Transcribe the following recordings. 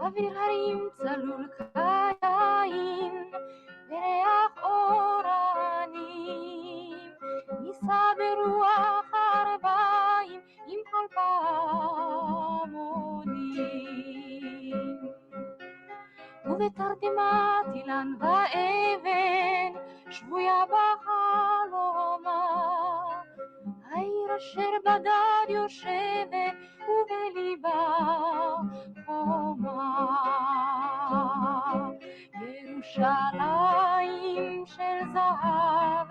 אוויר הרים צלול כיין, וריח אורנים, נישא ברוח ארבעים עם כל פעמונים. ובתרדמת אילן ואבן, שבויה בחלומה, העיר אשר בדד יושבת ובליבה חומה. ירושלים של זהב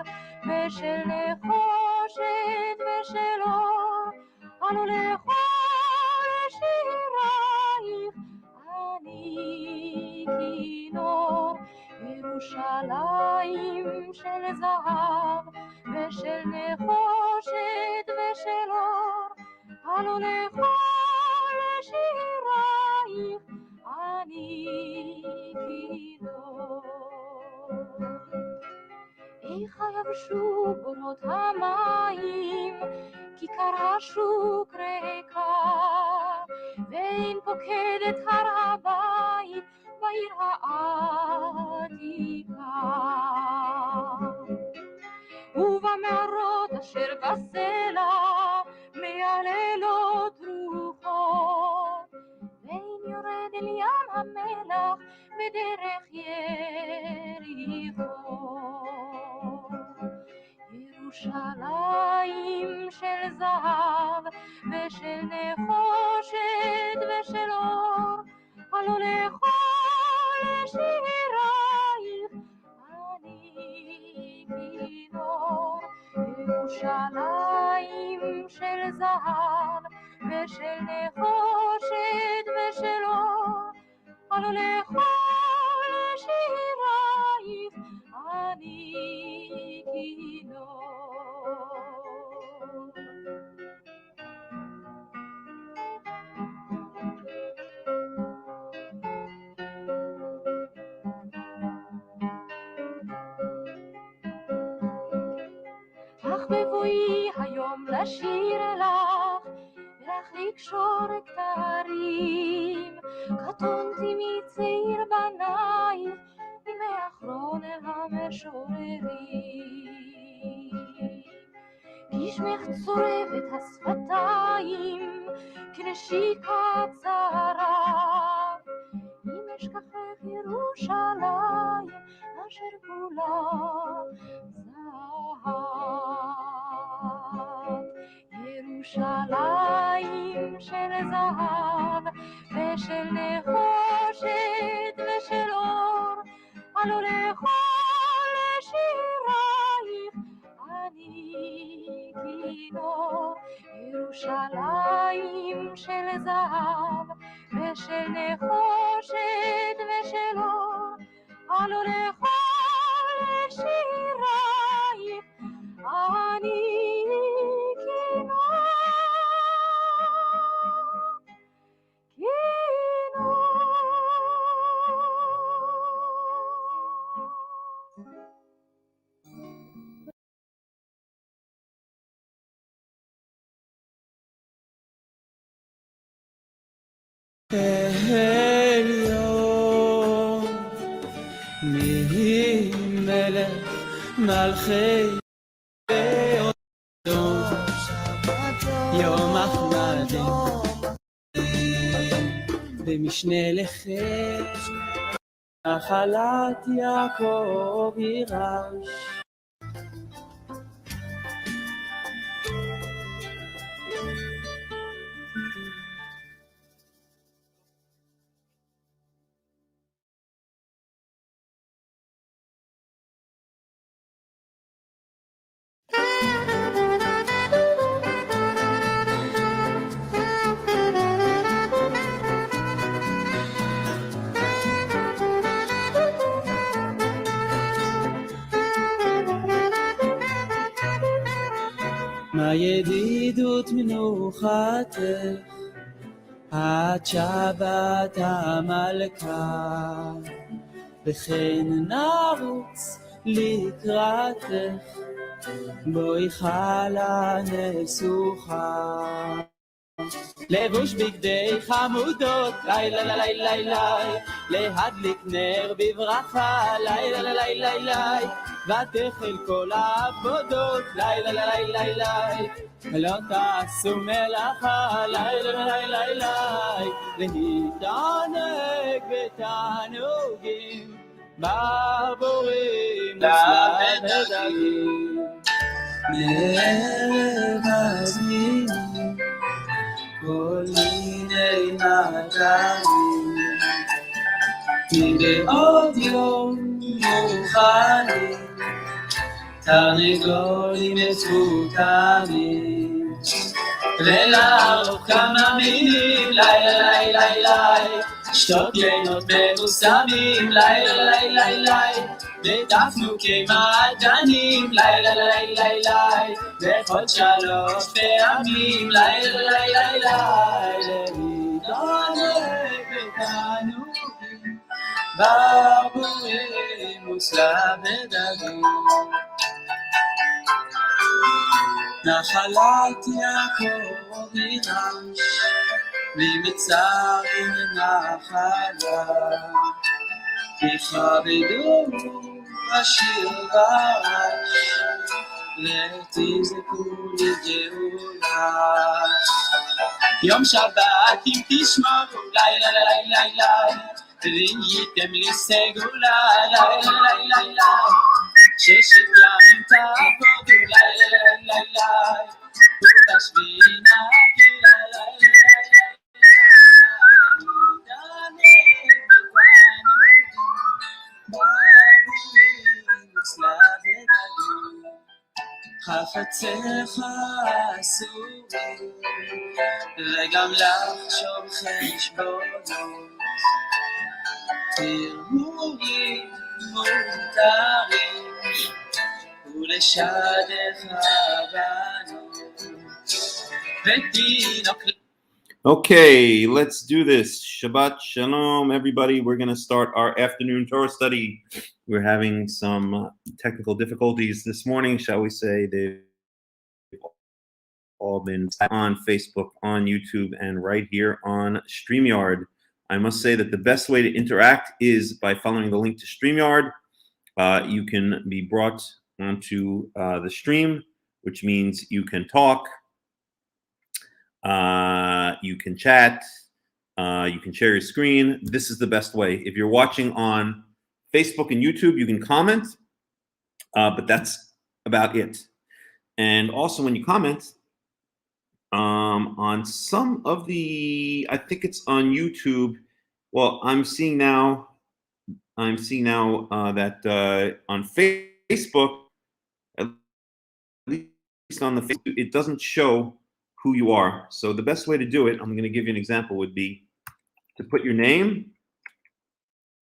ושל נחושת ושל אור, עלו לכל שירייך אני כינור. ירושלים של זהב ושל נחושת ושל אור, עלו לכל שירייך אני כינור. איך יבשו בורות המים, כיכר השוק ריקה, ואין פוקדת הר הבית בעיר העתיקה. ובמערות אשר בסלע מהלילות רוחות, ואין יורד אל ים המלח בדרך יריחו. ירושלים של זהב ושל נחושת ושל אור, עלו לכל שירייך אני כינור. ירושלים של זהב ושל נחושת ושל אור, עלו לכל שירייך אני כינור. אך בבואי היום לשיר לך ולך לקשור כתרים, קטונתי מצעיר בנייך ומאחרון אל המשוררים. כשמך צורבת השפתיים כנשיקת זרף, אם אשכחך ירושלים אשר כולה זהב. ירושלים של זהב ושל נחושת ושל אור, עלו לכל שירייך אני כינור. ירושלים של זהב ושל נחושת ושל אור, עלו לכל שירייך אני כינור. עליון ממלך מלכי יום אחמדים במשנה לחש נחלת יעקב יירש. מה ידידות מנוחתך עד שבת המלכה, וכן נרוץ לקראתך בואי חלה נסוכה. לבוש בגדי חמודות, לילה לילה לילה, להדליק נר בברכה, לילה לילה לילה, ותחל כל העבודות, לילה לילה לילה, לא תעשו מלאכה, לילה לילה לילה, להתענג בתענוגים, ברבורים ודגים, נבזים כל מיני מטעים, מבעוד יום מוכנים, תרנגולים מצוותמים, ולערוך כמה מילים, לילה לילה לילה, שתות ינות מבוסמים, לילה לילה לילה, ותפנוקי מעדנים, לילה לילה לילה, בכל 3 פעמים, לילה לילה לילה, להתענג בתענוגים, ברבורים וצלב ודגים. נחלת יעקב נירש, ממצרים נחלה, יכבדו השיר ורש, ותזכו לגאולה. יום שבת אם תשמעו, לילה לילה לילה, והייתם לי סגולה, לילה לילה לילה, 6 ימים תעבודו, לילה לילה לילה, ובשביעי נגילה, לילה לילה חפציך אסורים, וגם לחשוב חשבונות, תרמורים מותרים, ולשדך הבנות, ותינוק. Okay, let's do this. Shabbat Shalom, everybody. We're going to start our afternoon Torah study. We're having some technical difficulties this morning, shall we say. They've all been on Facebook, on YouTube, and right here on StreamYard. I must say that the best way to interact is by following the link to StreamYard. You can be brought onto the stream, which means you can talk. You can chat, you can share your screen. This is the best way. If you're watching on Facebook and YouTube, you can comment, but that's about it. And also when you comment, on some of the, I think it's on YouTube. Well, I'm seeing now that on Facebook, at least on the Facebook, it doesn't show who you are. So the best way to do it, I'm going to give you an example, would be to put your name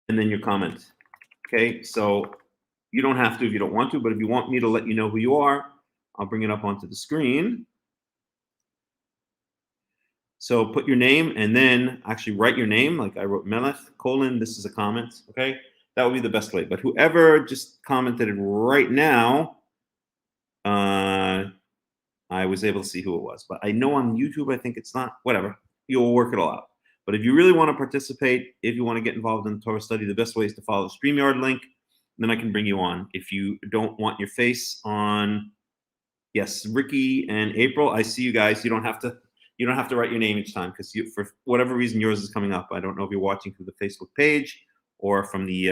and then your comment. Okay, so you don't have to if you don't want to, but if you want me to let you know who you are, I'll bring it up onto the screen. So put your name and then actually write your name, like I wrote Melech, : this is a comment, okay? That would be the best way. But whoever just commented it right now, I was able to see who it was. But I know on YouTube, I think it's not, whatever. You'll work it all out. But if you really want to participate, if you want to get involved in the Torah study, the best way is to follow the StreamYard link. Then I can bring you on. If you don't want your face on, yes, Ricky and April, I see you guys. You don't have to write your name each time because for whatever reason yours is coming up. I don't know if you're watching through the Facebook page or from the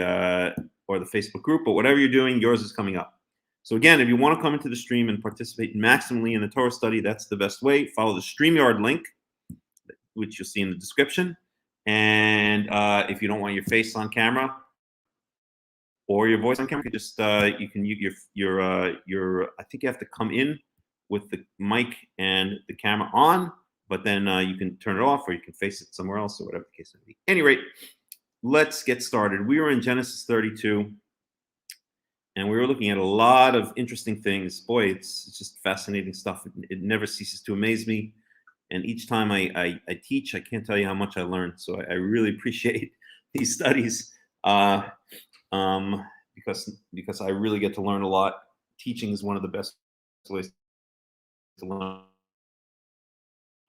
Facebook group, but whatever you're doing, yours is coming up. So again, if you want to come into the stream and participate maximally in the Torah study, that's the best way. Follow the StreamYard link, which you'll see in the description. And if you don't want your face on camera or your voice on camera, you just you can use your I think you have to come in with the mic and the camera on, but then you can turn it off or you can face it somewhere else or whatever the case may be. At any rate, let's get started. We were in Genesis 32. And we were looking at a lot of interesting things. Boy, it's just fascinating stuff. It never ceases to amaze me. And each time I teach, I can't tell you how much I learn. So I really appreciate these studies because I really get to learn a lot. Teaching is one of the best ways to learn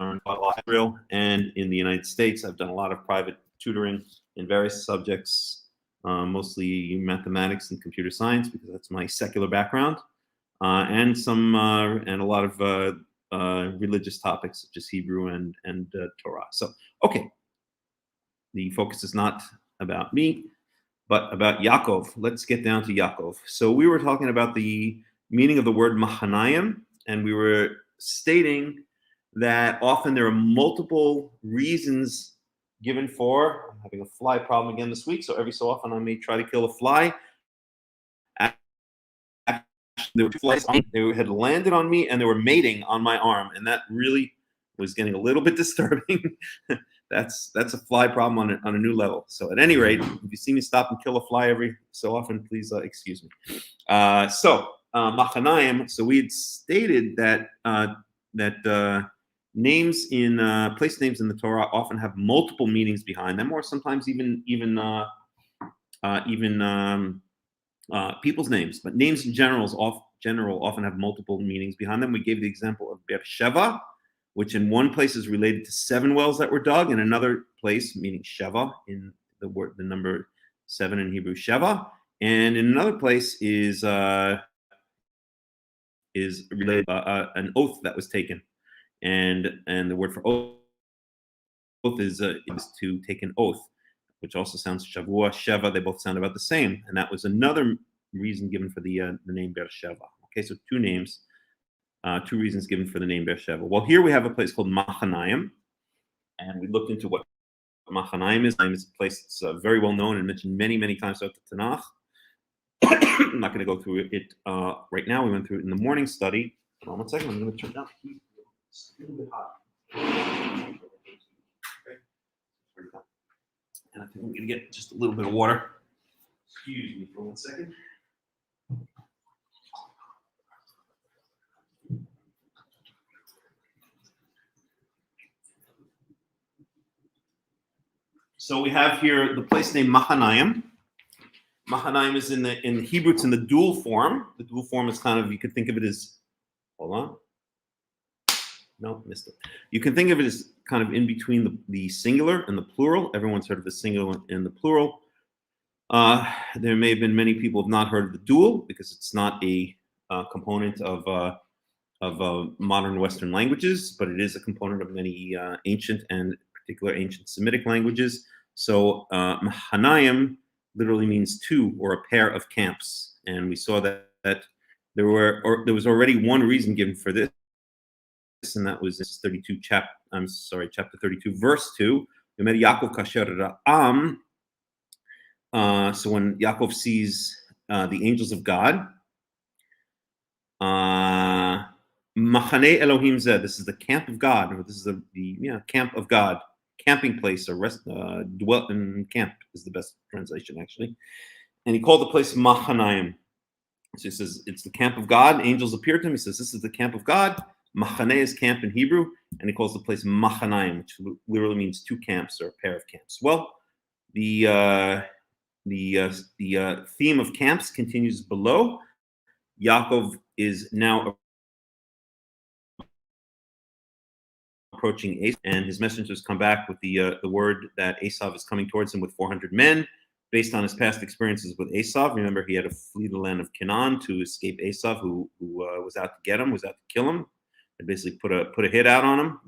learned a lot in Israel and in the United States. I've done a lot of private tutoring in various subjects, mostly mathematics and computer science, because that's my secular background, and a lot of religious topics such as Hebrew and Torah. So, okay, the focus is not about me, but about Yaakov. Let's get down to Yaakov. So we were talking about the meaning of the word Machanayim, and we were stating that often there are multiple reasons given for. I'm having a fly problem again this week, so every so often I may try to kill a fly. There were two flies. They had landed on me, and they were mating on my arm, and that really was getting a little bit disturbing. That's a fly problem on a new level. So at any rate, if you see me stop and kill a fly every so often, please excuse me. Machanayim. So we had stated that names in place names in the Torah often have multiple meanings behind them, or sometimes even people's names. But names in general often have multiple meanings behind them. We gave the example of Beersheva, which in one place is related to 7 wells that were dug, in another place, meaning Sheva, in the number 7 in Hebrew, Sheva, and in another place is related an oath that was taken, and the word for oath is to take an oath, which also sounds Shavua, Sheva. They both sound about the same, and that was another reason given for the name Beersheva. Okay, so two reasons given for the name Beersheva. Well, here we have a place called Machanayim, and we looked into what Machanayim is. It's a place that's very well known and mentioned many, many times throughout the Tanakh. I'm not going to go through it right now. We went through it in the morning study. Hold on one second. I'm going to turn down the heat. It's a little bit hot. Okay. And I think I'm going to get just a little bit of water. Excuse me for 1 second. So we have here the place named Machanayim. Machanayim is in Hebrew, it's in the dual form. The dual form is kind of, you could think of it as, hold on. No, missed it. You can think of it as kind of in between the singular and the plural. Everyone's heard of the singular and the plural. There may have been many people who have not heard of the dual because it's not a component of modern Western languages, but it is a component of many ancient and particular ancient Semitic languages. So Machanayim literally means two or a pair of camps, and we saw that there was already one reason given for this, and that was this chapter 32, verse 2. Yaakov kasher ra'am. So when Yaakov sees the angels of God, Machane Elohim Zeh, this is the camp of God, or this is the camp of God, camping place, or dwell in camp is the best translation actually. And he called the place Machanayim. So he says it's the camp of God. Angels appeared to him. He says this is the camp of God. Machane is camp in Hebrew, and he calls the place Machanayim, which literally means two camps or a pair of camps. Well, the theme of camps continues below. Yaakov is now approaching Esav, and his messengers come back with the word that Esav is coming towards him with 400 men, based on his past experiences with Esav. Remember, he had to flee the land of Canaan to escape Esav, who was out to get him, was out to kill him, and basically put a hit out on him,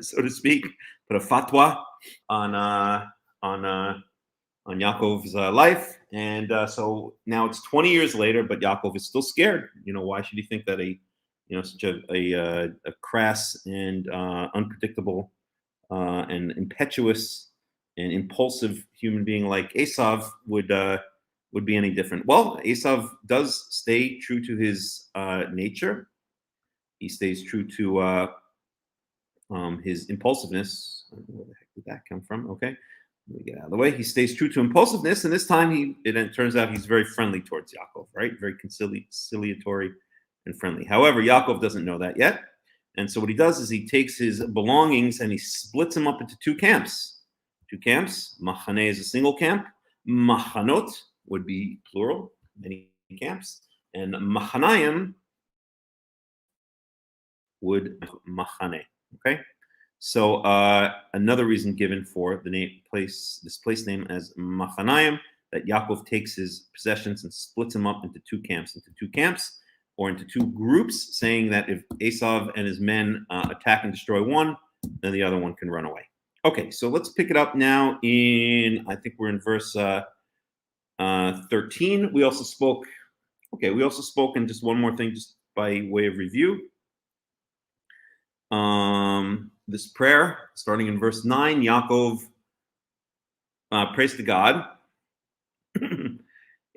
so to speak, put a fatwa on Yaakov's life. And so now it's 20 years later, but Yaakov is still scared. Why should he think that such a crass and unpredictable and impetuous and impulsive human being like Esav would be any different? Well, Esav does stay true to his nature. He stays true to his impulsiveness. Where the heck did that come from? Okay, let me get out of the way. He stays true to impulsiveness, and this time it turns out he's very friendly towards Yaakov, right? Very conciliatory and friendly. However, Yaakov doesn't know that yet. And so what he does is he takes his belongings and he splits them up into two camps. Two camps. Machane is a single camp. Machanot would be plural, many camps. And Machanayim would Machane. Okay? So another reason given for the this place name as Machanayim, that Yaakov takes his possessions and splits them up into two camps, or into two groups, saying that if Esav and his men attack and destroy one, then the other one can run away. Okay, so let's pick it up now I think we're in verse 13. We also spoke, and just one more thing, just by way of review. This prayer, starting in verse 9, Yaakov prays to God,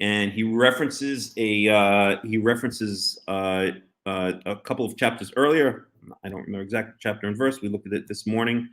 and he references a couple of chapters earlier. I don't remember exact chapter and verse. We looked at it this morning.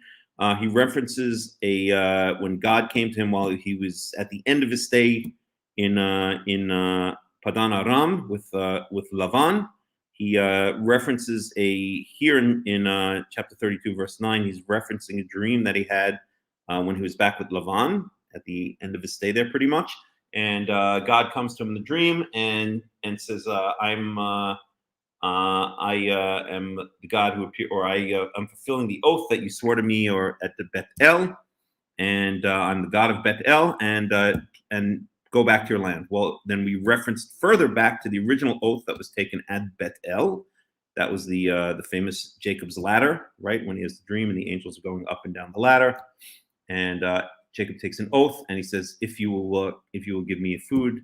He references when God came to him while he was at the end of his stay in Padan Aram with Lavan. He references here in chapter 32, verse 9. He's referencing a dream that he had when he was back with Lavan at the end of his stay there, pretty much. And God comes to him in the dream and says, I am the God who appeared, or I'm fulfilling the oath that you swore to me, or at the Bet El, and I'm the God of Bet El, and go back to your land. Well, then we referenced further back to the original oath that was taken at Bet El. That was the famous Jacob's ladder, right? When he has the dream and the angels are going up and down the ladder, and Jacob takes an oath and he says, if you will give me food,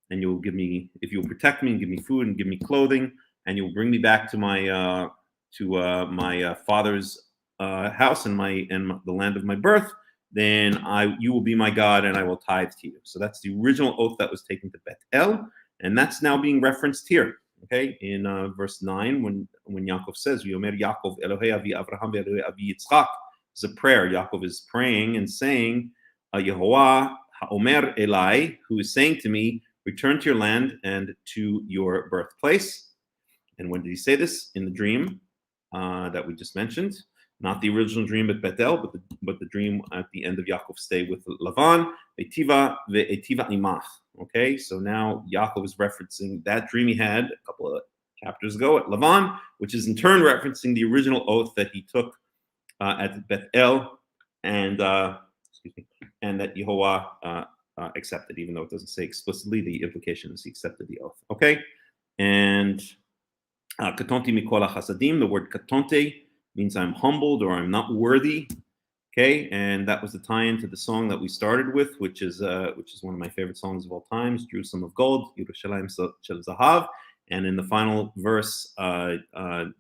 and if you will protect me and give me food and give me clothing, and you will bring me back to my father's house and the land of my birth, then you will be my God, and I will tithe to you. So that's the original oath that was taken to Bet El, and that's now being referenced here. Okay, in verse 9, when Yaakov says, "V'yomer Yaakov Elohei Avi Avraham ve'Elohei Avi Yitzchak," it's a prayer. Yaakov is praying and saying, "Yehovah Haomer Elai," who is saying to me, "Return to your land and to your birthplace." And when did he say this? In the dream that we just mentioned. Not the original dream at Bethel, but the dream at the end of Yaakov's stay with Lavan. Etiva ve'etiva imach. Okay, so now Yaakov is referencing that dream he had a couple of chapters ago at Lavan, which is in turn referencing the original oath that he took at Bethel, and that Yehovah accepted, even though it doesn't say explicitly. The implication is he accepted the oath. Okay, and katonti mikol hasadim. The word katonte means I'm humbled or I'm not worthy. Okay, and that was the tie-in to the song that we started with, which is one of my favorite songs of all times, Jerusalem of Gold, Yerushalayim Shel Zahav. And in the final verse, the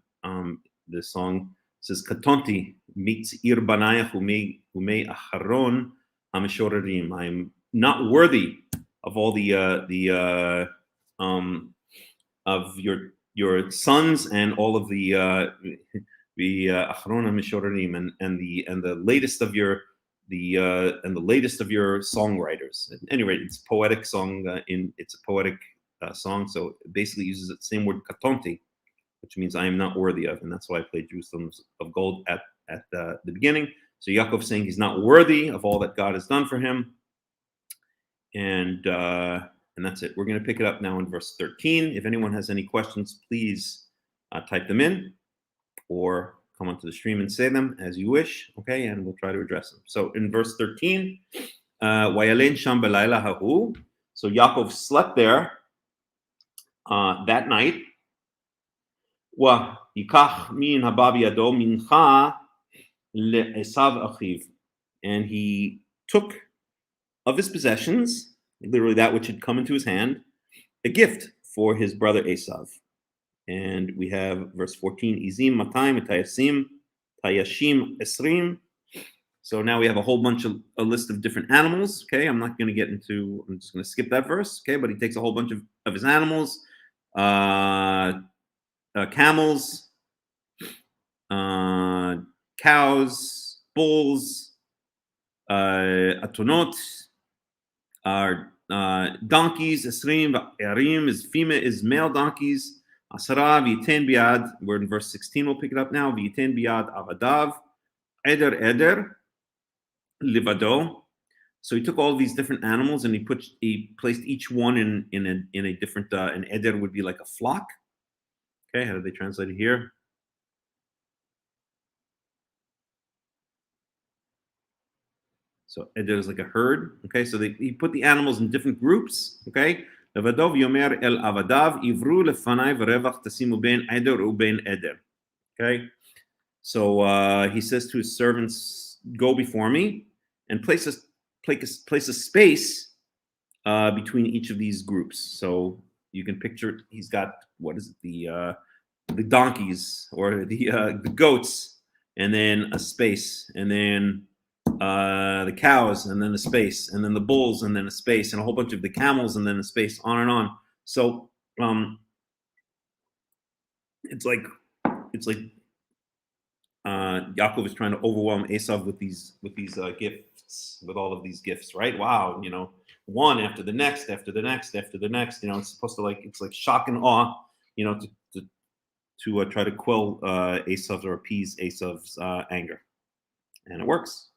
song says, Katonti mitzir banayach umei acharon hamishorerim. I'm not worthy of all of your sons and all of the Achron HaMishorerim and the latest of your songwriters. At any rate, it's a poetic song. It's a poetic song, so it basically uses the same word katonti, which means I am not worthy of, and that's why I played Jerusalem of Gold at the beginning. So Yaakov saying he's not worthy of all that God has done for him, and that's it. We're going to pick it up now in verse 13. If anyone has any questions, please type them in, or come onto the stream and say them as you wish, okay? And we'll try to address them. So in verse 13, Vayalen sham belayla hahu. So Yaakov slept there that night. Wa yikach min haba biyado mincha le'esav achiv. And he took of his possessions, literally that which had come into his hand, a gift for his brother Esav. And we have verse 14, Izim Matayim Tayasim Tayashim Esrim. So now we have a whole bunch of a list of different animals. Okay, I'm just going to skip that verse. Okay, but he takes a whole bunch of his animals, camels, cows, bulls, atonot, donkeys, esrim, erim is male donkeys. Asara v'yiten biad. We're in verse 16. We'll pick it up now. V'yiten biad avadav, eder livado. So he took all these different animals and he placed each one in a different. An eder would be like a flock. Okay, how do they translate it here? So there's like a herd. Okay, so he put the animals in different groups. Okay. לבדו ויאמר אל עבדיו, עברו לפניי ורווח תשימו בין עדר ובין עדר. Okay. So he says to his servants, go before me and place a space between each of these groups. So you can picture he's got, what is it, the donkeys or the goats, and then a space, and then the cows, and then a space, and then the bulls, and then a space, and a whole bunch of the camels, and then a space, on and on. So it's like Yaakov is trying to overwhelm Esav with these gifts, with all of these gifts, right? Wow, one after the next, after the next, after the next. It's supposed to it's like shock and awe, to try to quell Esav's or appease Esav's anger, and it works.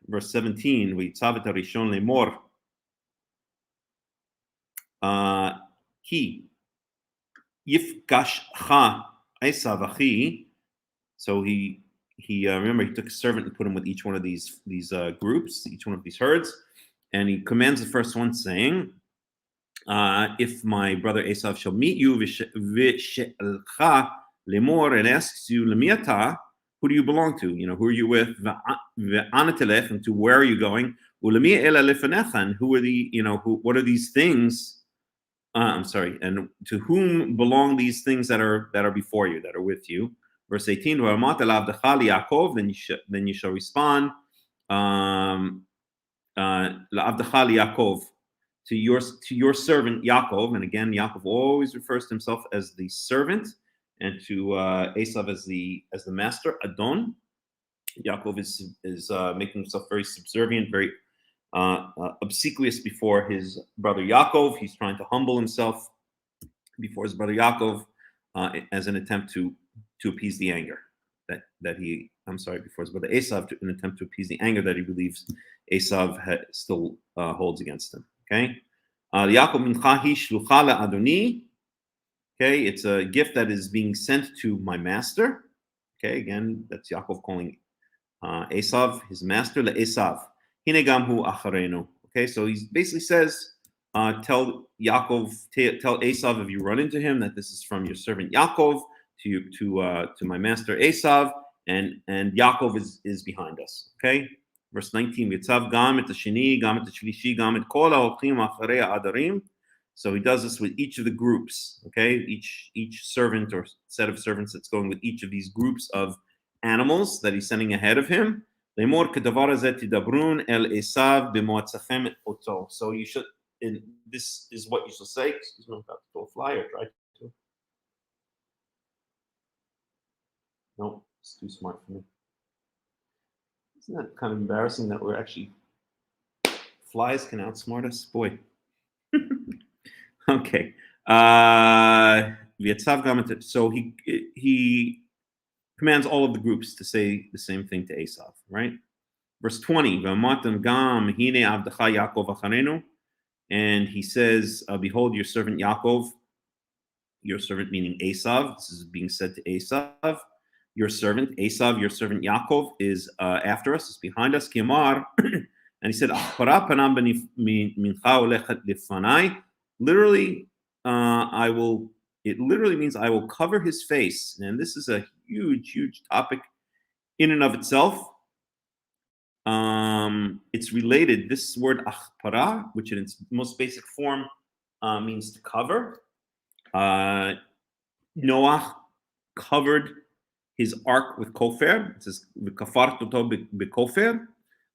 Verse 17, V'yitzav et harishon lemor, ki yifgashcha Esav achi. So he remember, he took a servant and put him with each one of these groups, each one of these herds, and he commands the first one, saying, if my brother Esav shall meet you, v'she'elcha lemor, and asks you, lemiata, who do you belong to? Who are you with? V'anatelech, and to where are you going? Ulemi ela lefanecha, and who are what are these things? I'm sorry, and to whom belong these things that are before you, that are with you? Verse 18, Yaakov, then you shall respond, La'avdecha Yaakov, to your servant Yaakov. And again, Yaakov always refers to himself as the servant, and to Esav as the master, Adon. Yaakov is making himself very subservient, very obsequious before his brother Yaakov. He's trying to humble himself before his brother Yaakov as an attempt to appease the anger before his brother Esav, in an attempt to appease the anger that he believes Esav still holds against him. Okay, Yaakov mincha hi shlucha la'adoni. Okay, it's a gift that is being sent to my master. Okay, again, that's Yaakov calling Esav his master, le'esav. Hine gam hu acharenu. Okay, so he basically says, tell Esav, if you run into him, that this is from your servant Yaakov to my master Esav, and Yaakov is behind us. Okay, verse 19. V'yitzav gam et hasheni, gam et hashlishi, gam et kol ha'olchim acharei ha'adarim. So he does this with each of the groups. Okay, each servant or set of servants that's going with each of these groups of animals that he's sending ahead of him. Lemor kedavar hazeh tidabrun el Esav b'moatzachem et oto. So you should, and this is what you shall say. Excuse me, I'm about to throw a flyer. Try to. No, it's too smart for me. Isn't that kind of embarrassing that we're actually, flies can outsmart us? Boy. Okay. So he commands all of the groups to say the same thing to Esav, right? Verse 20. And he says, behold, your servant Yaakov, your servant meaning Esav. This is being said to Esav. Your servant, Esav, your servant Yaakov is after us, is behind us. Kiamar. And he said, literally, it literally means I will cover his face. And this is a huge topic in and of itself. It's related. This word achpara, which in its most basic form means to cover. Noah covered his ark with kofer. It says v'kafartoto b'kofer.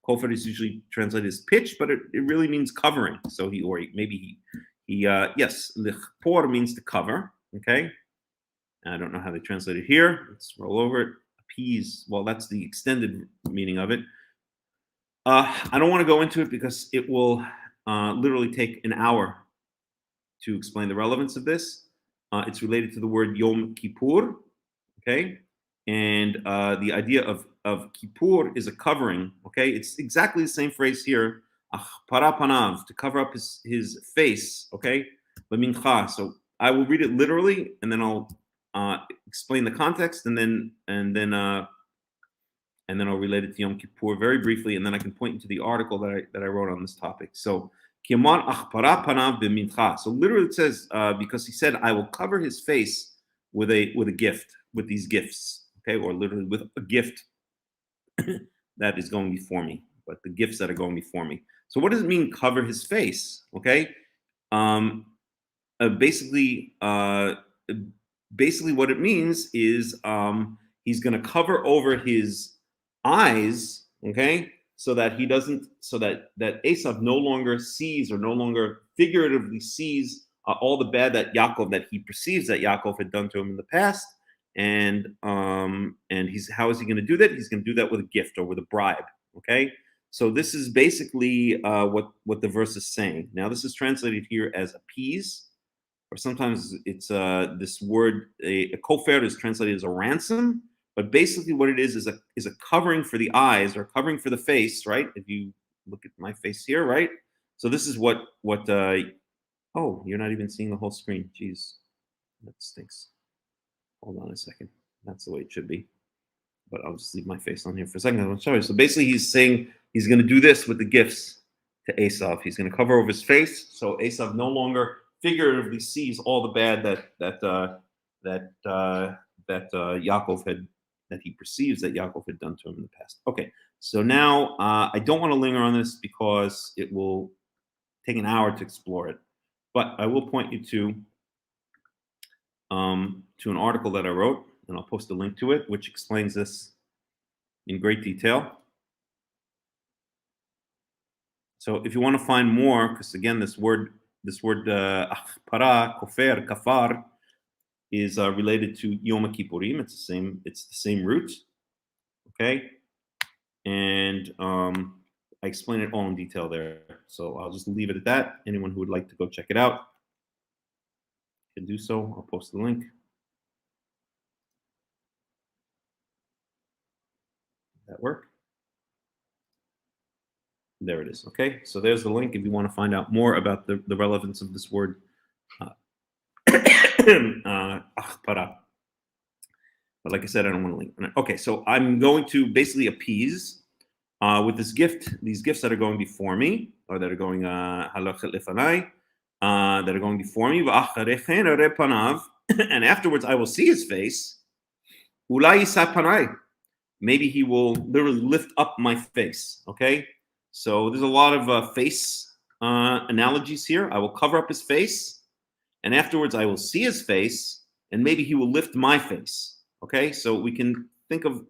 Kofer is usually translated as pitch, but it really means covering. So yes, lichpor means to cover. Okay, I don't know how they translate it here. Let's roll over it. Appease. Well, that's the extended meaning of it. I don't want to go into it because it will literally take an hour to explain the relevance of this. It's related to the word Yom Kippur. Okay, and the idea of Kippur is a covering. Okay, it's exactly the same phrase here. Para panav, to cover up his face. Okay, lemincha. So I will read it literally, and then I'll explain the context, and then and then I'll relate it to Yom Kippur very briefly, and then I can point you to the article that I wrote on this topic. So, so literally it says, because he said, I will cover his face with a gift, with these gifts, okay, or literally with a gift that is going before me, but the gifts that are going before me. So what does it mean, cover his face? Okay, basically what it means is he's going to cover over his eyes, okay, so that he doesn't, so that Esav no longer sees, or no longer figuratively sees all the bad that he perceives that Yaakov had done to him in the past. And how is he going to do that? He's going to do that with a gift, or with a bribe. Okay, so this is basically what the verse is saying. Now, this is translated here as appease, or sometimes it's this word, a kofer, is translated as a ransom. But basically, what it is a covering for the eyes, or covering for the face, right? If you look at my face here, right? So this is what. Oh, you're not even seeing the whole screen. Jeez, that stinks. Hold on a second. That's the way it should be. But I'll just leave my face on here for a second. I'll show you. So basically, he's saying he's going to do this with the gifts to Esav. He's going to cover over his face, so Esav no longer figuratively sees all the bad that Yaakov had, that he perceives that Yaakov had done to him in the past. Okay, so now I don't want to linger on this because it will take an hour to explore it, but I will point you to an article that I wrote, and I'll post a link to it, which explains this in great detail. So if you want to find more, because again, this word para, kofer, kafar, is related to Yom Kippurim. It's the same root. Okay, and I explain it all in detail there. So I'll just leave it at that. Anyone who would like to go check it out can do so. I'll post the link. Does that work? There it is. Okay, so there's the link if you want to find out more about the relevance of this word achpara. But like I said, I don't want to link. Okay, so I'm going to basically appease with this gift, these gifts that are going before me, or that are going halachet lefanai, that are going before me. And afterwards, I will see his face. Ulai panai. Maybe he will literally lift up my face. Okay, so there's a lot of face analogies here. I will cover up his face, and afterwards I will see his face, and maybe he will lift my face. Okay, so we can think of,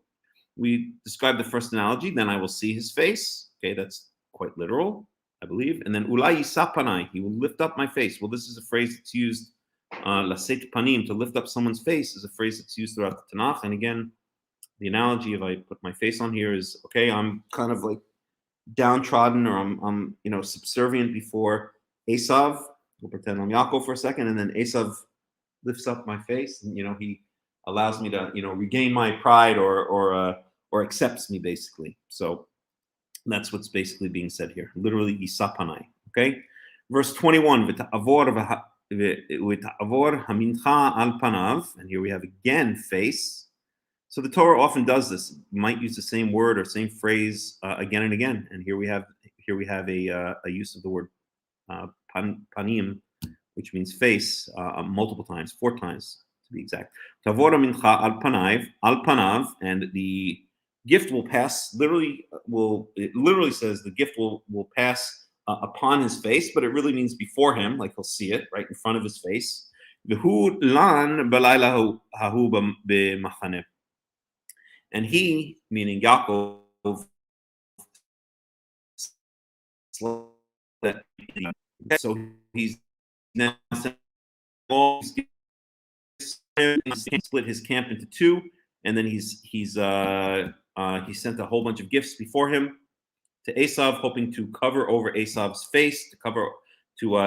we described the first analogy, then I will see his face. Okay, that's quite literal, I believe. And then ulai sapanai, he will lift up my face. Well, this is a phrase that's used, laset panim, to lift up someone's face, is a phrase that's used throughout the Tanakh. And again, the analogy, if I put my face on here, is, okay, I'm kind of like downtrodden, or I'm subservient before Esav. We'll pretend I'm Yaakov for a second, and then Esav lifts up my face, and he allows me to regain my pride, or accepts me, basically. So that's what's basically being said here, literally isapanai. Okay, verse 21, v'ta'avor hamincha al panav, and here we have again face. So the Torah often does this. You might use the same word or same phrase again and again. And here we have a use of the word panim, which means face, multiple times, 4 times to be exact. Tavor mincha al panav, and the gift will pass. It literally says the gift will pass upon his face, but it really means before him, like he'll see it right in front of his face. V'hu lan b'layla hahu b'machaneh. And he, meaning Yaakov, so he's now split his camp into 2, and then he sent a whole bunch of gifts before him to Esav, hoping to cover over Esav's face, to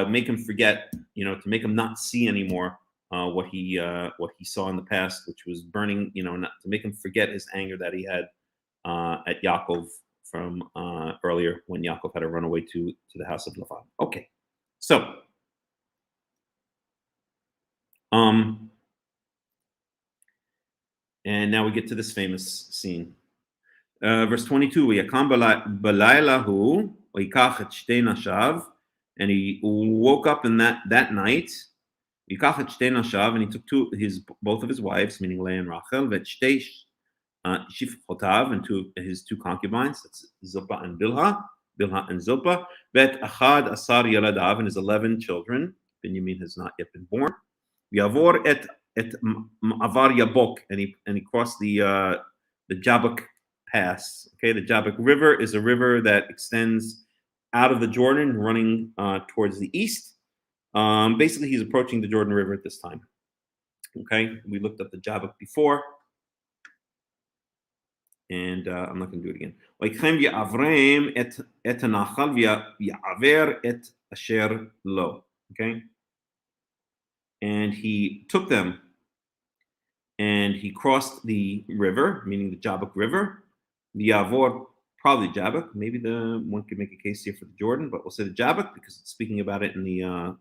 make him forget, to make him not see anymore what he saw in the past, which was burning, not to make him forget his anger that he had at Yaakov from earlier, when Yaakov had to run away to the house of Lavan. Okay, so and now we get to this famous scene. verse 22, ויקם בלילה הוא, ויקח את שתי נשיו, and he woke up in that night, ויקח את שתי נשיו, and he took both of his wives, meaning Leah and Rachel, ואת שתי שפחותיו, and his two concubines, that's Zilpah and Bilhah and Zilpah, ואת 11 ילדיו, and his 11 children, Benjamin has not yet been born, ויעבור את מעבר יבוק, and he crossed the Jabbok Pass. Okay, the Jabbok River is a river that extends out of the Jordan, running towards the east. Basically, he's approaching the Jordan River at this time. Okay, we looked up the Jabbok before, and I'm not going to do it again. ויקחם יעברם את הנחל ויעבר את אשר לו. Okay, and he took them, and he crossed the river, meaning the Jabbok River. Yavor, probably Jabbok. Maybe one could make a case here for the Jordan, but we'll say the Jabbok because it's speaking about it in the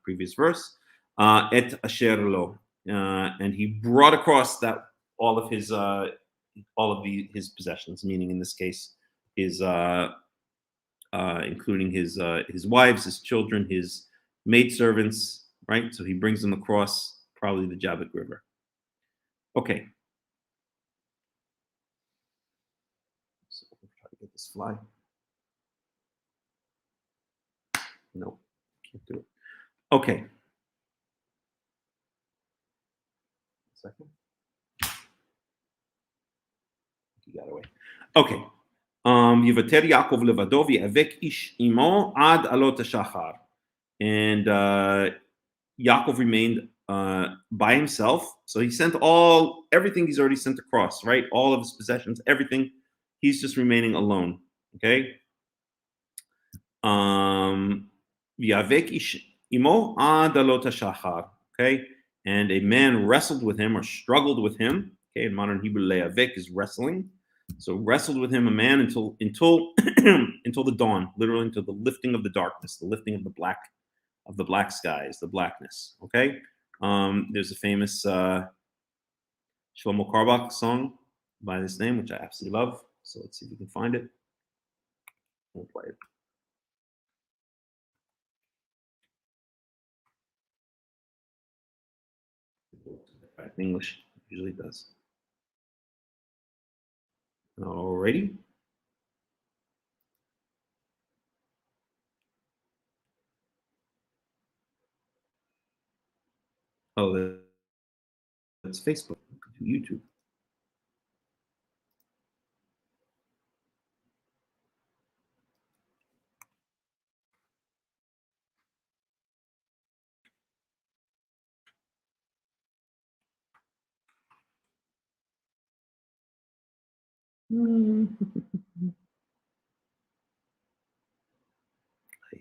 previous verse. Et asher lo, and he brought across that all of his possessions, meaning in this case his including his wives, his children, his maidservants, right? So he brings them across probably the Jabbok River. Okay. So we'll try to get this fly. No, can't do it. Okay. Second. You got away. Okay. Yivater Yaakov levado v'yavek ish imo ad alot hashachar. And Yaakov remained by himself. So he sent everything he's already sent across, right? All of his possessions, everything. He's just remaining alone. Okay. V'yavek ish imo ad alot hashachar. Okay. And a man wrestled with him or struggled with him. Okay. In modern Hebrew, le'avek is wrestling. So wrestled with him a man until until the dawn, literally until the lifting of the darkness, the lifting of the black skies, the blackness. Okay. There's a famous Shlomo Carlebach song by this name, which I absolutely love. So let's see if we can find it. We'll play it. Right, in English, it usually does. Alrighty. Oh, that's Facebook, YouTube.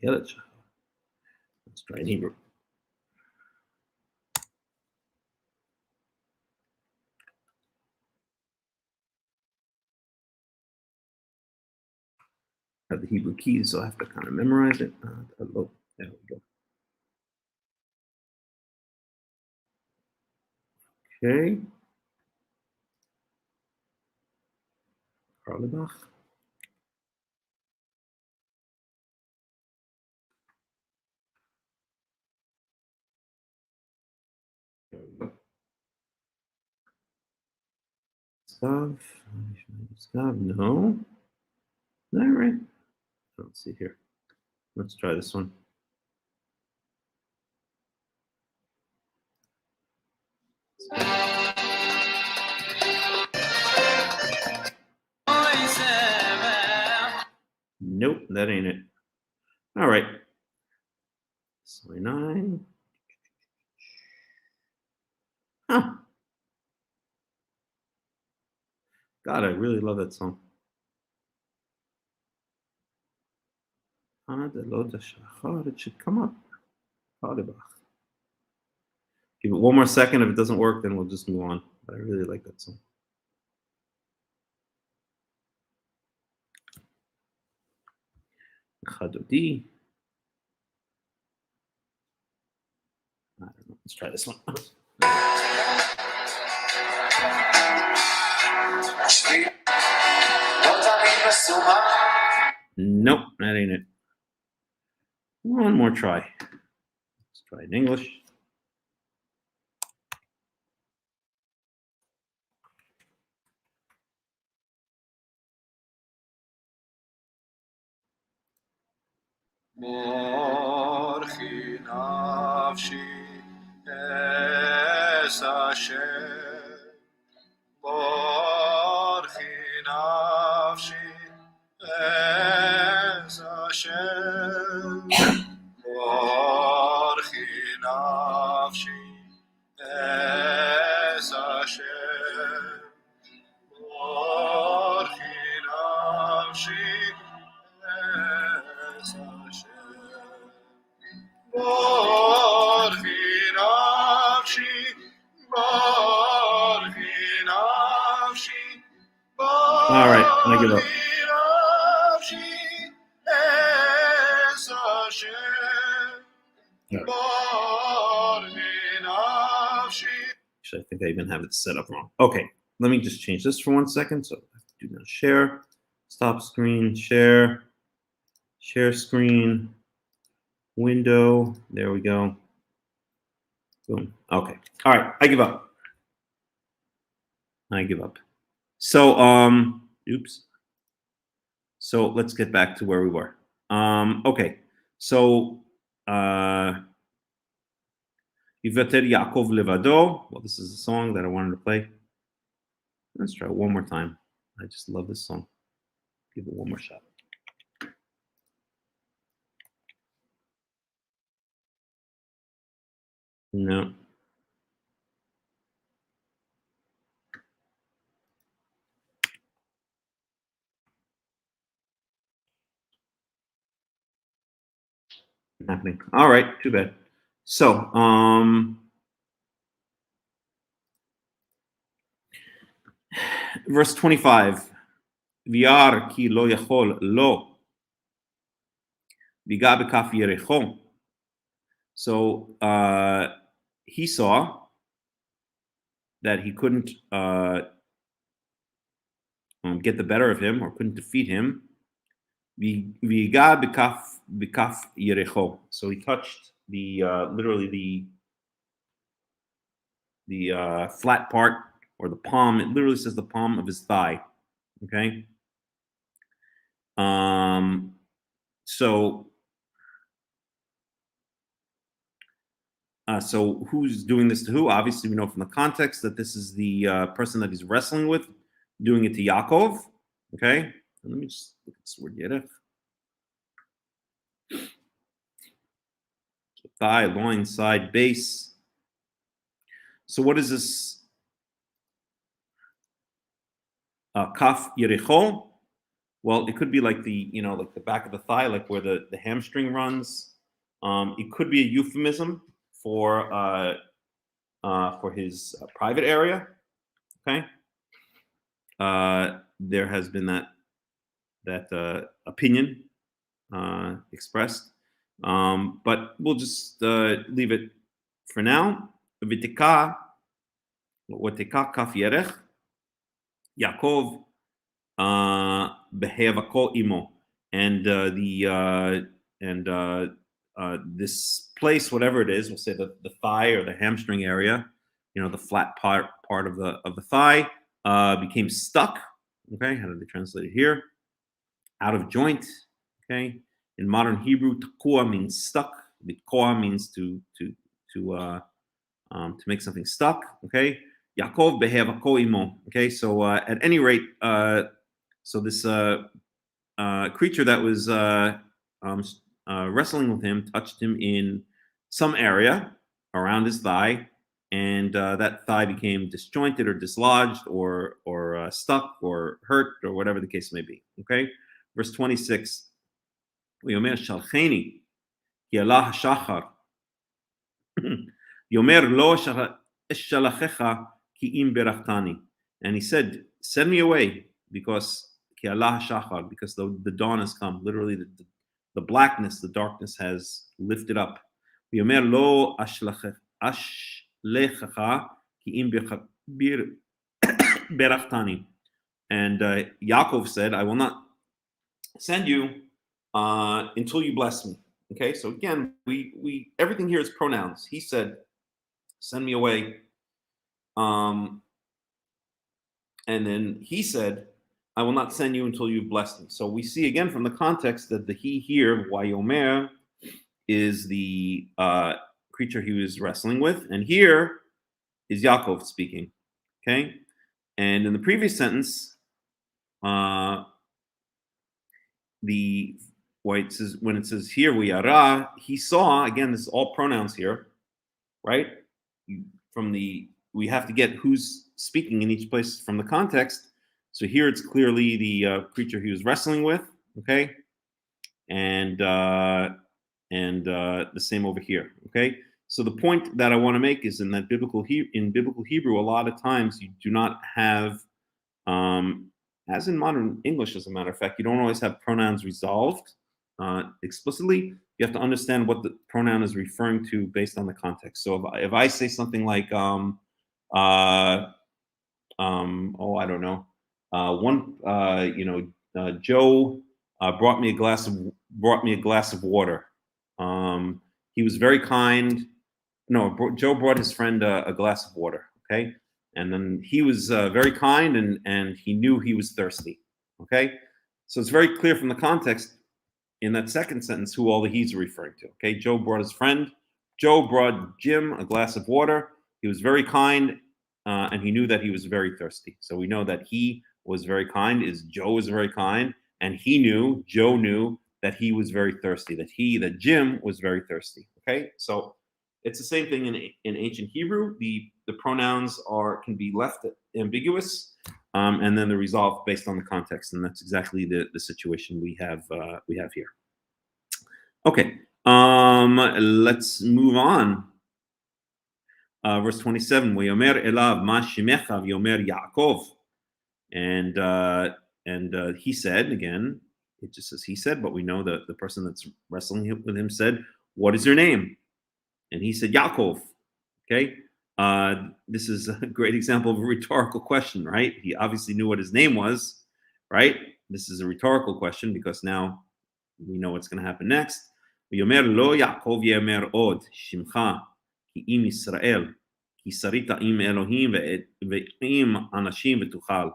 Let's try in Hebrew. I have the Hebrew keys, so I have to kind of memorize it. There we go. Okay. Carlebach. No. Is that right? I don't see it here. Let's try this one. Nope, that ain't it. All right. 29. Huh. God, I really love that song. It should come up. Give it one more second. If it doesn't work, then we'll just move on. But I really like that song. Chadodi. I don't know. Let's try this one. Nope, that ain't it. One more try. Let's try in English. Morchi nafshi es Hashem. Morchi nafshi es Hashem. Morchi nafshi es Hashem. Morchi nafshi es Hashem. Morchi nafshi, morchi nafshi, All right, I give up. nafshi es Hashem. Yeah. Morchi nafshi. Actually, I think I even have it set up wrong. Okay, let me just change this for 1 second. So do not share, stop screen, share screen, window. There we go. Boom. Okay. All right. I give up. So, oops. So let's get back to where we were. Okay. So, Yivater Yaakov Levado. Well, this is a song that I wanted to play. Let's try it one more time. I just love this song. Give it one more shot. No. Happening. All right, too bad. So, verse 25. Viar ki lo yachol lo biga bekaf yerecho. So he saw that he couldn't get the better of him or couldn't defeat him. Viga bekaf yerecho. So he touched the literally the flat part or the palm. It literally says the palm of his thigh. Okay. So who's doing this to who? Obviously, we know from the context that this is the person that he's wrestling with, doing it to Yaakov. Okay, let me just look at this word yerech. So thigh, loin, side, base. So what is this? Kaf yerecho. Well, it could be like the like the back of the thigh, like where the hamstring runs. It could be a euphemism for his private area. Okay. There has been that opinion expressed, but we'll just leave it for now. V'tika kaf yerech Yaakov behevako imo, and this place, whatever it is, we'll say the thigh or the hamstring area, the flat part of the thigh, became stuck. Okay, how did they translate it here? Out of joint. Okay, in modern Hebrew, takua means stuck. Bitkoa means to make something stuck. Okay, Yaakov behevako imo. Okay, so at any rate, so this creature that was wrestling with him touched him in some area around his thigh, and that thigh became disjointed or dislodged or stuck or hurt or whatever the case may be. Okay, verse 26. Yomer shalcheni ki Allah hashachar. Yomer lo shalachecha ki im berachtani. And he said, "Send me away because ki Allah hashachar, because the dawn has come." Literally, the blackness, the darkness has lifted up. Yomer lo ashlechecha ki im berachtani. And Yaakov said, "I will not send you until you bless me. Okay, so again, we everything here is pronouns. He said, "Send me away," and then he said, "I will not send you until you've blessed me." So we see again from the context that the he here, Wayomer, is the creature he was wrestling with, and here is Yaakov speaking. Okay, and in the previous sentence, the it says when it says here Vayara, he saw, again, this is all pronouns here, right? We have to get who's speaking in each place from the context. So here it's clearly the creature he was wrestling with, okay, and the same over here, okay. So the point that I want to make is in biblical Hebrew, a lot of times you do not have, as in modern English, as a matter of fact, you don't always have pronouns resolved explicitly. You have to understand what the pronoun is referring to based on the context. So if I say something like, oh, I don't know, Joe brought me a glass of water. He was very kind. No, Joe brought his friend a glass of water. Okay, and then he was very kind, and he knew he was thirsty. Okay, so it's very clear from the context in that second sentence who all the he's are referring to. Okay, Joe brought his friend. Joe brought Jim a glass of water. He was very kind, and he knew that he was very thirsty. So we know that he was very kind is Joe was very kind, and Joe knew that he was very thirsty, that Jim was very thirsty. Okay, so it's the same thing in ancient Hebrew. The pronouns can be left ambiguous, and then they're resolved based on the context, and that's exactly the situation we have here. Okay, let's move on. Verse 27. Vayomer elav ma shemecha v'yomer Yaakov, and he said, again, it just says he said, but we know that the person that's wrestling with him said, "What is your name?" And he said, Yaakov. Okay. This is a great example of a rhetorical question, right? He obviously knew what his name was, right? This is a rhetorical question because now we know what's going to happen next. Yomer lo Yaakov yemer od shimcha ki im Yisrael ki sarita im Elohim ve'im anashim v'tuchal.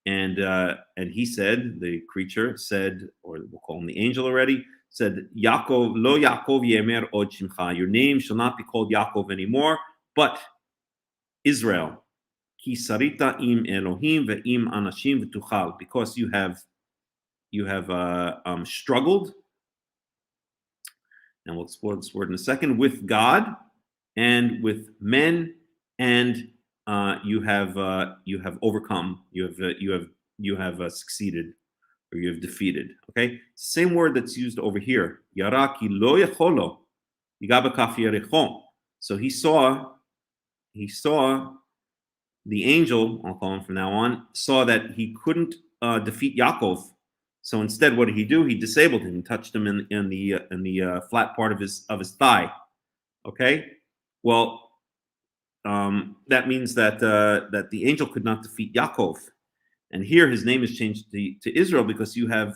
And he said, the creature said, or we'll call him the angel already, said, Yaakov, lo Yaakov yemer od shimcha. Your name shall not be called Yaakov anymore, but Israel. Ki sarita im Elohim ve'im anashim v'tuchal. Because you have struggled, and we'll explore this word in a second, with God and with men, and you have overcome. You have succeeded, or you have defeated. Okay, same word that's used over here. Yara ki lo yacholo yigaba kaf yericho. So he saw the angel, I'll call him from now on, saw that he couldn't defeat Yaakov. So instead, what did he do? He disabled him, touched him in the flat part of his thigh. Okay, well, that means that the angel could not defeat Yaakov, and here his name is changed to Israel because you have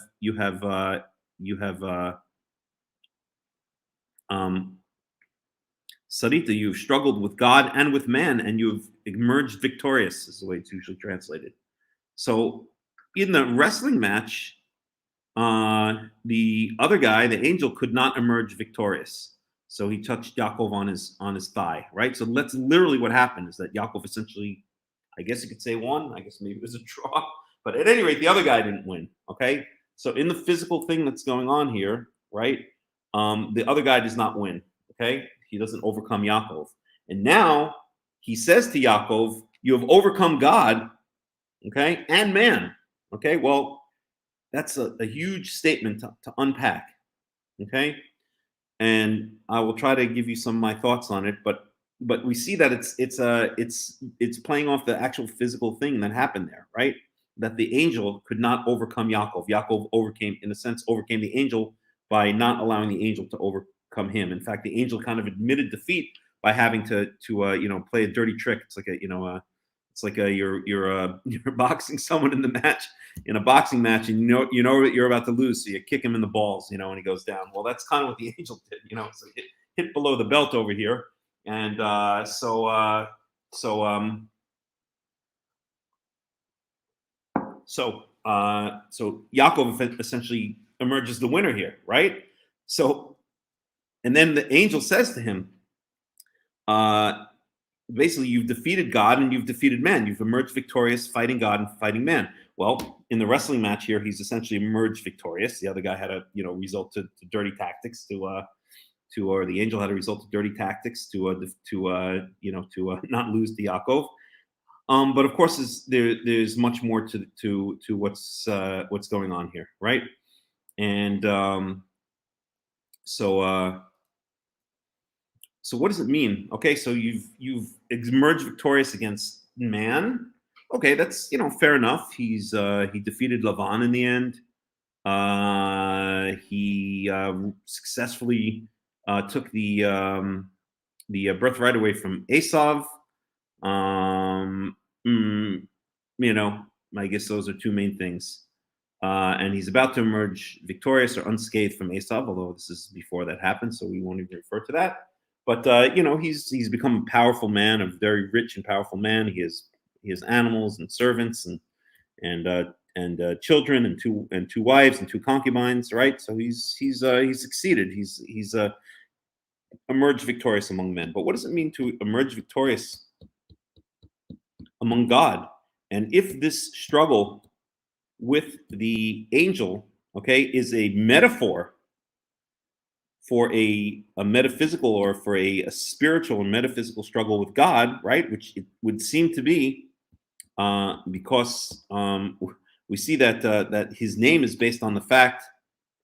Sarita, you've struggled with God and with man, and you've emerged victorious, is the way it's usually translated. So in the wrestling match, the other guy, the angel, could not emerge victorious. So he touched Yaakov on his thigh, right? So that's literally what happened, is that Yaakov essentially, I guess you could say, won. I guess maybe it was a draw. But at any rate, the other guy didn't win, okay? So in the physical thing that's going on here, right, the other guy does not win, okay? He doesn't overcome Yaakov. And now he says to Yaakov, you have overcome God, okay, and man, okay? Well, that's a huge statement to unpack, okay? And I will try to give you some of my thoughts on it, but we see that it's playing off the actual physical thing that happened there, right? That the angel could not overcome Yaakov. Yaakov overcame the angel by not allowing the angel to overcome him. In fact, the angel kind of admitted defeat by having to play a dirty trick. It's like It's like you're boxing someone in a boxing match, and you know that you're about to lose, so you kick him in the balls, and he goes down. Well, that's kind of what the angel did, so hit below the belt over here, and so Yaakov essentially emerges the winner here, right? So, and then the angel says to him, basically, you've defeated God and you've defeated man. You've emerged victorious fighting God and fighting man. Well, in the wrestling match here, he's essentially emerged victorious. The other guy had a result to dirty tactics or the angel had a result to dirty tactics to not lose to Yaakov. But of course, there's much more to what's going on here, right? And so what does it mean? Okay, so you've emerged victorious against man. Okay, that's fair enough. He defeated Lavan in the end. He successfully took the birthright away from Esav. I guess those are two main things. And he's about to emerge victorious or unscathed from Esav, although this is before that happened, so we won't even refer to that. But he's become a powerful man, a very rich and powerful man. He has animals and servants and children and two wives and two concubines, right? So he's succeeded. He's emerged victorious among men. But what does it mean to emerge victorious among God? And if this struggle with the angel, okay, is a metaphor for a metaphysical or for a spiritual and metaphysical struggle with God, right? Which it would seem to be, because we see that his name is based on the fact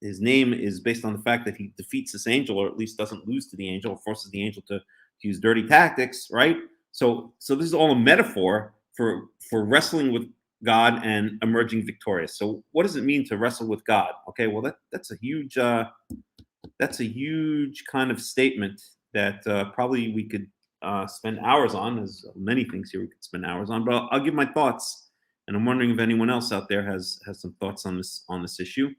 that he defeats this angel, or at least doesn't lose to the angel, or forces the angel to use dirty tactics, right? So this is all a metaphor for wrestling with God and emerging victorious. So what does it mean to wrestle with God? Okay, well that's a huge kind of statement that probably we could spend hours on. There's many things here we could spend hours on, but I'll give my thoughts, and I'm wondering if anyone else out there has some thoughts on this issue.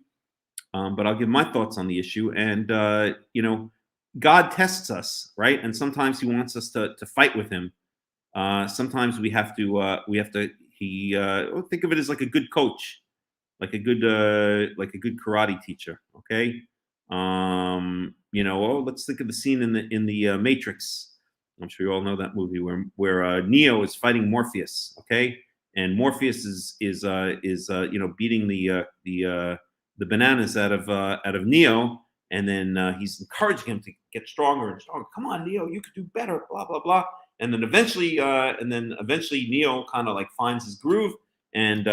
But I'll give my thoughts on the issue. And God tests us, right? And sometimes He wants us to fight with Him. Sometimes we have to. Think of it as like a good coach, like a good karate teacher. Okay. Let's think of the scene in the Matrix. I'm sure you all know that movie where Neo is fighting Morpheus. Okay, and Morpheus is beating the bananas out of Neo, and then he's encouraging him to get stronger and stronger. Come on, Neo, you could do better. Blah blah blah. And then eventually Neo kind of like finds his groove and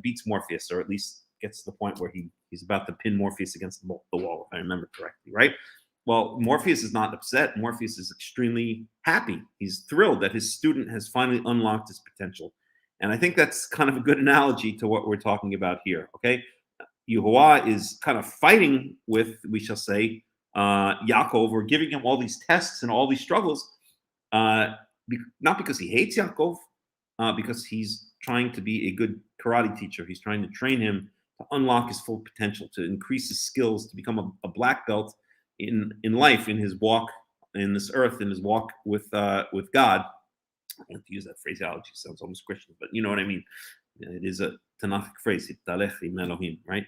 beats Morpheus, or at least gets to the point where he's about to pin Morpheus against the wall, if I remember correctly, right? Well, Morpheus is not upset. Morpheus is extremely happy. He's thrilled that his student has finally unlocked his potential. And I think that's kind of a good analogy to what we're talking about here, okay? Yehovah is kind of fighting with, we shall say, Yaakov, or giving him all these tests and all these struggles, not because he hates Yaakov, because he's trying to be a good karate teacher. He's trying to train him to unlock his full potential, to increase his skills, to become a black belt in life, in his walk in this earth, in his walk with God. I don't like to use that phraseology; it sounds almost Christian, but you know what I mean. It is a Tanakhic phrase, right?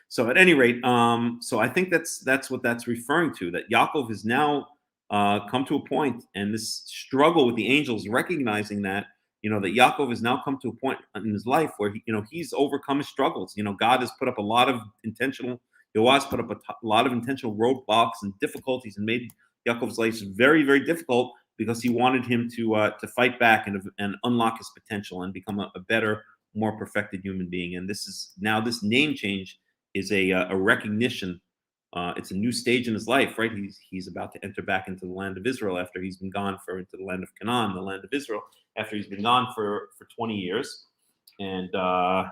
So at any rate, so I think that's what that's referring to. That Yaakov has now come to a point, and this struggle with the angels, recognizing that that Yaakov has now come to a point in his life where he's overcome his struggles. God has put up a lot of intentional roadblocks and difficulties, and made Yaakov's life very, very difficult, because he wanted him to fight back and unlock his potential and become a better, more perfected human being. And this name change is a recognition. It's a new stage in his life, right? He's about to enter back into the land of Israel after he's been gone into the land of Canaan, the land of Israel, after he's been gone for 20 years. And so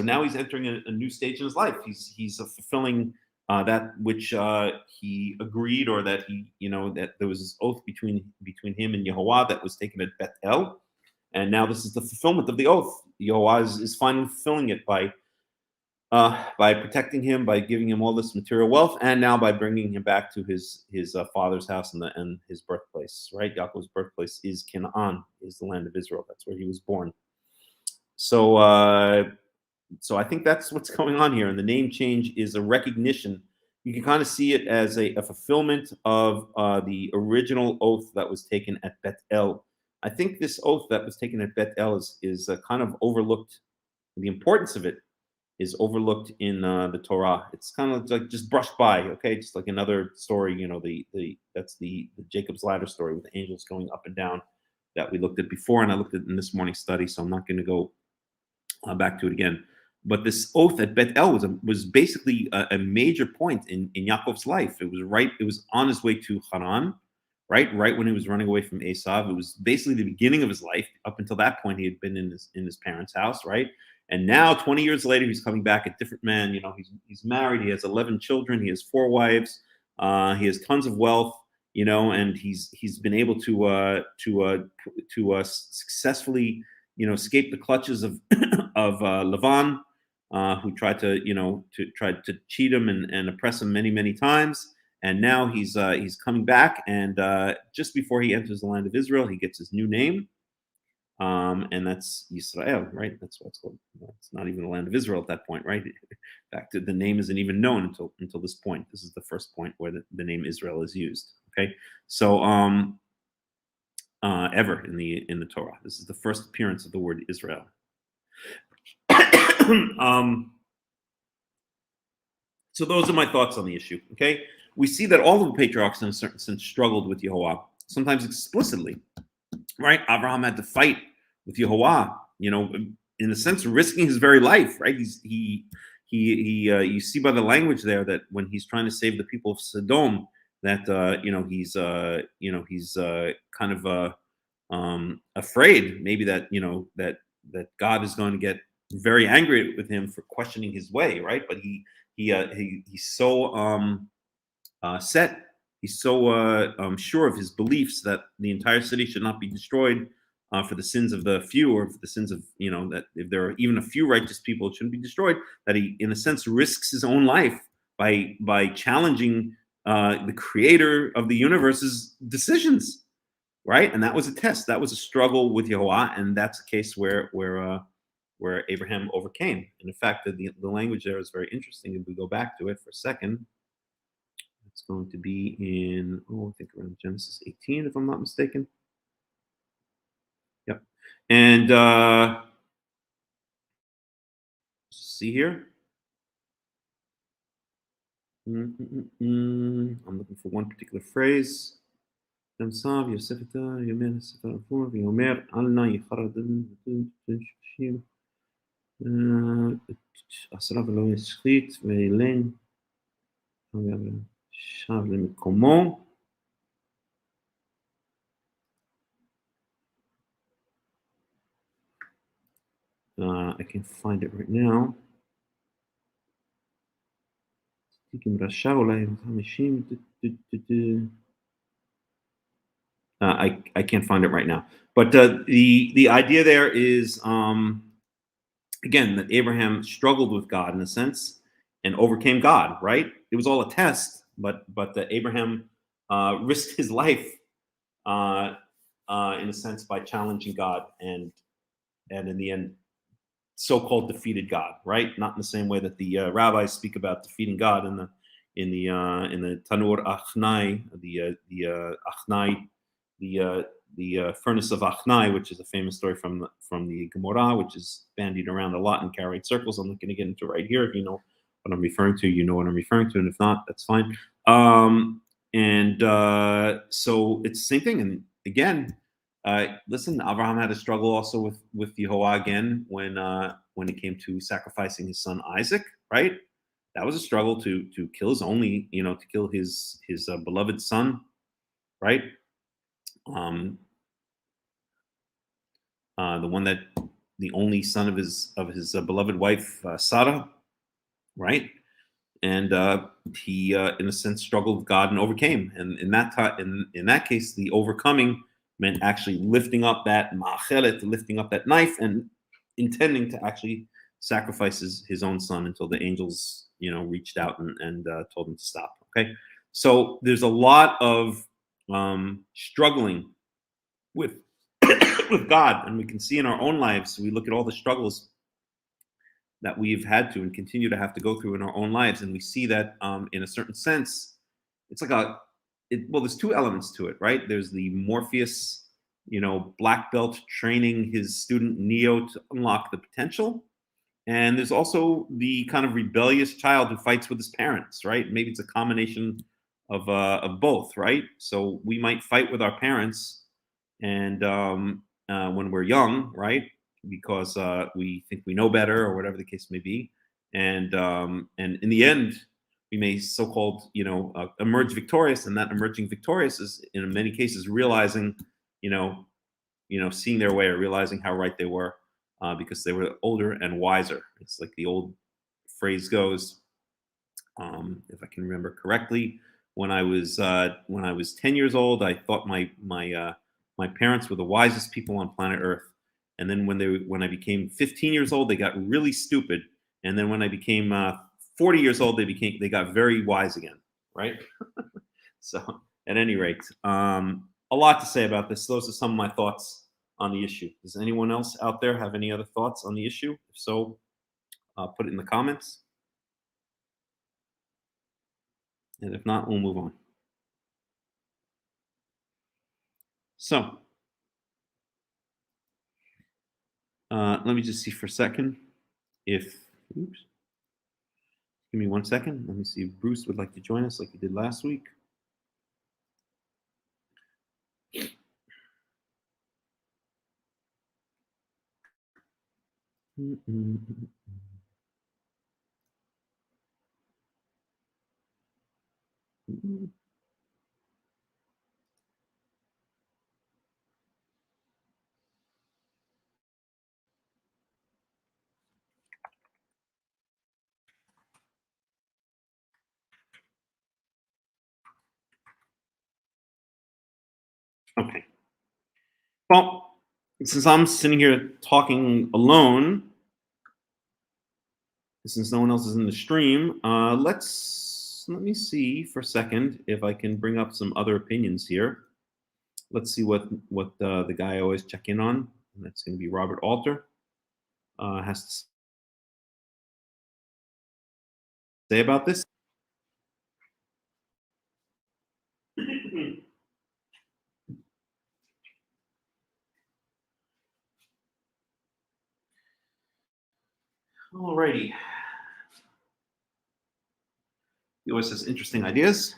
now he's entering a new stage in his life. He's fulfilling that which he agreed, or that he, that there was this oath between him and Yehovah that was taken at Bethel, and now this is the fulfillment of the oath. Yehovah is finally fulfilling it by protecting him, by giving him all this material wealth, and now by bringing him back to his father's house and his birthplace. Right, Yaakov's birthplace is Canaan, is the land of Israel. That's where he was born. So I think that's what's going on here. And the name change is a recognition. You can kind of see it as a fulfillment of the original oath that was taken at Bethel. I think this oath that was taken at Bethel is kind of overlooked. The importance of it is overlooked in the Torah. It's kind of like just brushed by, okay? Just like another story, that's the Jacob's ladder story with the angels going up and down that we looked at before, and I looked at in this morning's study, so I'm not going to go back to it again. But this oath at Bethel was basically a major point in Yaakov's life. It was on his way to Haran, right when he was running away from Esav. It was basically the beginning of his life. Up until that point, he had been in his parents' house, right? And now, 20 years later, he's coming back, a different man. He's married. He has 11 children. He has 4 wives. He has tons of wealth. And he's been able to successfully escape the clutches of Lavan, who tried to cheat him and oppress him many times. And now he's coming back, and just before he enters the land of Israel, he gets his new name, and that's Yisrael, right? That's what it's called. It's not even the land of Israel at that point, right? Back to the name isn't even known until this point. This is the first point where the name Israel is used. Okay, so ever in the Torah, this is the first appearance of the word Israel. So those are my thoughts on the issue. Okay, we see that all of the patriarchs, in a certain sense, struggled with Yehovah, sometimes explicitly. Right, Abraham had to fight with Yehovah, in a sense, risking his very life. Right, you see by the language there that when he's trying to save the people of Sodom, that he's kind of afraid, maybe that that God is going to get very angry with him for questioning his way, right? But he's so set, he's so sure of his beliefs that the entire city should not be destroyed for the sins of the few, or for the sins of that if there are even a few righteous people, it shouldn't be destroyed. That he, in a sense, risks his own life by challenging the creator of the universe's decisions, right? And that was a test. That was a struggle with Yehovah, and that's a case where Abraham overcame. And in fact, the language there is very interesting. If we go back to it for a second, it's going to be in, I think around Genesis 18, if I'm not mistaken. Yep. And see here. I'm looking for one particular phrase. I can find it right now. I can't find it right now. But the idea there is, again, that Abraham struggled with God in a sense and overcame God, right? It was all a test, but Abraham risked his life in a sense by challenging God, and in the end, so-called defeated God, right? Not in the same way that the rabbis speak about defeating God in the Tanur Achnai, the Achnai, the furnace of Achnai, which is a famous story from the Gemara, which is bandied around a lot in Karaite circles. I'm not going to get into it right here. If you know what I'm referring to, you know what I'm referring to, and if not, that's fine. So it's the same thing. And again, listen, Abraham had a struggle also with Yehovah again when it came to sacrificing his son Isaac, right? That was a struggle to kill his only, to kill his beloved son, right? The only son of his beloved wife Sarah, right? he, in a sense, struggled with God and overcame. And in that case, the overcoming meant actually lifting up that ma'achelet, lifting up that knife, and intending to actually sacrifice his own son until the angels, reached out and told him to stop. Okay, so there's a lot of struggling with with God, and we can see in our own lives. We look at all the struggles that we've had to and continue to have to go through in our own lives, and we see that in a certain sense, it's like there's two elements to it, right? There's the Morpheus, black belt training his student Neo to unlock the potential. And there's also the kind of rebellious child who fights with his parents, right? Maybe it's a combination of both, right? So we might fight with our parents, and when we're young, right? Because we think we know better, or whatever the case may be, and in the end, we may so-called emerge victorious, and that emerging victorious is in many cases realizing, seeing their way, or realizing how right they were. Because they were older and wiser. It's like the old phrase goes, if I can remember correctly, when I was 10 years old, I thought my parents were the wisest people on planet Earth. And then when I became 15 years old, they got really stupid. And then when I became 40 years old, they got very wise again, right? So at any rate, a lot to say about this. Those are some of my thoughts on the issue. Does anyone else out there have any other thoughts on the issue? If so, put it in the comments. And if not, we'll move on. So, let me just see for a second give me 1 second. Let me see if Bruce would like to join us like he did last week. Okay. Well, since I'm sitting here talking alone, since no one else is in the stream, let me see for a second if I can bring up some other opinions here. Let's see what the guy I always check in on, and that's going to be Robert Alter, has to say about this. Alrighty. He always has interesting ideas.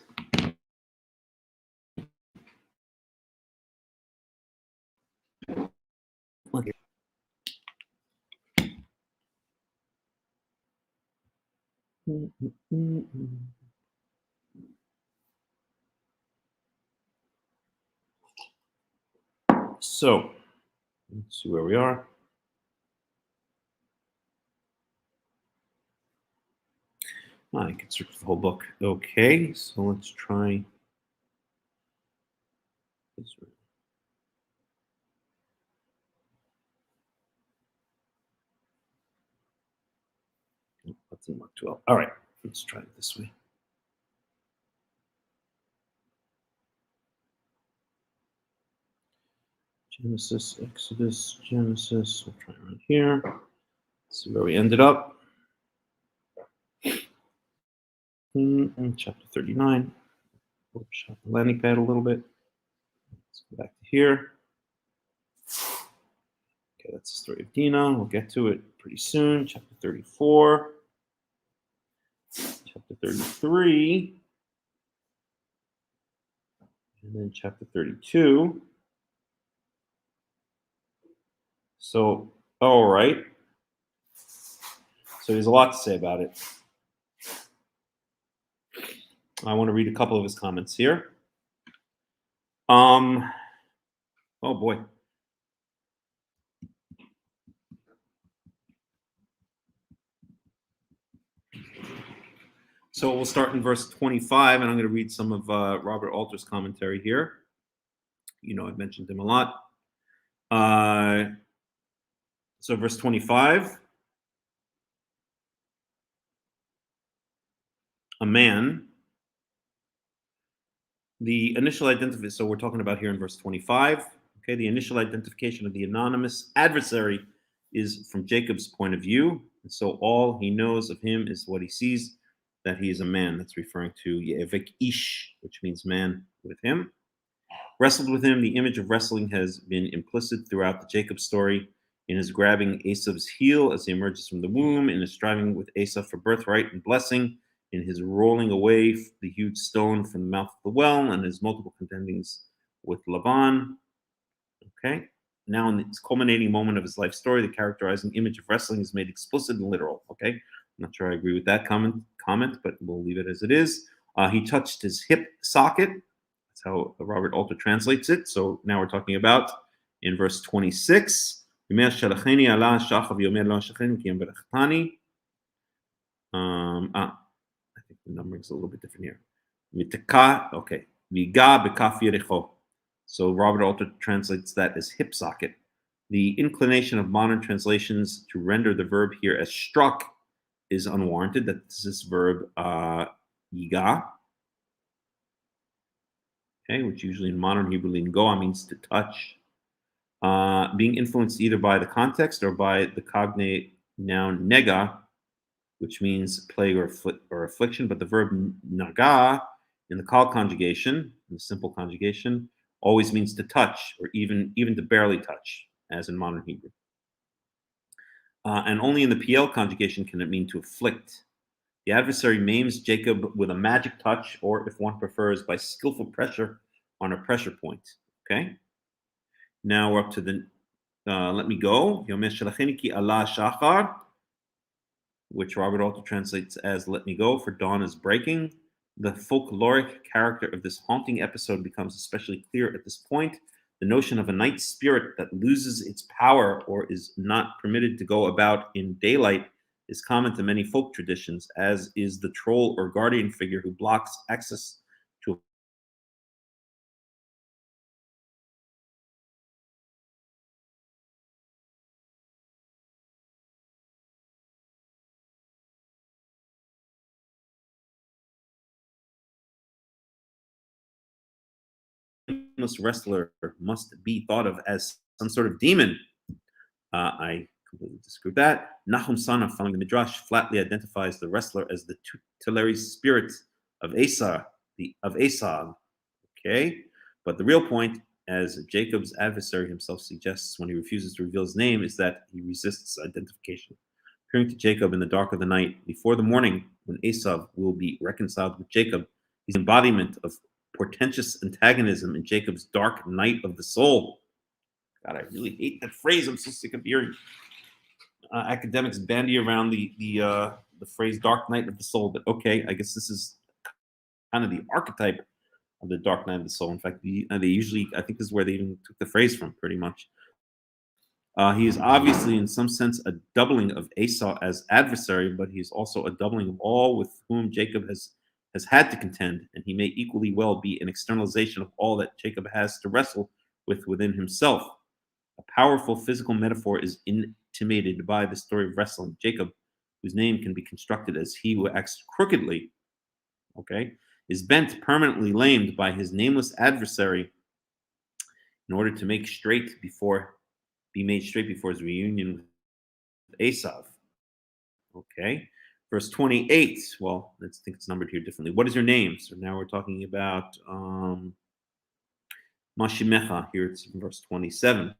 Okay. So, let's see where we are. I can search the whole book. Okay, so let's try this one. That's in Mark 12. All right, let's try it this way. Genesis, Exodus, Genesis. We'll try around here. Let's see where we ended up. Chapter 39. Shop the landing pad a little bit. Let's go back to here. Okay, that's the story of Dinah. We'll get to it pretty soon. Chapter 34. Chapter 33. And then chapter 32. So, all right. So there's a lot to say about it. I want to read a couple of his comments here. Oh boy. So So we'll start in verse 25, and I'm going to read some of Robert Alter's commentary here. You know, I've mentioned him a lot. So verse 25, a man, the initial identification, so we're talking about here in verse 25, okay, the initial identification of the anonymous adversary is from Jacob's point of view, and so all he knows of him is what he sees, that he is a man. That's referring to Ye'evek Ish, which means man with him. Wrestled with him, the image of wrestling has been implicit throughout the Jacob story, in his grabbing Esav's heel as he emerges from the womb, in his striving with Esav for birthright and blessing, in his rolling away the huge stone from the mouth of the well, and his multiple contendings with Laban. Okay. Now, in this culminating moment of his life story, the characterizing image of wrestling is made explicit and literal. Okay. I'm not sure I agree with that comment, but we'll leave it as it is. He touched his hip socket. That's how Robert Alter translates it. So now we're talking about in verse 26. I think the numbering is a little bit different here. Okay. So Robert Alter translates that as hip socket. The inclination of modern translations to render the verb here as struck is unwarranted. That's this verb yiga, okay, which usually in modern Hebrew lingoa means to touch. Being influenced either by the context or by the cognate noun nega, which means plague or affliction, but the verb naga in the kal conjugation, in the simple conjugation, always means to touch or even to barely touch, as in modern Hebrew. And only in the PL conjugation can it mean to afflict. The adversary maims Jacob with a magic touch, or if one prefers, by skillful pressure on a pressure point. Okay. Now we're up to the let me go. Allah Shachar, which Robert Alter translates as let me go, for dawn is breaking. The folkloric character of this haunting episode becomes especially clear at this point. The notion of a night spirit that loses its power or is not permitted to go about in daylight is common to many folk traditions, as is the troll or guardian figure who blocks access to wrestler must be thought of as some sort of demon. I completely disagree with that. Nahum Sana, following the Midrash, flatly identifies the wrestler as the tutelary spirit of Esau, Okay, but the real point, as Jacob's adversary himself suggests when he refuses to reveal his name, is that he resists identification. Appearing to Jacob in the dark of the night, before the morning, when Esau will be reconciled with Jacob, he's embodiment of portentous antagonism in Jacob's dark night of the soul. God, I really hate that phrase. I'm so sick of hearing academics bandy around the phrase "dark night of the soul." But okay, I guess this is kind of the archetype of the dark night of the soul. In fact, they usually, I think, this is where they even took the phrase from, pretty much. He is obviously, in some sense, a doubling of Esau as adversary, but he is also a doubling of all with whom Jacob has had to contend, and he may equally well be an externalization of all that Jacob has to wrestle with within himself. A powerful physical metaphor is intimated by the story of wrestling. Jacob, whose name can be constructed as he who acts crookedly, okay, is bent permanently lamed by his nameless adversary in order to be made straight before his reunion with Esau. Okay. Verse 28. Well, let's think it's numbered here differently. What is your name? So now we're talking about Mashimecha. Here it's in verse 27.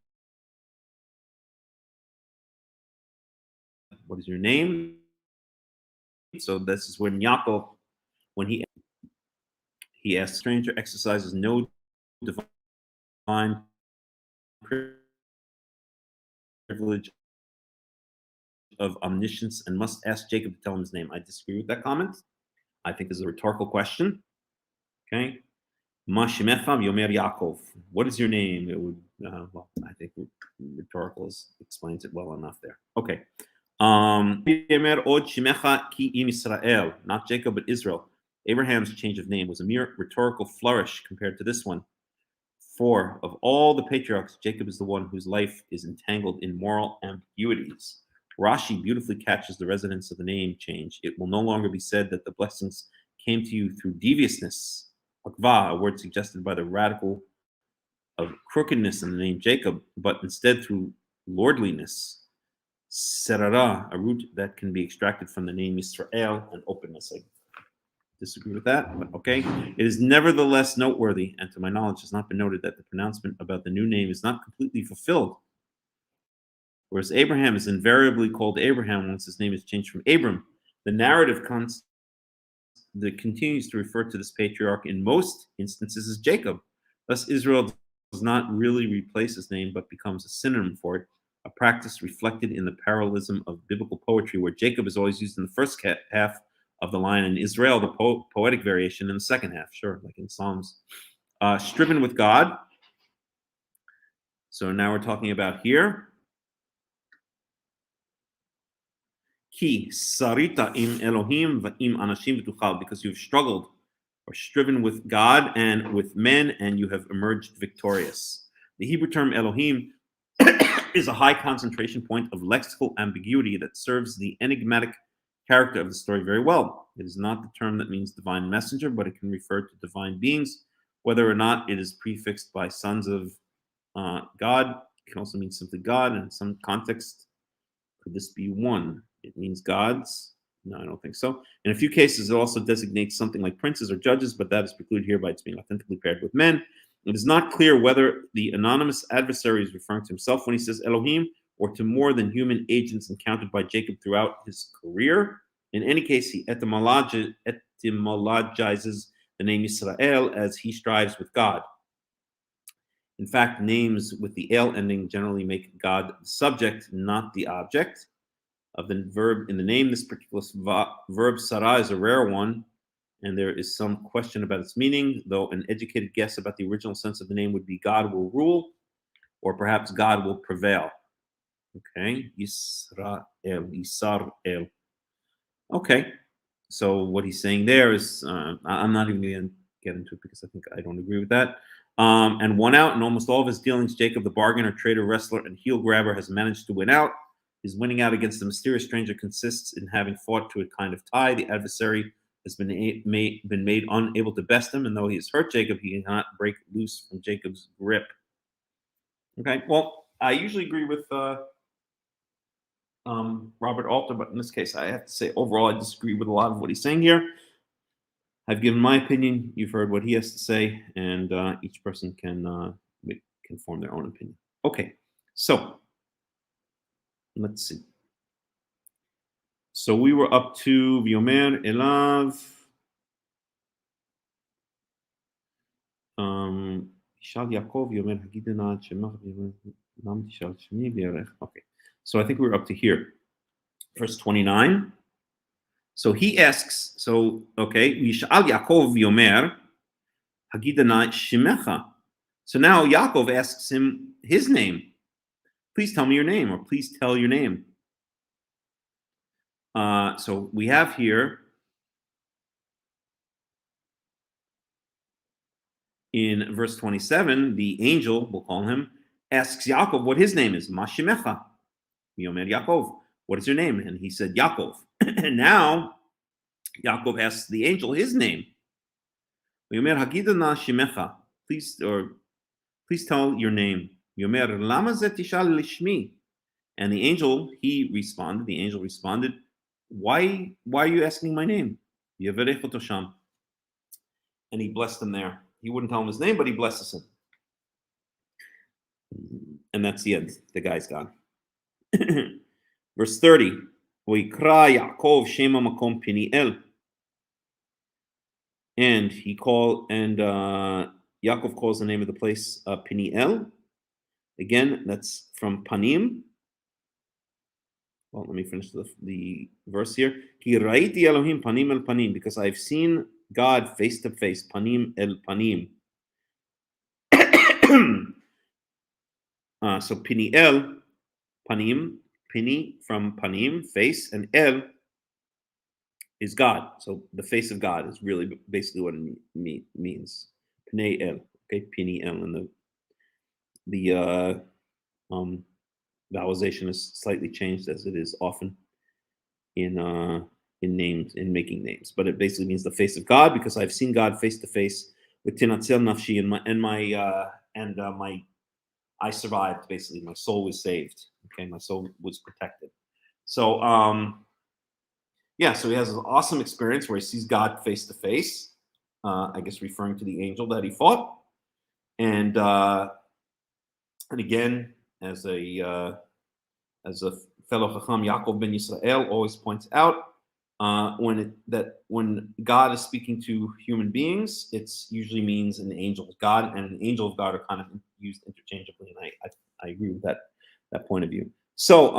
What is your name? So this is when Yaakov, when he asks, stranger exercises no divine privilege of omniscience and must ask Jacob to tell him his name. I disagree with that comment. I think this is a rhetorical question. Okay. Mashimecha Yomer Yaakov. What is your name? It would, well, I think rhetorical explains it well enough there. Okay. Not Jacob, but Israel. Abraham's change of name was a mere rhetorical flourish compared to this one. For of all the patriarchs, Jacob is the one whose life is entangled in moral ambiguities. Rashi beautifully catches the resonance of the name change. It will no longer be said that the blessings came to you through deviousness, akva, a word suggested by the radical of crookedness in the name Jacob, but instead through lordliness, serara, a root that can be extracted from the name Israel, and openness. I disagree with that, but okay. It is nevertheless noteworthy, and to my knowledge has not been noted, that the pronouncement about the new name is not completely fulfilled. Whereas Abraham is invariably called Abraham once his name is changed from Abram, the narrative that continues to refer to this patriarch in most instances as Jacob. Thus, Israel does not really replace his name, but becomes a synonym for it, a practice reflected in the parallelism of biblical poetry, where Jacob is always used in the first half of the line, and Israel, the poetic variation, in the second half, sure, like in Psalms. Striven with God. So now we're talking about here. Ki sarita im Elohim va'im anashim v'tuchal, because you've struggled or striven with God and with men, and you have emerged victorious. The Hebrew term Elohim is a high concentration point of lexical ambiguity that serves the enigmatic character of the story very well. It is not the term that means divine messenger, but it can refer to divine beings, whether or not it is prefixed by sons of God. It can also mean simply God, and in some context, could this be one? It means gods. No, I don't think so. In a few cases, it also designates something like princes or judges, but that is precluded here by its being authentically paired with men. It is not clear whether the anonymous adversary is referring to himself when he says Elohim, or to more than human agents encountered by Jacob throughout his career. In any case, he etymologizes the name Israel as he strives with God. In fact, names with the el ending generally make God the subject, not the object of the verb in the name. This particular verb, sarah, is a rare one, and there is some question about its meaning, though an educated guess about the original sense of the name would be God will rule, or perhaps God will prevail. Okay, Israel, Yisrael. Okay, so what he's saying there is, I'm not even going to get into it because I don't agree with that. And won out in almost all of his dealings. Jacob, the bargainer, trader, wrestler, and heel grabber, has managed to win out. His winning out against the mysterious stranger consists in having fought to a kind of tie. The adversary has been made unable to best him, and though he has hurt Jacob, he cannot break loose from Jacob's grip. Okay, well, I usually agree with Robert Alter, but in this case, I have to say overall I disagree with a lot of what he's saying here. I've given my opinion. You've heard what he has to say, and each person can form their own opinion. Okay, so let's see. So we were up to V'yomer Elav. Tishal Yaakov V'yomer Hagidena Shemach Nam Tishal Shemi V'yarech. Okay, so I think we were up to here, verse 29. So he asks, okay, Yishal Yaakov V'yomer Hagidena Shemecha. So now Yaakov asks him his name. Please tell me your name, or please tell your name. So we have here in verse 27, the angel, we'll call him, asks Yaakov what his name is. Ma shemecha? Yomer Yaakov. What is your name? And he said Yaakov. And now Yaakov asks the angel his name. Yomer Hagidana shemecha. Please tell your name. Yomer Lama zetishal lishmi. And the angel responded, why are you asking my name? And he blessed him there. He wouldn't tell him his name, but he blesses him. And that's the end. The guy's gone. Verse 30. Yaakov Shema Makom Peniel. And Yaakov calls the name of the place Peniel. Again, that's from Panim. Well, let me finish the verse here. Ki ra'iti Elohim panim el panim, because I've seen God face to face, panim el panim. So Peniel, panim, Pini from panim, face, and el is God. So the face of God is really basically what it means. Pnei el, okay, Pini el, and the vowelization is slightly changed as it is often in names, in making names, but it basically means the face of God, because I've seen God face to face with tinatzel nafshi, and I survived. Basically, my soul was saved. Okay, my soul was protected. So so he has an awesome experience where he sees God face to face. I guess referring to the angel that he fought, and again, as a fellow Hakham Yaakov ben Yisrael always points out, when God is speaking to human beings, it usually means an angel of God, and an angel of God are kind of used interchangeably, and I agree with that point of view. So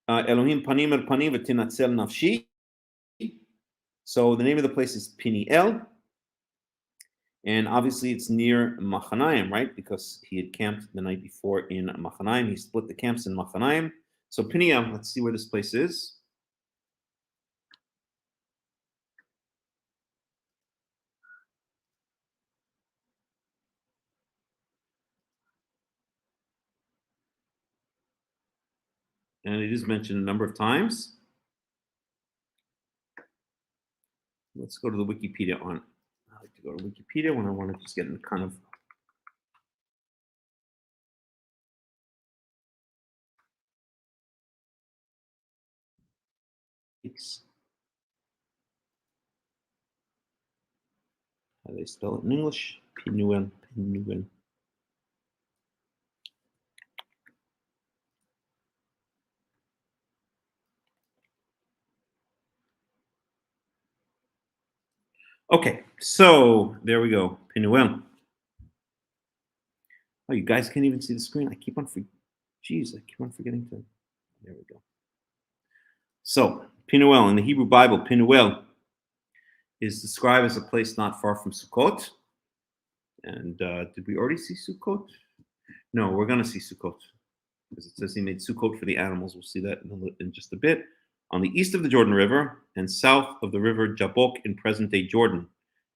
Elohim panim el panim v'tinatzel nafshi. So the name of the place is Piniel, and obviously it's near Machanaim, right? Because he had camped the night before in Machanaim. He split the camps in Machanaim. So Piniel, let's see where this place is. And it is mentioned a number of times. Let's go to the Wikipedia on. I like to go to Wikipedia when I want to just get in kind of how do they spell it in English? Pinuel, Pinuel. Okay, so there we go. Pinuel. Oh, you guys can't even see the screen. I keep on forgetting to. There we go. So Pinuel in the Hebrew Bible, Pinuel is described as a place not far from Sukkot. And did we already see Sukkot? No, we're going to see Sukkot, because it says he made Sukkot for the animals. We'll see that in just a bit. On the east of the Jordan River and south of the river Jabbok in present-day Jordan.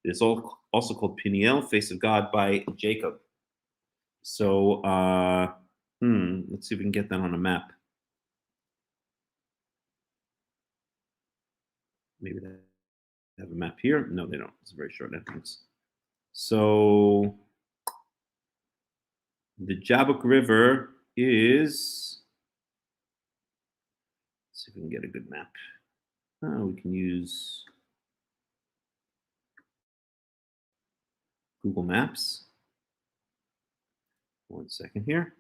It is also called Peniel, face of God, by Jacob. So let's see if we can get that on a map. Maybe they have a map here. No, they don't. It's a very short entrance. So the Jabbok River is, let's see if we can get a good map. We can use Google Maps. 1 second here.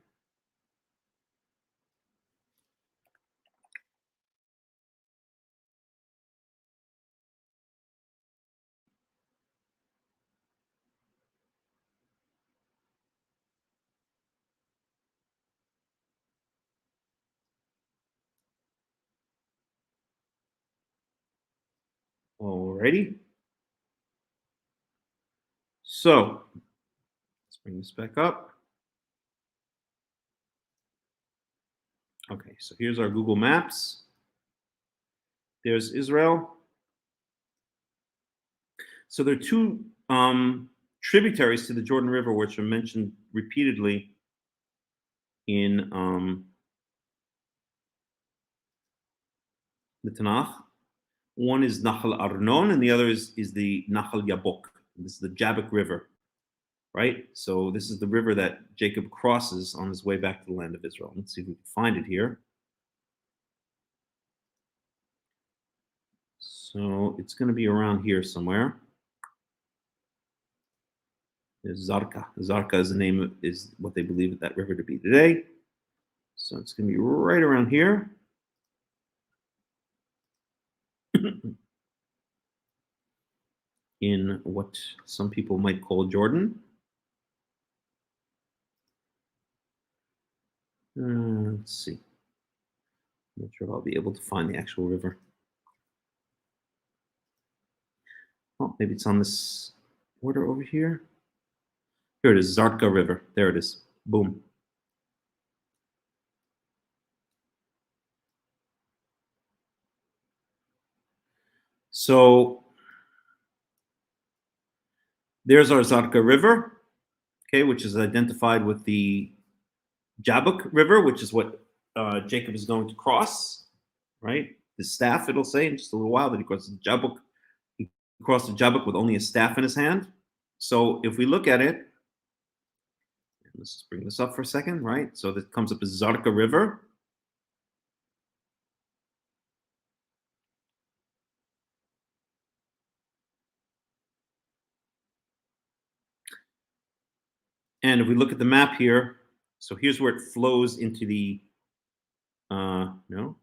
Alrighty. So let's bring this back up. Okay, so here's our Google Maps. There's Israel. So there are two tributaries to the Jordan River, which are mentioned repeatedly in the Tanakh. One is Nahal Arnon, and the other is the Nahal Yabok. This is the Jabbok River, right? So this is the river that Jacob crosses on his way back to the land of Israel. Let's see if we can find it here. So it's going to be around here somewhere. There's Zarka. Zarka is the name, is what they believe that river to be today. So it's going to be right around here. In what some people might call Jordan. Let's see. I'm not sure if I'll be able to find the actual river. Oh, maybe it's on this border over here. Here it is, Zarka River. There it is. Boom. So there's our Zarka River, okay, which is identified with the Jabbok River, which is what Jacob is going to cross, right? The staff, it'll say in just a little while that he crosses the Jabbok. He crossed the Jabbok with only a staff in his hand. So if we look at it, let's just bring this up for a second, right? So that comes up as Zarka River. And if we look at the map here, so here's where it flows into the, no,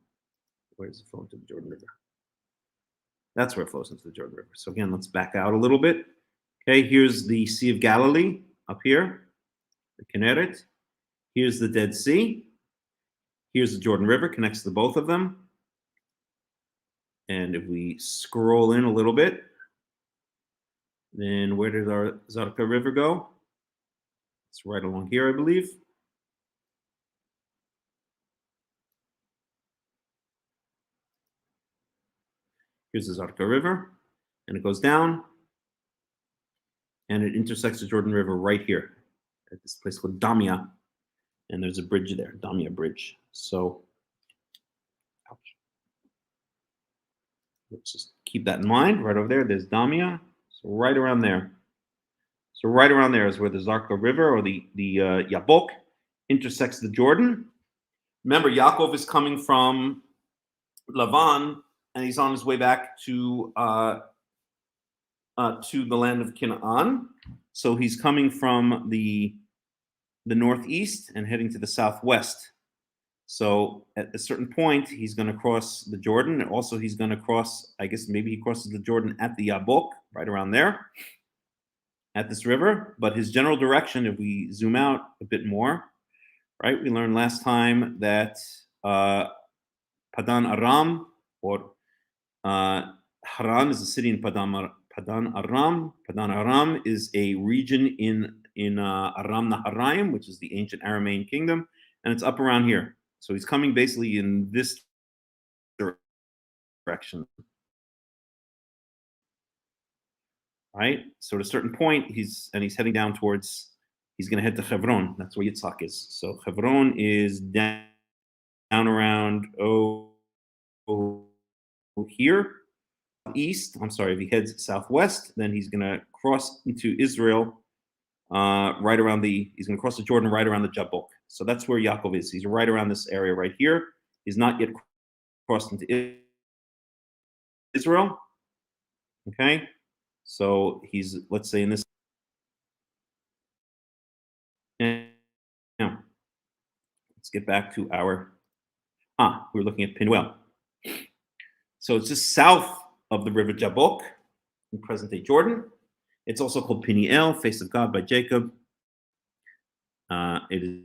where does it flow into the Jordan River? That's where it flows into the Jordan River. So again, let's back out a little bit. Okay, here's the Sea of Galilee up here, the Kinneret. Here's the Dead Sea. Here's the Jordan River, connects to both of them. And if we scroll in a little bit, then where did our Zarka River go? It's right along here, I believe. Here's the Zarka River, and it goes down, and it intersects the Jordan River right here at this place called Damia, and there's a bridge there, Damia Bridge. So, ouch. Let's just keep that in mind. Right over there, there's Damia. So right around there. So right around there is where the Zarka River or the Yabok intersects the Jordan. Remember, Yaakov is coming from Lavan, and he's on his way back to the land of Canaan. So he's coming from the northeast and heading to the southwest. So at a certain point, he's going to cross the Jordan. And also, he's going to cross, I guess maybe he crosses the Jordan at the Yabok, right around there, at this river. But his general direction, if we zoom out a bit more, right, we learned last time that Padan Aram, or Haran is a city in Padan Aram. Padan Aram is a region in Aram Naharaim, which is the ancient Aramean kingdom, and it's up around here. So he's coming basically in this direction, right? So at a certain point, he's heading down towards. He's going to head to Hebron. That's where Yitzhak is. So Hebron is down around here. East. I'm sorry. If he heads southwest, then he's going to cross into Israel. Right around he's going to cross the Jordan right around the Jabbok. So that's where Yaakov is. He's right around this area right here. He's not yet crossed into Israel. Okay, so he's, let's say, in this. Now, let's get back to our. We're looking at Penuel. So it's just south of the river Jabbok in present-day Jordan. It's also called Peniel, face of God by Jacob. It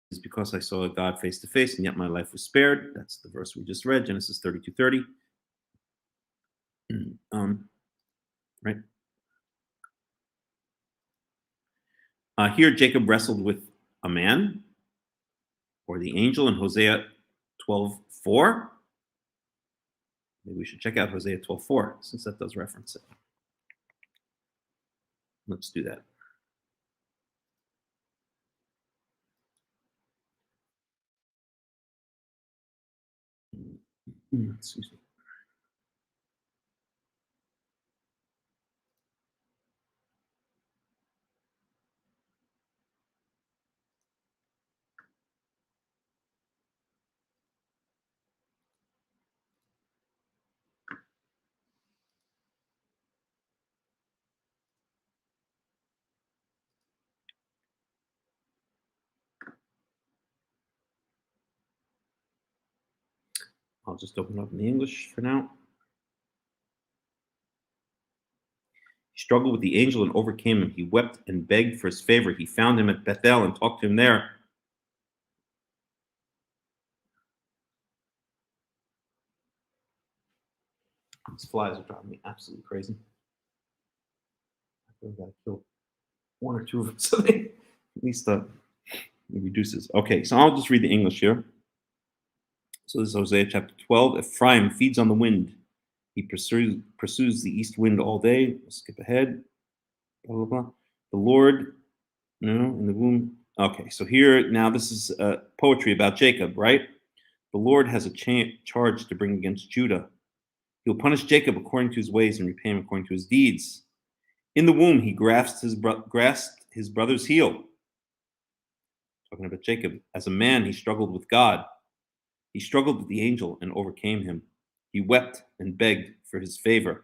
is because I saw God face to face, and yet my life was spared. That's the verse we just read, Genesis 32:30. Right. Here, Jacob wrestled with a man, or the angel, in Hosea 12:4. Maybe we should check out Hosea 12:4, since that does reference it. Let's do that. Excuse me. I'll just open up in the English for now. He struggled with the angel and overcame him. He wept and begged for his favor. He found him at Bethel and talked to him there. These flies are driving me absolutely crazy. I feel like I gotta kill one or two of them so they at least it reduces. Okay, so I'll just read the English here. So this is Hosea chapter 12. Ephraim feeds on the wind. He pursues the east wind all day. Let's skip ahead. Blah, blah, blah. The Lord, no, in the womb. Okay, so here, now this is poetry about Jacob, right? The Lord has a charge to bring against Judah. He'll punish Jacob according to his ways and repay him according to his deeds. In the womb, he grasped his brother's heel. Talking about Jacob. As a man, he struggled with God. He struggled with the angel and overcame him. He wept and begged for his favor.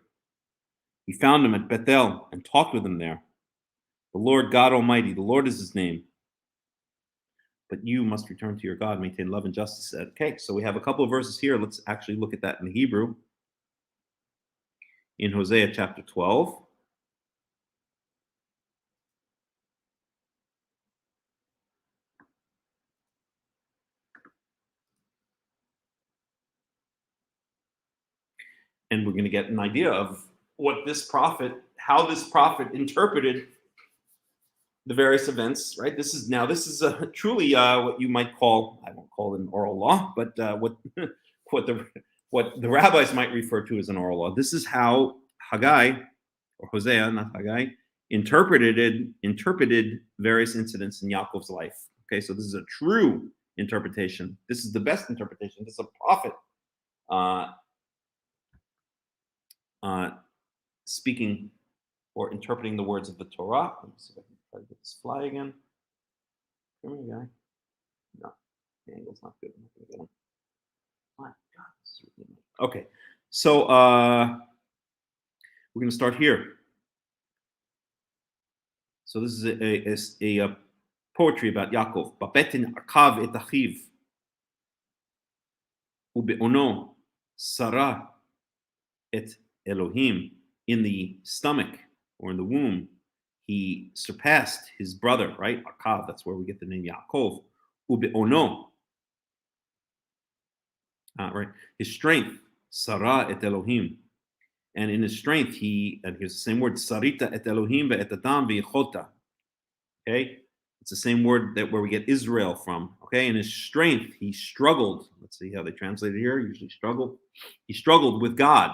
He found him at Bethel and talked with him there. The Lord God Almighty, the Lord is his name. But you must return to your God, maintain love and justice. Okay, so we have a couple of verses here. Let's actually look at that in the Hebrew. In Hosea chapter 12. And we're going to get an idea of what this prophet, how this prophet interpreted the various events, right? This is truly what you might call, I won't call it an oral law, but what the rabbis might refer to as an oral law. This is how Haggai, or Hosea, not Haggai, interpreted various incidents in Yaakov's life. Okay, so this is a true interpretation. This is the best interpretation. This is a prophet speaking or interpreting the words of the Torah. Let me see if I can try to get this fly again. Come here, guy. No, the angle's not good. I'm not going to get him. My God, this is really nice. Okay, so we're going to start here. So this is a poetry about Yaakov. Babetin akav et achiv ubeono sarah et Elohim. In the stomach or in the womb, he surpassed his brother, right? Akav, that's where we get the name Yaakov. Ubeono. Right? His strength, Sarah et Elohim. And in his strength, and here's the same word, Sarita et Elohim et Adam v'yechota. Okay? It's the same word where we get Israel from. Okay? In his strength, he struggled. Let's see how they translate it here. Usually struggled. He struggled with God.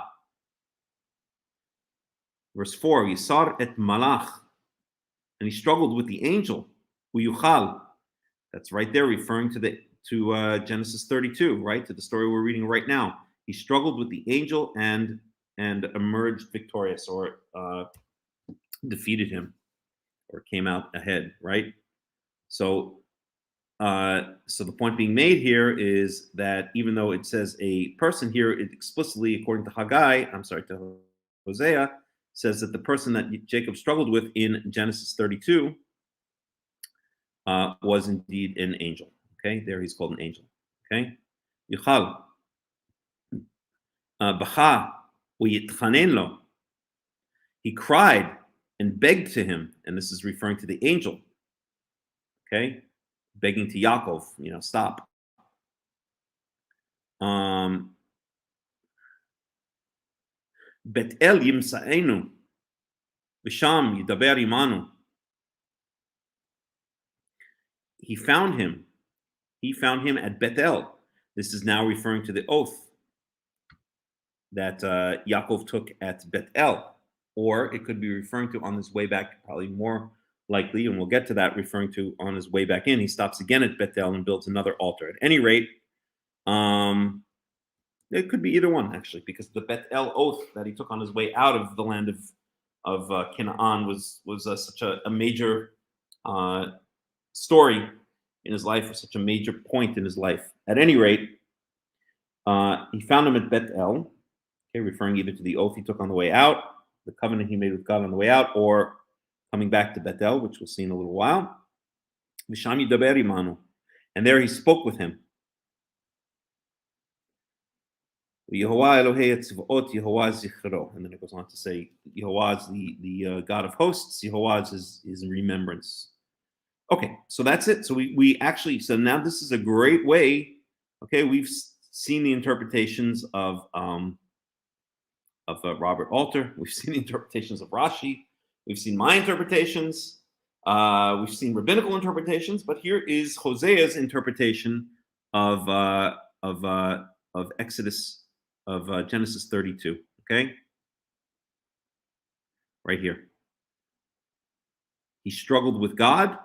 Verse 4, Yisar et Malach, and he struggled with the angel, Uyuchal. That's right there, referring to Genesis 32, right? To the story we're reading right now. He struggled with the angel and emerged victorious, or defeated him, or came out ahead, right? So the point being made here is that even though it says a person here, it explicitly, according to Hosea, says that the person that Jacob struggled with in Genesis 32 was indeed an angel. Okay, there he's called an angel. Okay, Yuchal Bacha uyitchanen lo. He cried and begged to him, and this is referring to the angel. Okay, begging to Yaakov, stop. Bet-El yimsa'enu, v'sham yidaber imanu. He found him at Bethel. This is now referring to the oath that Yaakov took at Bethel, or it could be referring to on his way back, probably more likely, and we'll get to that, referring to on his way back in. He stops again at Bethel and builds another altar. At any rate, it could be either one, actually, because the Bethel oath that he took on his way out of the land of Canaan was such a major story in his life, was such a major point in his life. At any rate, he found him at Bethel, okay, referring either to the oath he took on the way out, the covenant he made with God on the way out, or coming back to Bethel, which we'll see in a little while. V'sham yidaber imanu, and there he spoke with him. Yehovah Elohei Tzivot, Yehovah Zichro. And then it goes on to say, Yehovah is the God of hosts, Yehovah is his remembrance. Okay, so that's it. So we actually, so now this is a great way, okay, we've seen the interpretations of Robert Alter, we've seen the interpretations of Rashi, we've seen my interpretations, we've seen rabbinical interpretations, but here is Hosea's interpretation of Exodus, of Genesis 32. Okay? Right here. He struggled with God.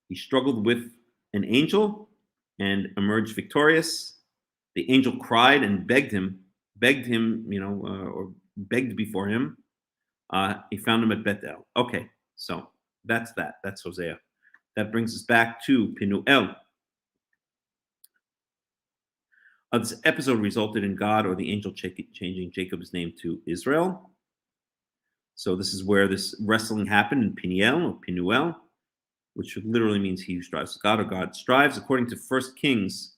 He struggled with an angel and emerged victorious. The angel cried and begged him, or begged before him. He found him at Bethel. Okay, so that's that. That's Hosea. That brings us back to Penuel. This episode resulted in God or the angel changing Jacob's name to Israel. So this is where this wrestling happened in Peniel or Penuel, which literally means he who strives with God or God strives. According to 1 Kings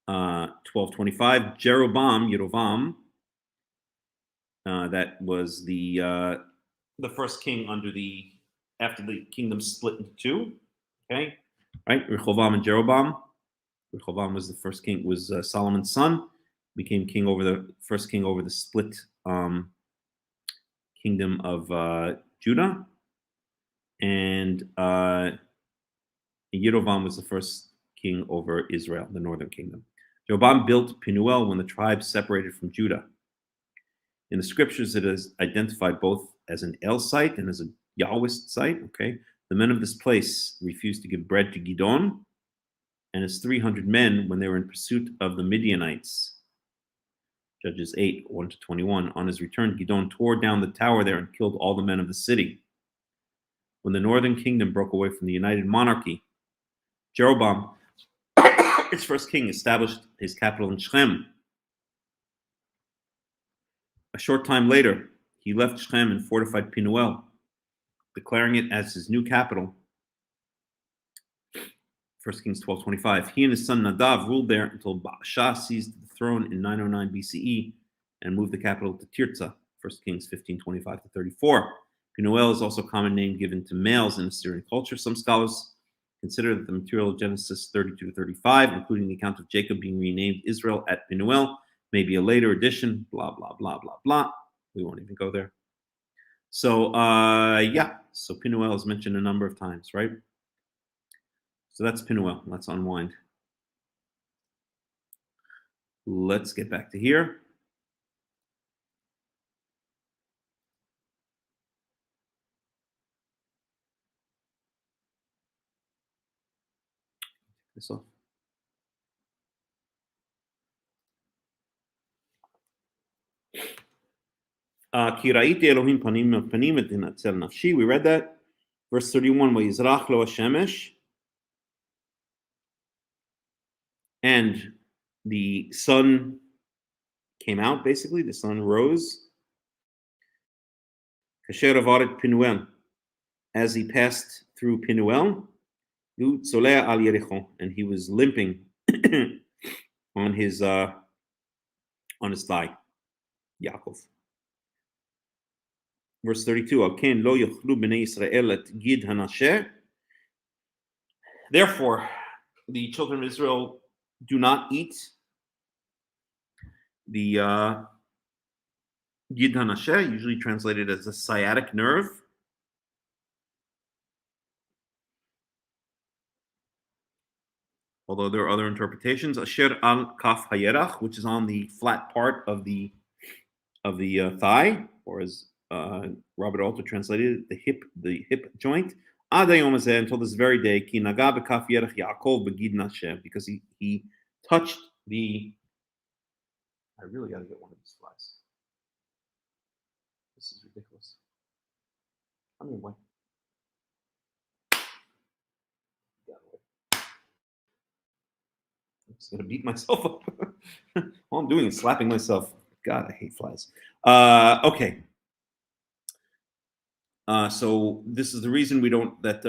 12:25, Yerovam, that was the first king after the kingdom split into two. Okay, right? Rehoboam and Jeroboam. Rehoboam was the first king, was Solomon's son, became first king over the split kingdom of Judah, and Yerovam was the first king over Israel, the northern kingdom. Jeroboam built Penuel when the tribes separated from Judah. In the scriptures, it is identified both as an El site and as a Yahwist site. Okay, the men of this place refused to give bread to Gidon and his 300 men when they were in pursuit of the Midianites. Judges 8:1-21. On his return, Gidon tore down the tower there and killed all the men of the city. When the northern kingdom broke away from the united monarchy, Jeroboam, its first king, established his capital in Shechem. A short time later, he left Shechem and fortified Penuel, declaring it as his new capital. 1 Kings 12:25. He and his son Nadav ruled there until Baasha seized the throne in 909 BCE and moved the capital to Tirzah. 1 Kings 15:25-34. Penuel is also a common name given to males in Assyrian culture. Some scholars consider that the material of Genesis 32-35, including the account of Jacob being renamed Israel at Penuel, may be a later addition. Blah blah blah blah blah. We won't even go there. So so Penuel is mentioned a number of times, right? So that's Penuel. Let's unwind. Let's get back to here. This off. Ki ra'iti Elohim panim etzel nafshi. We read that. Verse 31, Vayizrach lo hashemesh. And the sun came out, basically. The sun rose. Kasher avaret Penuel. As he passed through Penuel, yu tzolea al Yericho, and he was limping on his thigh, Yaakov. Verse 32, Al ken lo yochlu bnei Yisrael et gid hanasheh. Therefore, the children of Israel do not eat the gid hanasheh, usually translated as a sciatic nerve. Although there are other interpretations, Asher al kaf hayerach, which is on the flat part of the thigh, or as Robert Alter translated it, the hip joint. Until this very day, ki naga b'kaf yerach Yaakov b'gid nashem, because he touched the. I really got to get one of these flies. This is ridiculous. I mean, what? I'm just gonna beat myself up. All I'm doing is slapping myself. God, I hate flies. Okay. So this is the reason we don't eat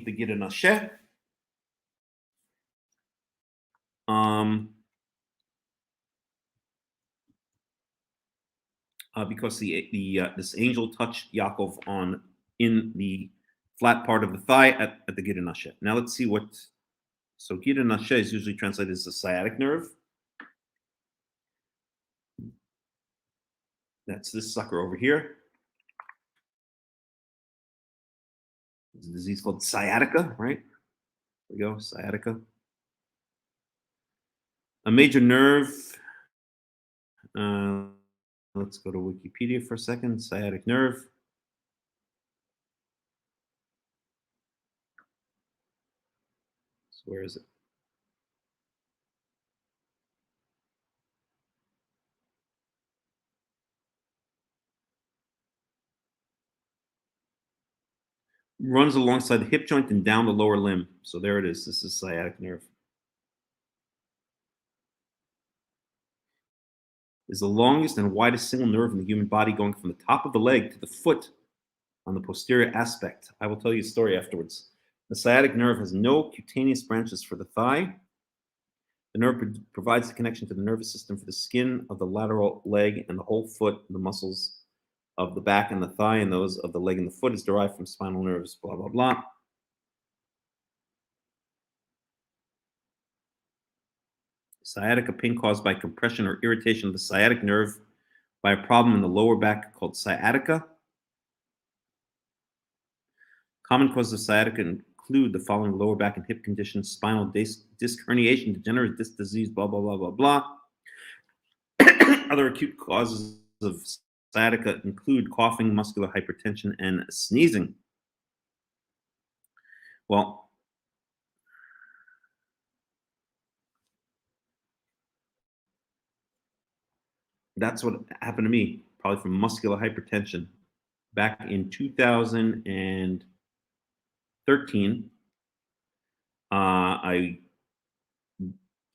the gid nasheh. Because this angel touched Yaakov in the flat part of the thigh at the gid nasheh. Now let's see what. So gid nasheh is usually translated as the sciatic nerve. That's this sucker over here. It's a disease called sciatica, right? There we go, sciatica. A major nerve. Let's go to Wikipedia for a second. Sciatic nerve. So where is it? Runs alongside the hip joint and down the lower limb. So there it is. This is sciatic nerve. Is the longest and widest single nerve in the human body, going from the top of the leg to the foot on the posterior aspect. I will tell you a story afterwards. The sciatic nerve has no cutaneous branches for the thigh. The nerve provides the connection to the nervous system for the skin of the lateral leg and the whole foot. The muscles of the back and the thigh and those of the leg and the foot is derived from spinal nerves, blah, blah, blah. Sciatica, pain caused by compression or irritation of the sciatic nerve by a problem in the lower back called sciatica. Common causes of sciatica include the following lower back and hip conditions: spinal disc herniation, degenerative disc disease, blah, blah, blah, blah, blah. Other acute causes of sciatica include coughing, muscular hypertension, and sneezing. Well, that's what happened to me, probably from muscular hypertension. Back in 2013, I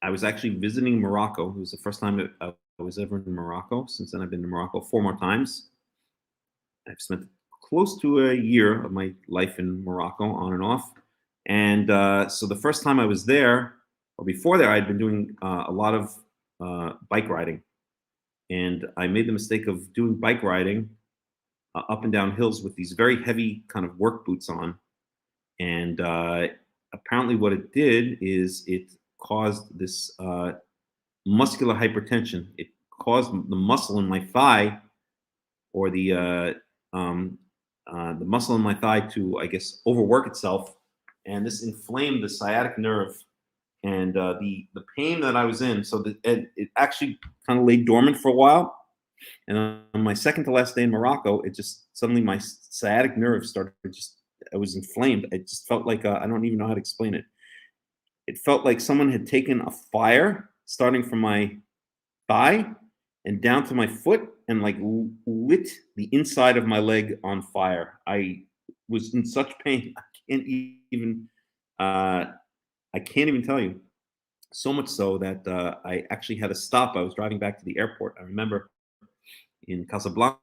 was actually visiting Morocco. It was the first time that I was ever in Morocco. Since then, I've been to Morocco 4 more times. I've spent close to a year of my life in Morocco, on and off. And so the first time I was there, or before there, I'd been doing a lot of bike riding. And I made the mistake of doing bike riding up and down hills with these very heavy kind of work boots on. And apparently what it did is it caused this muscular hypertension. It caused the muscle in my thigh, or the muscle in my thigh, to, I guess, overwork itself. And this inflamed the sciatic nerve. And the pain that I was in, so that it actually kind of lay dormant for a while. And on my second to last day in Morocco, it just suddenly, my sciatic nerve started I was inflamed. It just felt like, I don't even know how to explain it. It felt like someone had taken a fire starting from my thigh and down to my foot and like lit the inside of my leg on fire. I was in such pain. I can't even tell you. So much so that I actually had to stop. I was driving back to the airport. I remember in Casablanca,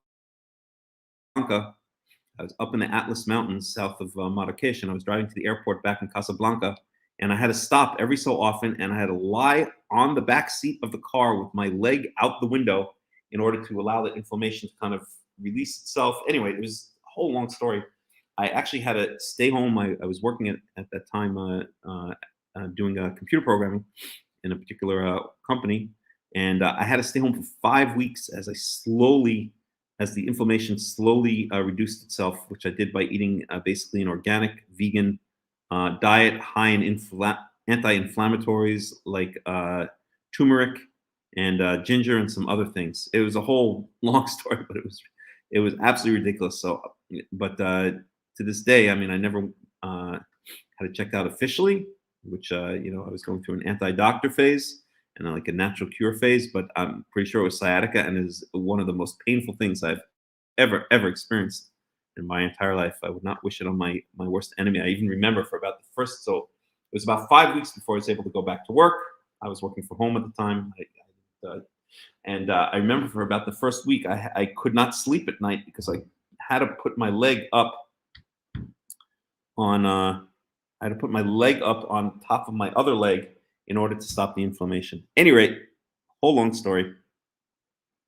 I was up in the Atlas Mountains south of Marrakesh, and I was driving to the airport back in Casablanca, and I had to stop every so often, and I had to lie on the back seat of the car with my leg out the window in order to allow the inflammation to kind of release itself. Anyway, it was a whole long story. I actually had to stay home. I was working at that time doing computer programming in a particular company, and I had to stay home for 5 weeks as the inflammation slowly reduced itself, which I did by eating basically an organic vegan diet high in anti-inflammatories like turmeric and ginger and some other things. It was a whole long story, but it was absolutely ridiculous. So, but to this day, I mean, I never had it checked out officially, which I was going through an anti-doctor phase and then like a natural cure phase, but I'm pretty sure it was sciatica, and it is one of the most painful things I've ever experienced in my entire life. I would not wish it on my worst enemy. I even remember for about it was about 5 weeks before I was able to go back to work. I was working from home at the time. I remember for about the first week, I could not sleep at night because I had to put my leg up on top of my other leg in order to stop the inflammation. Any rate, whole long story,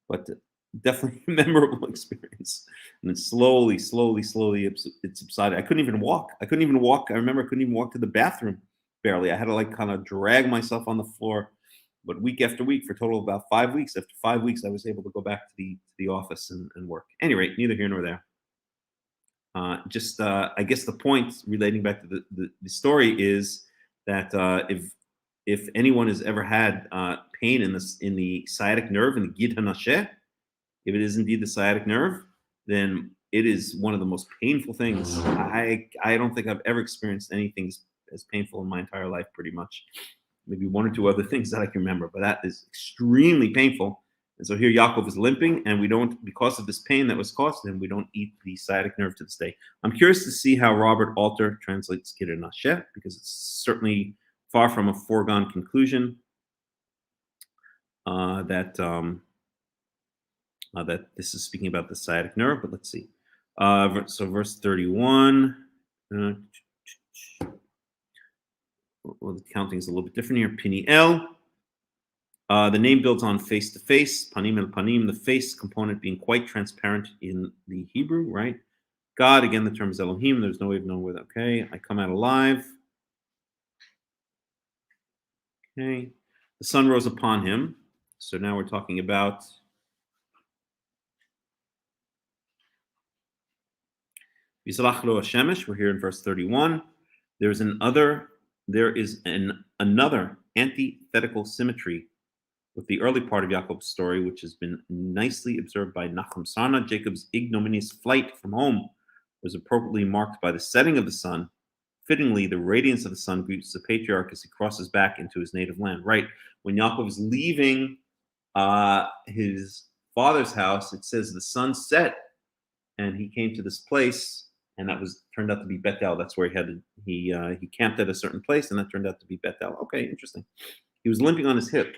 but definitely a memorable experience. And then slowly it subsided. I couldn't even walk. I remember I couldn't even walk to the bathroom, barely. I had to like kind of drag myself on the floor. But week after week, for a total of about 5 weeks. After 5 weeks, I was able to go back to the office and work. Any rate, neither here nor there. I guess the point relating back to the story is that if anyone has ever had pain in the sciatic nerve in the Gid Hanasheh, if it is indeed the sciatic nerve, then it is one of the most painful things. I don't think I've ever experienced anything as painful in my entire life, pretty much. Maybe one or two other things that I can remember, but that is extremely painful. And so here Yaakov is limping, and we don't, because of this pain that was caused him, we don't eat the sciatic nerve to this day. I'm curious to see how Robert Alter translates Gid Hanasheh, because it's certainly far from a foregone conclusion that this is speaking about the sciatic nerve. But let's see. So verse 31. Well, the counting is a little bit different here. Piniel. The name builds on face to face. Panim el panim, the face component being quite transparent in the Hebrew, right? God, again, the term is Elohim. There's no way of knowing whether, okay, I come out alive. Okay. The sun rose upon him. So now we're talking about Vayishlach lo hashemesh. We're here in verse 31. There is another antithetical symmetry with the early part of Yaakov's story, which has been nicely observed by Nachum Sarna. Jacob's ignominious flight from home was appropriately marked by the setting of the sun. Fittingly, the radiance of the sun greets the patriarch as he crosses back into his native land. Right, when Yaakov is leaving his father's house, it says the sun set, and he came to this place, and that turned out to be Bethel. That's where he camped at a certain place, and that turned out to be Bethel. Okay, interesting. He was limping on his hip.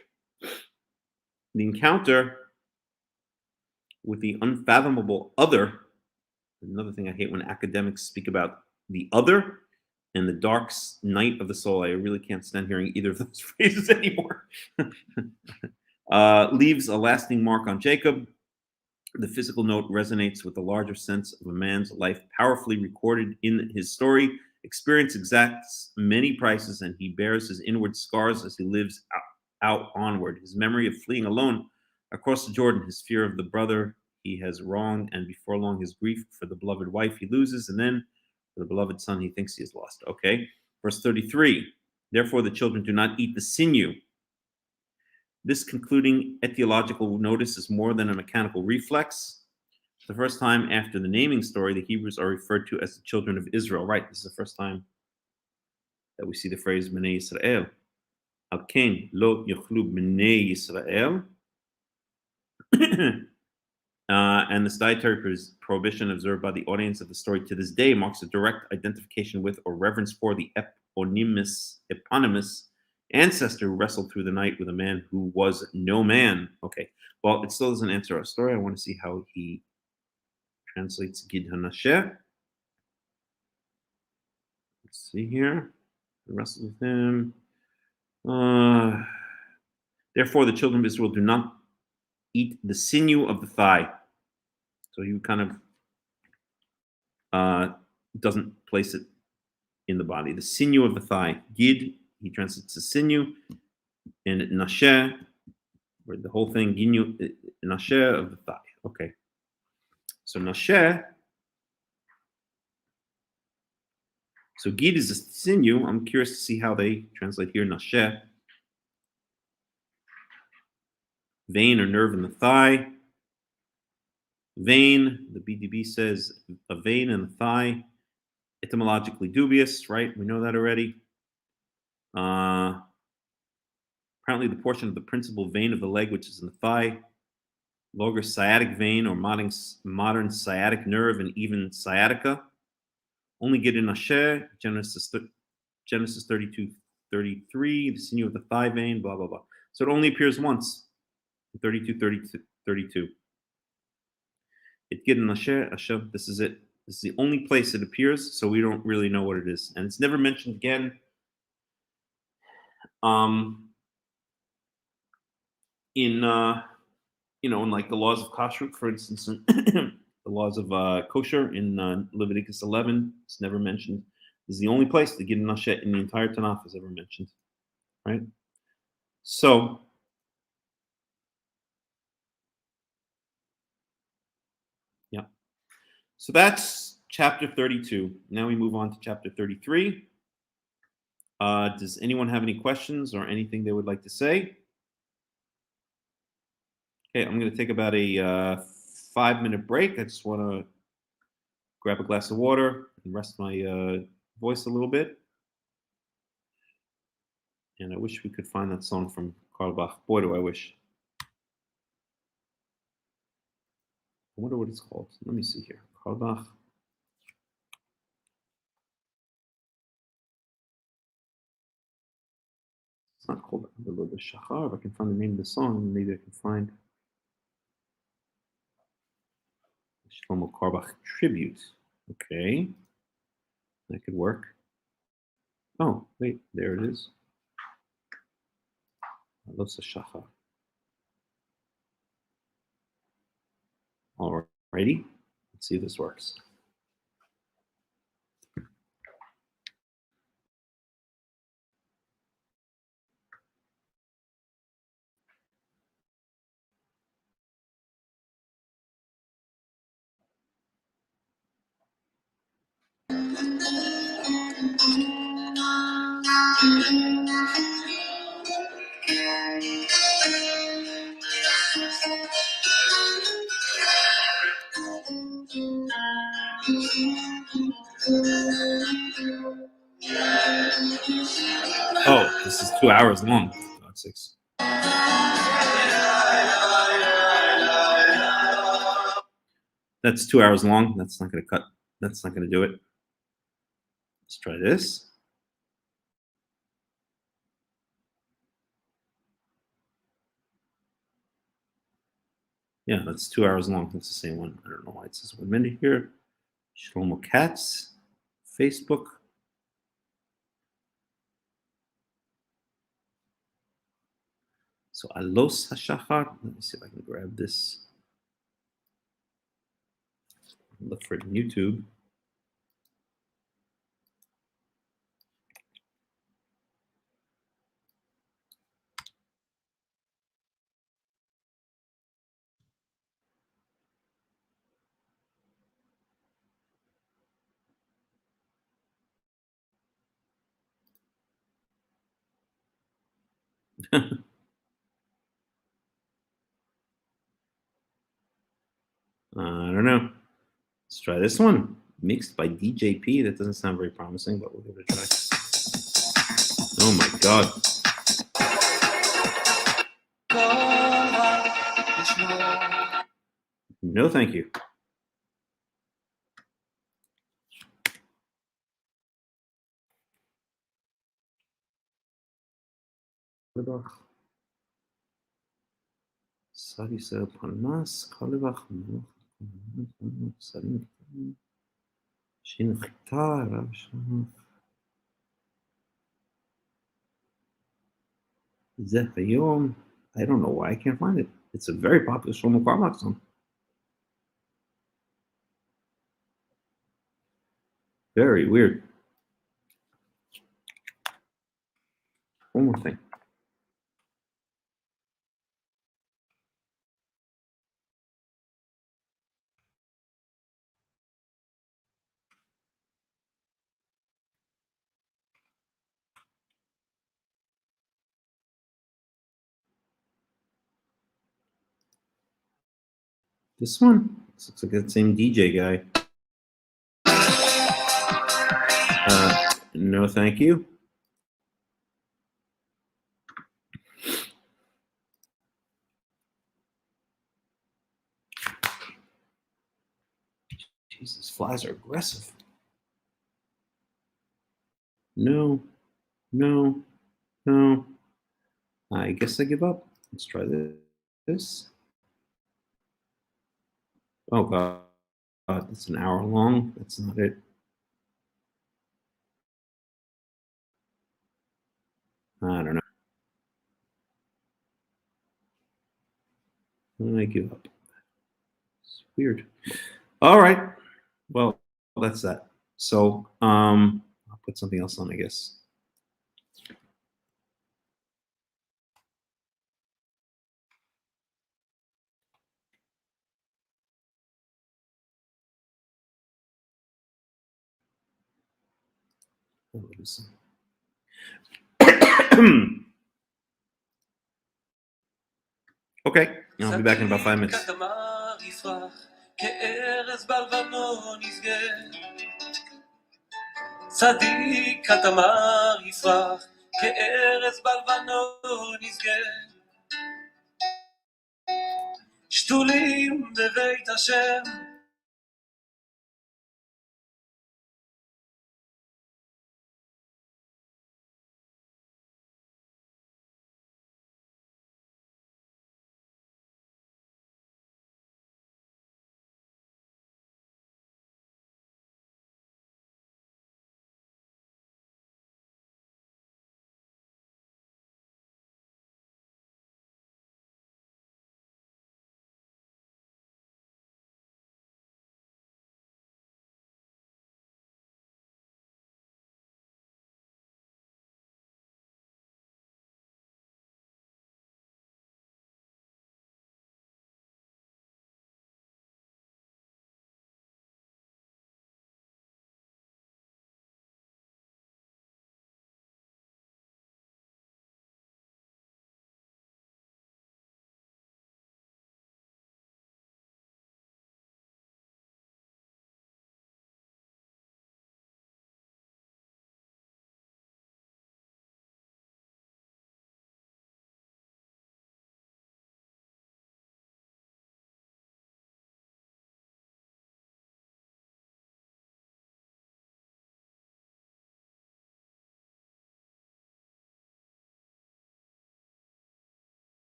The encounter with the unfathomable other, another thing I hate when academics speak about the other and the dark night of the soul. I really can't stand hearing either of those phrases anymore. Leaves a lasting mark on Jacob. The physical note resonates with the larger sense of a man's life powerfully recorded in his story. Experience exacts many prices, and he bears his inward scars as he lives out onward. His memory of fleeing alone across the Jordan, his fear of the brother he has wronged, and before long his grief for the beloved wife he loses, and then for the beloved son he thinks he has lost. Okay, verse 33. Therefore the children do not eat the sinew. This concluding etiological notice is more than a mechanical reflex. For the first time after the naming story, the Hebrews are referred to as the children of Israel. Right, this is the first time that we see the phrase Bnei Yisrael. Al ken lo yochlu Bnei Yisrael. And this dietary prohibition observed by the audience of the story to this day marks a direct identification with or reverence for the eponymous ancestor who wrestled through the night with a man who was no man. Okay, well, it still doesn't answer our story. I want to see how he translates Gid Hanasheh. Let's see here. Wrestled with him. Therefore, the children of Israel do not eat the sinew of the thigh. So he kind of doesn't place it in the body. The sinew of the thigh. Gid, he translates the sinew. And Nasheh, where the whole thing, Nasheh of the thigh. Okay. So Nasheh. So Gid is a sinew. I'm curious to see how they translate here. Nasheh. Vein or nerve in the thigh. Vein, the BDB says a vein in the thigh. Etymologically dubious, right? We know that already. Apparently the portion of the principal vein of the leg which is in the thigh. Longer sciatic vein or modern sciatic nerve and even sciatica. Only get in Asher, Genesis 32:33, the sinew of the thigh vein, blah, blah, blah. So it only appears once, 32. It get in Asher, this is it. This is the only place it appears, so we don't really know what it is. And it's never mentioned again. In like the laws of kashrut, for instance, the laws of kosher in Leviticus 11, it's never mentioned. This is the only place the Gid Hanasheh in the entire Tanakh is ever mentioned, right? So, yeah. So that's chapter 32. Now we move on to chapter 33. Does anyone have any questions or anything they would like to say? Okay, I'm going to take about a 5-minute break. I just want to grab a glass of water and rest my voice a little bit. And I wish we could find that song from Carlebach. Boy, do I wish. I wonder what it's called. Let me see here. Carlebach. It's not called the Shachar. If I can find the name of the song, maybe I can find Shlomo Carlebach tribute. Okay, that could work. Oh, wait, there it is. Los Shachar. Alrighty, let's see if this works. Oh, this is 2 hours long. For God's sakes. That's 2 hours long. That's not going to cut. That's not going to do it. Let's try this. Yeah, that's 2 hours long. That's the same one. I don't know why it says 1 minute here. Shlomo Katz, Facebook. So Alos HaShachar. Let me see if I can grab this. Look for it on YouTube. I don't know. Let's try this one. Mixed by DJP. That doesn't sound very promising, but we'll give it a try. Oh my God. No, thank you. Sadi Sel Parnas, Kalebach, Salim, Shin Chitar, Zepayom. I don't know why I can't find it. It's a very popular Shlomo Carlebach song. Very weird. One more thing. This one looks like that same DJ guy. No, thank you. Jesus, flies are aggressive. No, no, no. I guess I give up. Let's try this. Oh God, it's an hour long. That's not it. I don't know. I give up. It's weird. All right. Well, that's that. So I'll put something else on, I guess. Okay, I'll be back in about 5 minutes. צדיק התמר יפרח, כארז בלבנון יסגה. צדיק התמר יפרח, כארז בלבנון יסגה. שתולים בבית השם,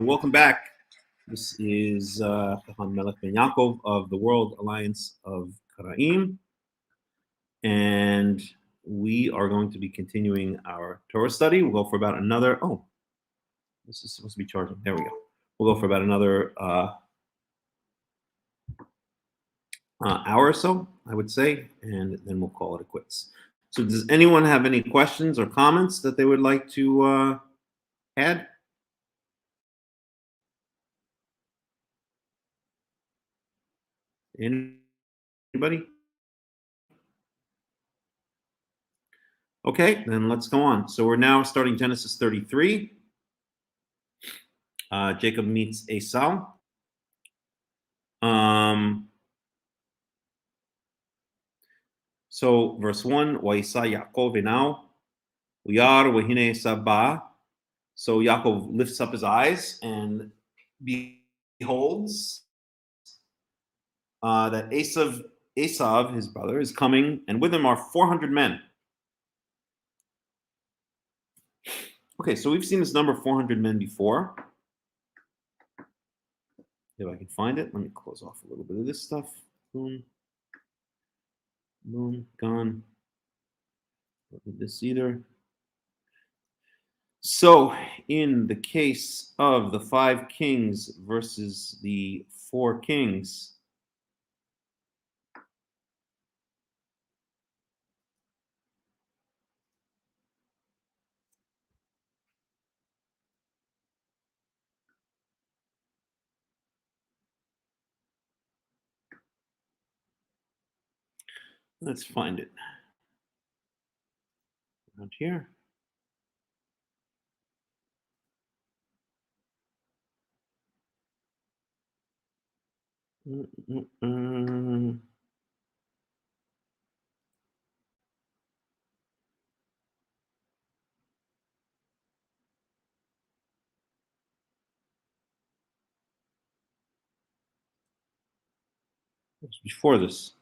Welcome back. This is Hakham Melech ben Yaakov of the World Alliance of Qara'im, and we are going to be continuing our Torah study. We'll go for about another. Oh, this is supposed to be charging. There we go. We'll go for about another hour or so, I would say, and then we'll call it quits. So, does anyone have any questions or comments that they would like to add? Anybody? Okay, then let's go on. So we're now starting Genesis 33. Jacob meets Esau. So verse 1, Vayishlach Yaakov Enau, Uyar Vehine Esau ba. So Yaakov lifts up his eyes and beholds that Esau, his brother, is coming, and with him are 400 men. Okay, so we've seen this number 400 men before. If I can find it, let me close off a little bit of this stuff. Boom. Boom, gone. Don't need this either. So, in the case of the 5 kings versus the 4 kings, let's find it. Around here. It's before this.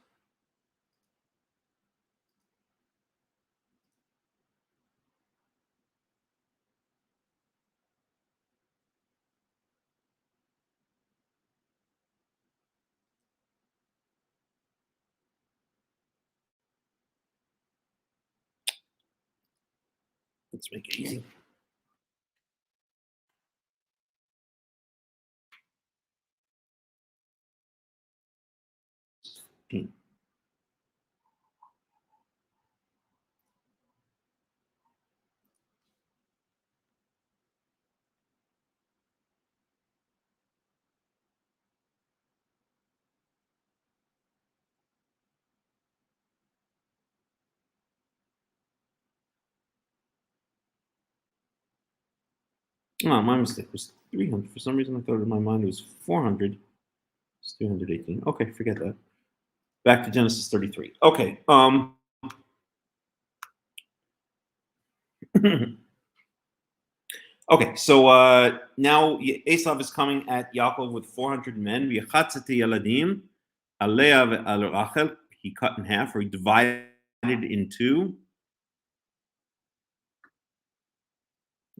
Let's make it easy. Oh, my mistake. It was 300. For some reason, I thought in my mind it was 400. It's 318. Okay, forget that. Back to Genesis 33. Okay. Okay, so now Esau is coming at Yaakov with 400 men. He cut in half, or he divided in 2.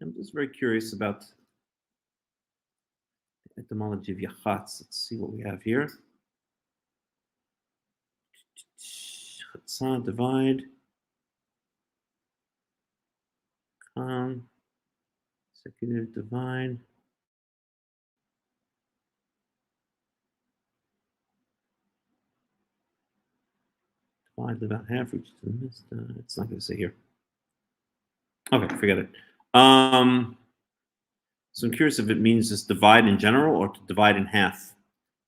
I'm just very curious about the etymology of Yachatz. Let's see what we have here. Chatzah, divide. Consecutive divide. Divide about half, reach to the midst. It's not going to say here. Okay, forget it. So I'm curious if it means just divide in general or to divide in half.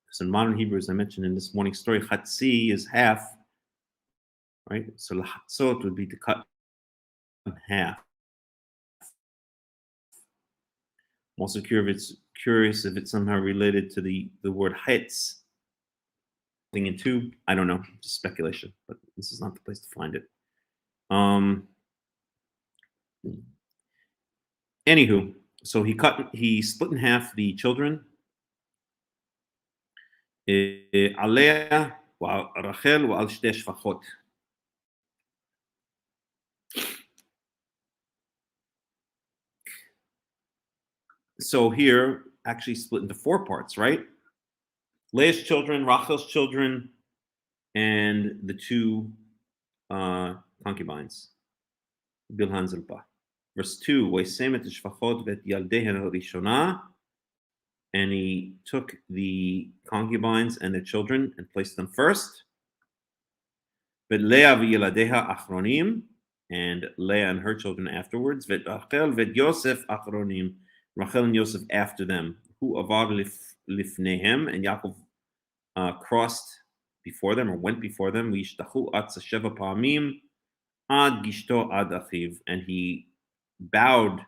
Because in modern Hebrew, as I mentioned in this morning's story, chatzi is half, right? So lachatzot would be to cut in half. I'm also curious if it's somehow related to the word hetz, thing in 2. I don't know, just speculation, but this is not the place to find it. Anywho, so he split in half the children. Alea wa Rachel wa al shtei shfachot. So here, actually split into 4 parts, right? Leah's children, Rachel's children, and the 2 concubines. Bilhan Zilpah. Verse 2, and he took the concubines and their children and placed them first. But Leah v'yiladeha achronim, and Leah and her children afterwards. Rachel v'Yosef achronim, Rachel and Yosef after them. Who avar lifnehem, and Yaakov crossed before them or went before them. V'yishtachu atza sheva pa'amim ad gishto ad achiv, and he bowed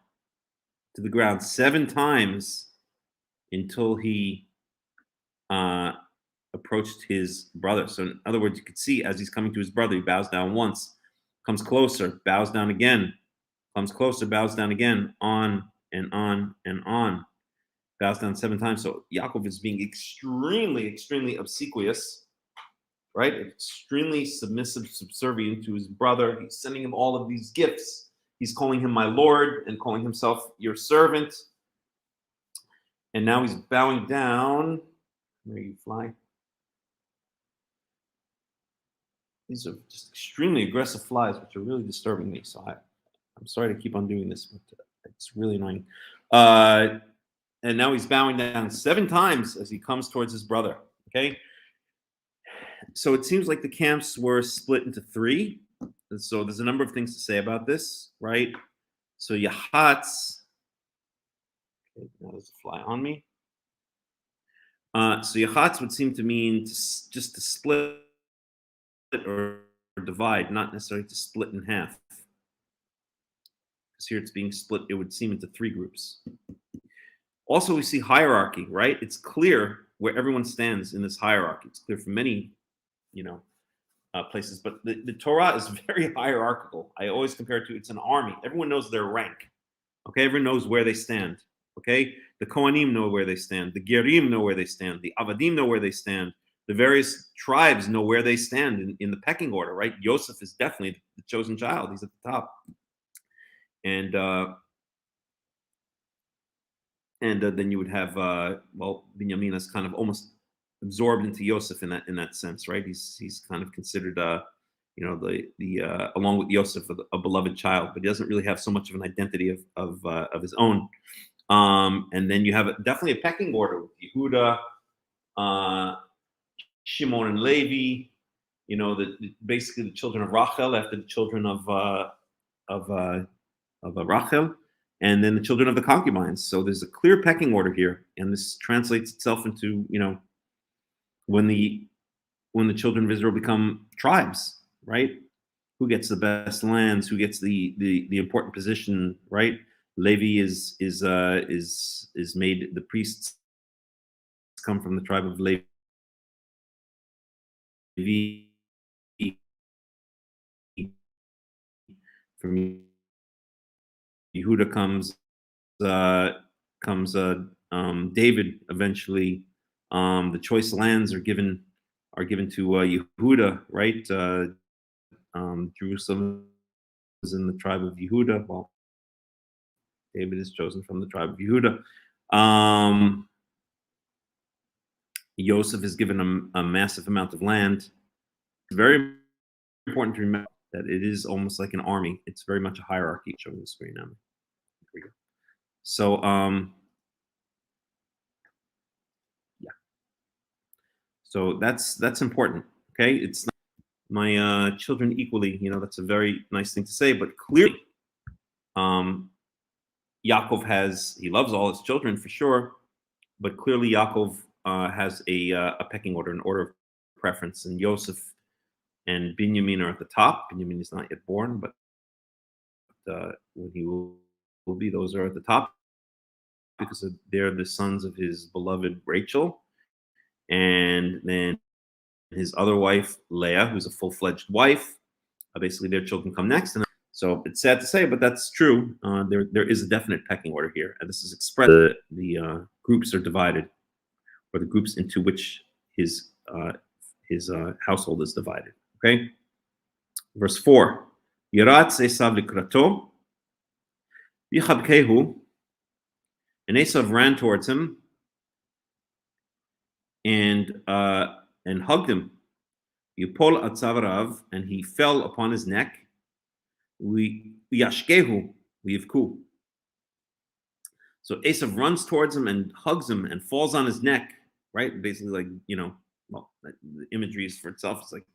to the ground 7 times until he approached his brother. So in other words, you could see as he's coming to his brother, he bows down once, comes closer, bows down again, comes closer, bows down again, on and on and on. Bows down 7 times. So Yaakov is being extremely, extremely obsequious, right? Extremely submissive, subservient to his brother. He's sending him all of these gifts. He's calling him my Lord and calling himself your servant. And now he's bowing down. Where you fly? These are just extremely aggressive flies, which are really disturbing me. So I'm sorry to keep on doing this, but it's really annoying. And now he's bowing down 7 times as he comes towards his brother. Okay. So it seems like the camps were split into 3. And so there's a number of things to say about this, right? So Yahatz. Okay, now there's a fly on me. So Yahatz would seem to mean just to split or divide, not necessarily to split in half. Because here it's being split, it would seem into 3 groups. Also, we see hierarchy, right? It's clear where everyone stands in this hierarchy. It's clear from many, places, but the Torah is very hierarchical. I always compare it to, it's an army. Everyone knows their rank. Okay, everyone knows where they stand. Okay, the Kohanim know where they stand. The Gerim know where they stand. The Avadim know where they stand. The various tribes know where they stand in the pecking order, right? Yosef is definitely the chosen child. He's at the top. And then you would have, Binyamin is kind of almost absorbed into Yosef in that sense, right? He's kind of considered, along with Yosef, a beloved child, but he doesn't really have so much of an identity of his own. And then you have definitely a pecking order with Yehuda, Shimon and Levi. Basically the children of Rachel after the children of Rachel, and then the children of the concubines. So there's a clear pecking order here, and this translates itself into when the children of Israel become tribes, right? Who gets the best lands? Who gets the important position, right? Levi is made, the priests come from the tribe of Levi. From Yehuda comes David eventually. The choice lands are given to Yehuda, right? Jerusalem is in the tribe of Yehuda. Well, David is chosen from the tribe of Yehuda. Yosef is given a massive amount of land. It's very important to remember that it is almost like an army. It's very much a hierarchy. Showing the screen now. Here we go. So, yeah. So that's important. Okay, it's not my children equally. That's a very nice thing to say, but clearly, Yaakov he loves all his children for sure, but clearly Yaakov has a pecking order, an order of preference, and Yosef and Binyamin are at the top. Binyamin is not yet born, but when he will be, those are at the top because they're the sons of his beloved Rachel, and then his other wife Leah, who's a full-fledged wife. Basically, their children come next, and so it's sad to say, but that's true. There is a definite pecking order here, and this is expressed. The groups are divided, or the groups into which his household is divided. Okay, verse 4. Yiratz Esav likrato, v'yichabkehu, And Esav ran towards him and hugged him. Yupol atzavarav, and he fell upon his neck. Yashkehu v'yivku. So Esav runs towards him and hugs him and falls on his neck, right? Basically, like, well, the imagery is for itself. It's like,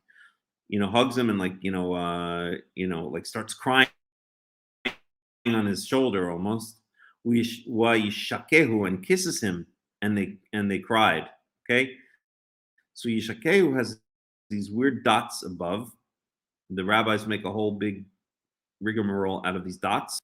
hugs him and like starts crying on his shoulder almost. Yishakehu, and kisses him, and they cried. Okay, so Yishakehu has these weird dots above. The rabbis make a whole big rigmarole out of these dots.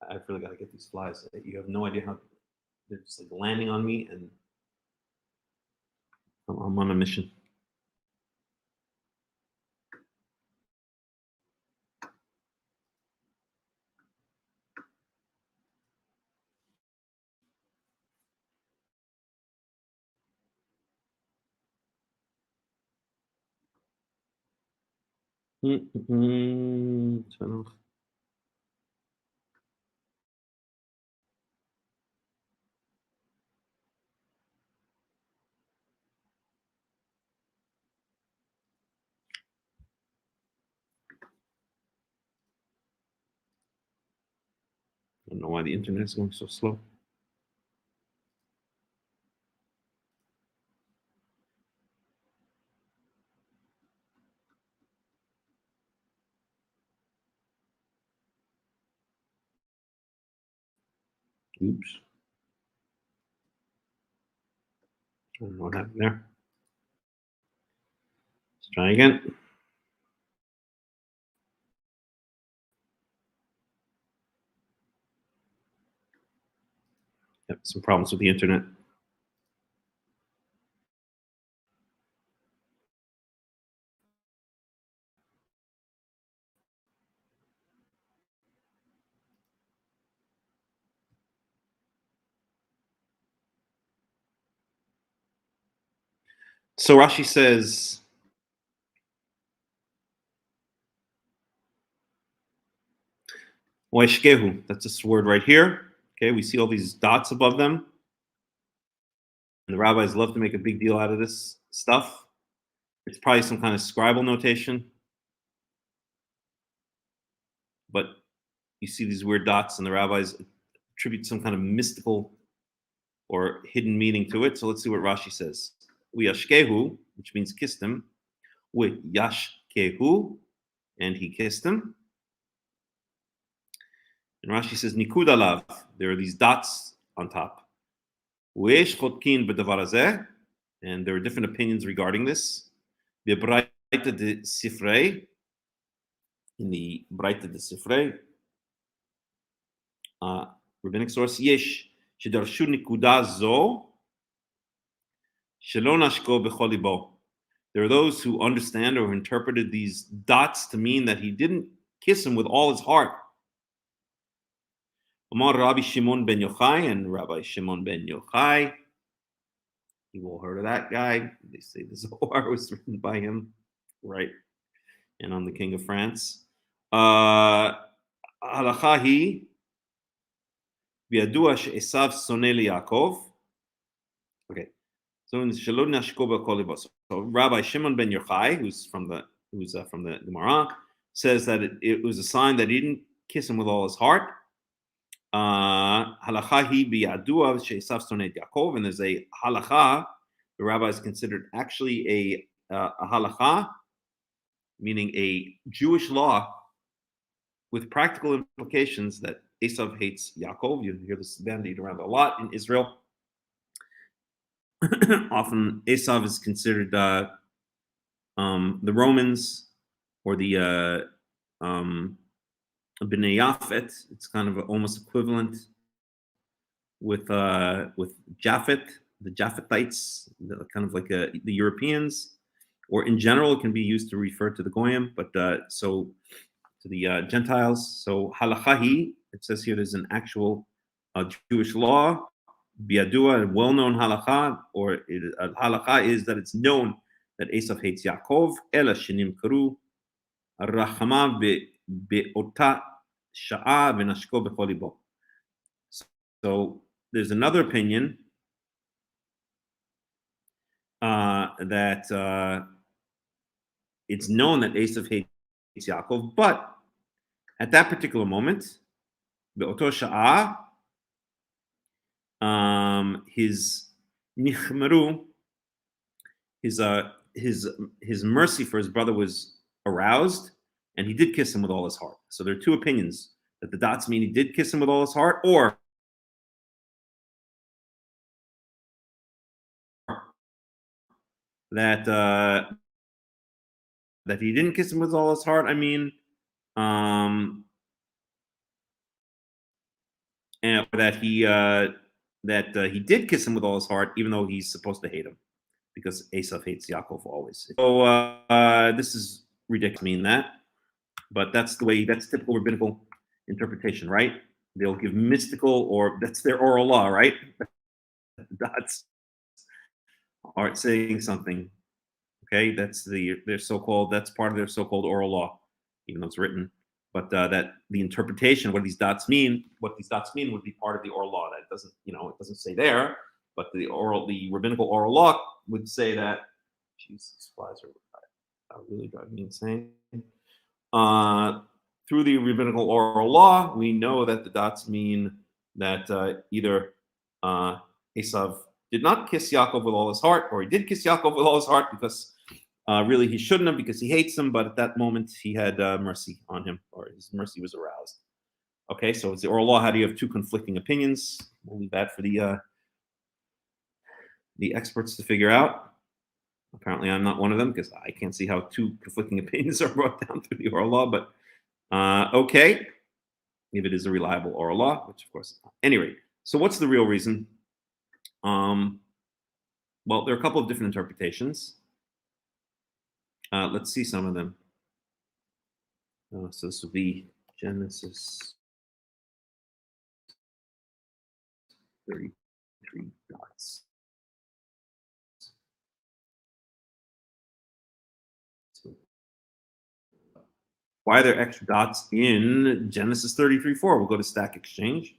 I really got to get these flies. You have no idea how they're just like landing on me, and I'm on a mission. I don't know why the internet is going so slow. Oops. I don't know what happened there. Let's try again. Yep, some problems with the internet. So Rashi says, Waishkehu, that's this word right here. Okay, we see all these dots above them. And the rabbis love to make a big deal out of this stuff. It's probably some kind of scribal notation. But you see these weird dots, and the rabbis attribute some kind of mystical or hidden meaning to it. So let's see what Rashi says. Uyashkehu, which means kissed him. Yashkehu, and he kissed him. And Rashi says, Nikud alav, there are these dots on top. Uesh chotkin b'davar hazeh, and there are different opinions regarding this. The Braita de Sifrei, in the Braita de Sifrei, rabbinic source, Yesh shedarshu nikuda zo shelo nashko b'chol libo. There are those who understand or interpreted these dots to mean that he didn't kiss him with all his heart. Amar Rabbi Shimon ben Yochai, and Rabbi Shimon ben Yochai, you've all heard of that guy. They say the Zohar was written by him, right? And on the King of France. Halacha hi v'yadua she'esav soneh liYaakov. Okay, so in Shalom Nashko b'kol. So Rabbi Shimon ben Yochai, who's from the Gemara, says that it was a sign that he didn't kiss him with all his heart. Halacha hi b'yadua she'esav soneh Yaakov, and there's a halacha. The rabbis considered actually a halacha, meaning a Jewish law with practical implications, that Esav hates Yaakov. You hear this bandied around a lot in Israel. Often Esav is considered the Romans, or the Bnei Yafet. It's kind of almost equivalent with Japhet, the Japhethites, kind of like the Europeans, or in general, it can be used to refer to the Goyim, but so to the Gentiles. So halachahi, it says here there's an actual Jewish law biadua, a well-known halakha, or halakha is that it's known that Esav hates Yaakov. Ela shenim karu rachama be'ota sha'a v'nashko b'chol libo. So there's another opinion that it's known that Esav hates Yaakov, but at that particular moment, be'oto sha'a, his nichmeru, his mercy for his brother was aroused, and he did kiss him with all his heart. So there are two opinions, that the dots mean he did kiss him with all his heart, or that that he didn't kiss him with all his heart. I mean, and that he did kiss him with all his heart, even though he's supposed to hate him, because Esav hates Yaakov always. So this is ridiculous. Mean that, but that's typical rabbinical interpretation, right? They'll give mystical, or that's their oral law, right? Dots are saying something. Okay, that's that's part of their so-called oral law, even though it's written. But that the interpretation of what these dots mean would be part of the oral law. That doesn't, it doesn't say there, but the rabbinical oral law would say that. Jesus, flies are really driving me insane. Through the rabbinical oral law, we know that the dots mean that either Esav did not kiss Yaakov with all his heart, or he did kiss Yaakov with all his heart because really he shouldn't have, because he hates him, but at that moment he had mercy on him, or his mercy was aroused. Okay, so it's the oral law. How do you have two conflicting opinions? We'll leave that for the experts to figure out. Apparently I'm not one of them, because I can't see how two conflicting opinions are brought down through the oral law, but okay, if it is a reliable oral law, which of course, anyway. So what's the real reason? Well, there are a couple of different interpretations. Let's see some of them. So this would be Genesis 33 dots. So why are there extra dots in Genesis 33:4? We'll go to Stack Exchange.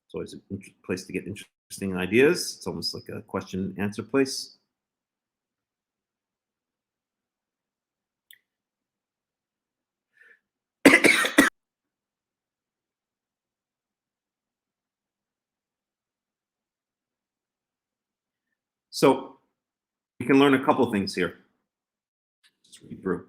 It's always a place to get interesting ideas. It's almost like a question and answer place. So we can learn a couple of things here. Let's read through.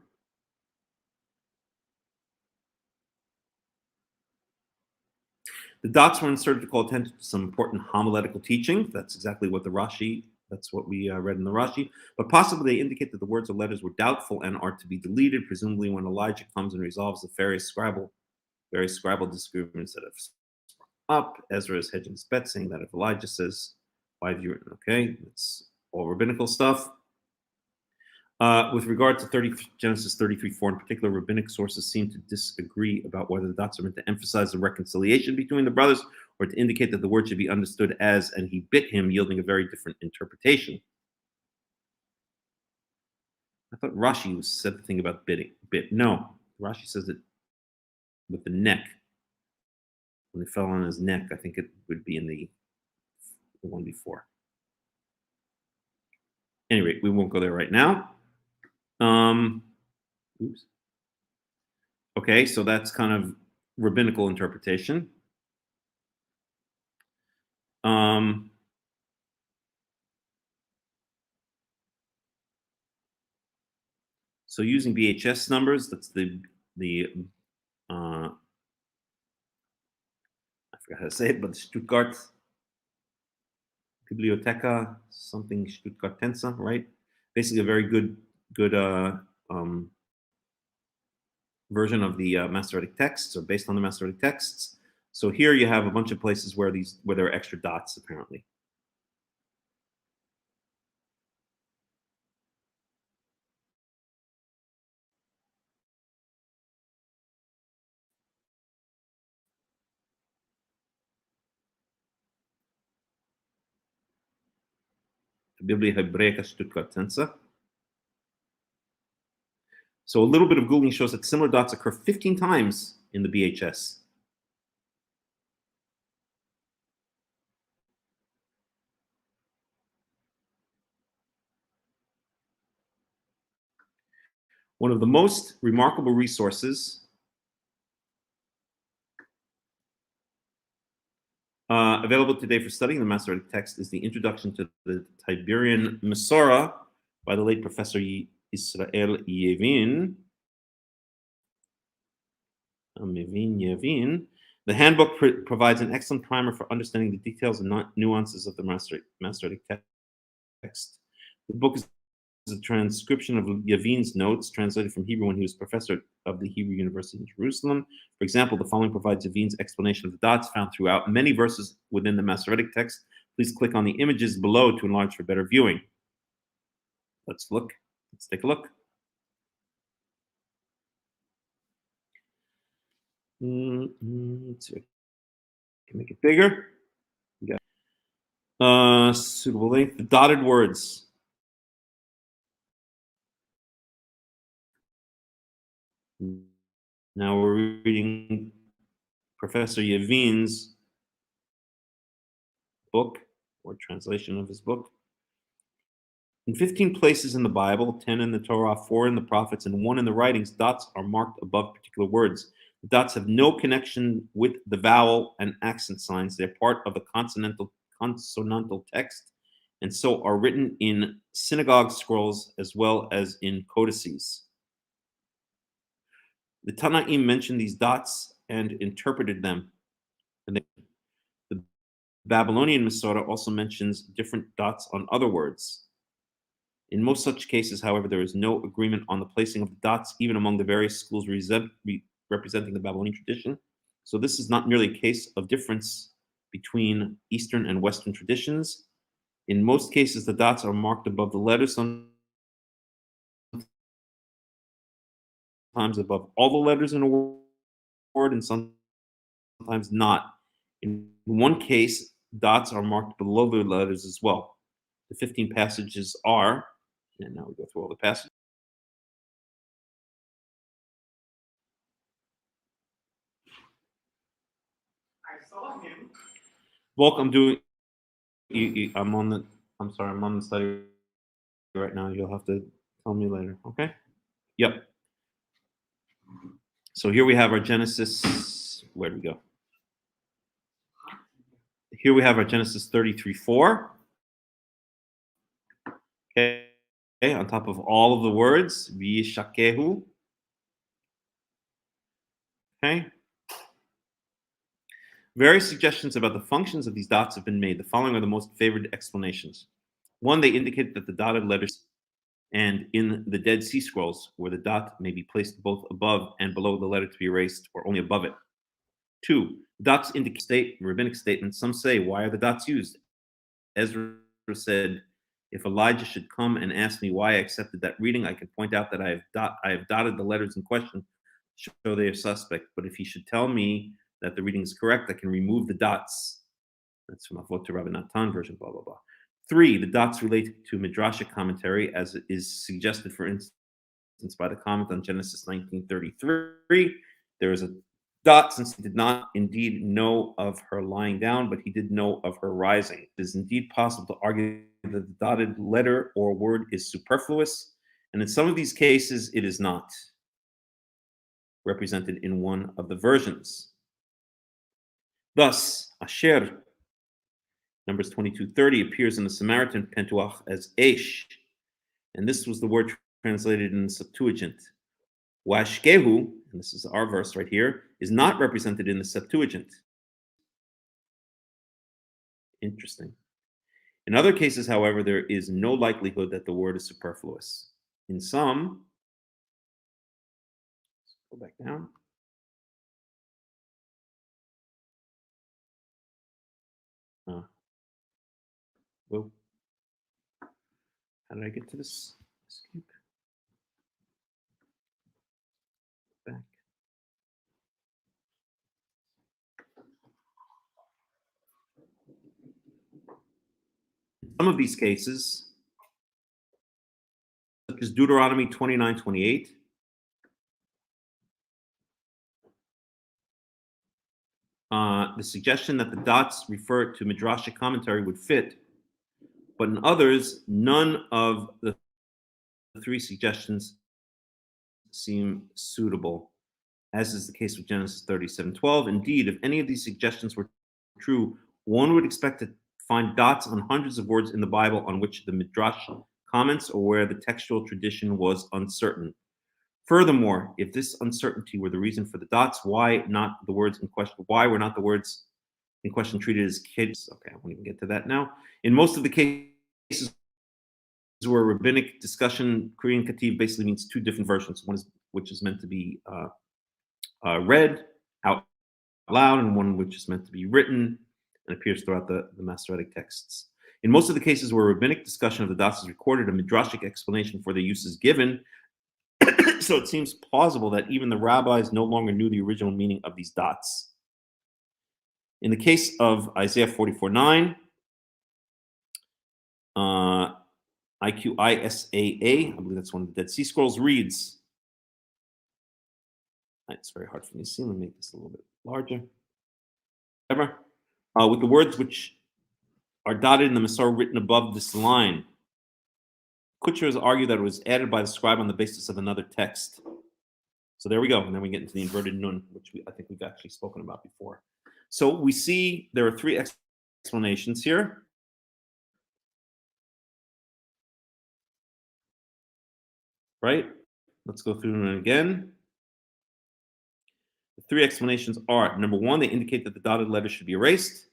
The dots were inserted to call attention to some important homiletical teaching. That's exactly what that's what we read in the Rashi. But possibly they indicate that the words or letters were doubtful and are to be deleted, presumably when Elijah comes and resolves the various scribal disagreements that have up. Ezra is hedging his bet, saying that if Elijah says, why have you written? Okay, it's all rabbinical stuff. With regard to Genesis 33:4 in particular, rabbinic sources seem to disagree about whether the dots are meant to emphasize the reconciliation between the brothers or to indicate that the word should be understood as, and he bit him, yielding a very different interpretation. I thought Rashi said the thing about bit. No, Rashi says it with the neck. When it fell on his neck, I think it would be in the one before. Anyway, we won't go there right now. Oops. Okay, so that's kind of rabbinical interpretation. So using VHS numbers, that's the I forgot how to say it, but Stuttgart Bibliotheca, something Stuttgartense, right? Basically, a very good version of the Masoretic texts, or based on the Masoretic texts. So here you have a bunch of places where there are extra dots, apparently. Biblia Hebräica Stuttgartense. So a little bit of Googling shows that similar dots occur 15 times in the BHS. One of the most remarkable resources available today for studying the Masoretic text is the Introduction to the Tiberian Masorah by the late Professor Israel Yevin. The handbook provides an excellent primer for understanding the details and nuances of the Masoretic text. The book is a transcription of Yavin's notes translated from Hebrew when he was professor of the Hebrew University in Jerusalem. For example, the following provides Yavin's explanation of the dots found throughout many verses within the Masoretic text. Please click on the images below to enlarge for better viewing. Let's look. Let's take a look. Let's see. Can make it bigger. Suitable length. The dotted words. Now we're reading Professor Yavin's book, or translation of his book. In 15 places in the Bible, 10 in the Torah, 4 in the prophets, and 1 in the writings, dots are marked above particular words. The dots have no connection with the vowel and accent signs. They're part of the consonantal text, and so are written in synagogue scrolls as well as in codices. The Tanaim mentioned these dots and interpreted them. And the Babylonian Masorah also mentions different dots on other words. In most such cases, however, there is no agreement on the placing of the dots, even among the various schools representing the Babylonian tradition. So this is not merely a case of difference between Eastern and Western traditions. In most cases, the dots are marked above the letters, sometimes above all the letters in a word, and sometimes not. In one case, dots are marked below the letters as well. The 15 passages are, and now we go through all the passages. I saw him. Volk, I'm doing. I'm on the study right now. You'll have to tell me later. Okay. Yep. So here we have our Genesis. Where do we go? Here we have our Genesis 33:4. Okay. On top of all of the words, Vayishlach. Okay. Various suggestions about the functions of these dots have been made. The following are the most favored explanations. One, they indicate that the dotted letters and in the Dead Sea Scrolls, where the dot may be placed both above and below the letter to be erased, or only above it. Two, dots indicate rabbinic statements. Some say, why are the dots used? Ezra said, if Elijah should come and ask me why I accepted that reading, I can point out that I have dotted the letters in question to show they are suspect. But if he should tell me that the reading is correct, I can remove the dots. That's from Avot Rabbi Natan version, blah, blah, blah. Three, the dots relate to Midrashic commentary, as it is suggested, for instance, by the comment on Genesis 19:33. There is a dot, since he did not indeed know of her lying down, but he did know of her rising. It is indeed possible to argue that the dotted letter or word is superfluous, and in some of these cases, it is not represented in one of the versions. Thus, Asher, Numbers 22:30, appears in the Samaritan Pentateuch as Esh, and this was the word translated in the Septuagint. Washkehu, and this is our verse right here, is not represented in the Septuagint. Interesting. In other cases, however, there is no likelihood that the word is superfluous. In some, let's go back down. Whoa. How did I get to this? Escape. Back. In some of these cases, as Deuteronomy 29:28. The suggestion that the dots refer to Midrashic commentary would fit, but in others, none of the three suggestions seem suitable, as is the case with Genesis 37:12. Indeed, if any of these suggestions were true, one would expect to find dots on hundreds of words in the Bible on which the Midrash comments or where the textual tradition was uncertain. Furthermore, if this uncertainty were the reason for the dots, why not the words in question? Why were not the words in question treated as kids? Okay, I won't even get to that now. In most of the cases where rabbinic discussion, Korean Kativ basically means two different versions. One is which is meant to be read out loud, and one which is meant to be written and appears throughout the Masoretic texts. In most of the cases where rabbinic discussion of the dots is recorded, a midrashic explanation for their use is given. So it seems plausible that even the rabbis no longer knew the original meaning of these dots. In the case of Isaiah 44:9, IQISAA, I believe that's one of the Dead Sea Scrolls, reads, it's very hard for me to see. Let me make this a little bit larger. With the words which are dotted in the Masorah written above this line. Kutchers argue that it was added by the scribe on the basis of another text. So there we go. And then we get into the inverted nun, which I think we've actually spoken about before. So we see there are three explanations here. Right? Let's go through them again. The three explanations are, number one, they indicate that the dotted letters should be erased.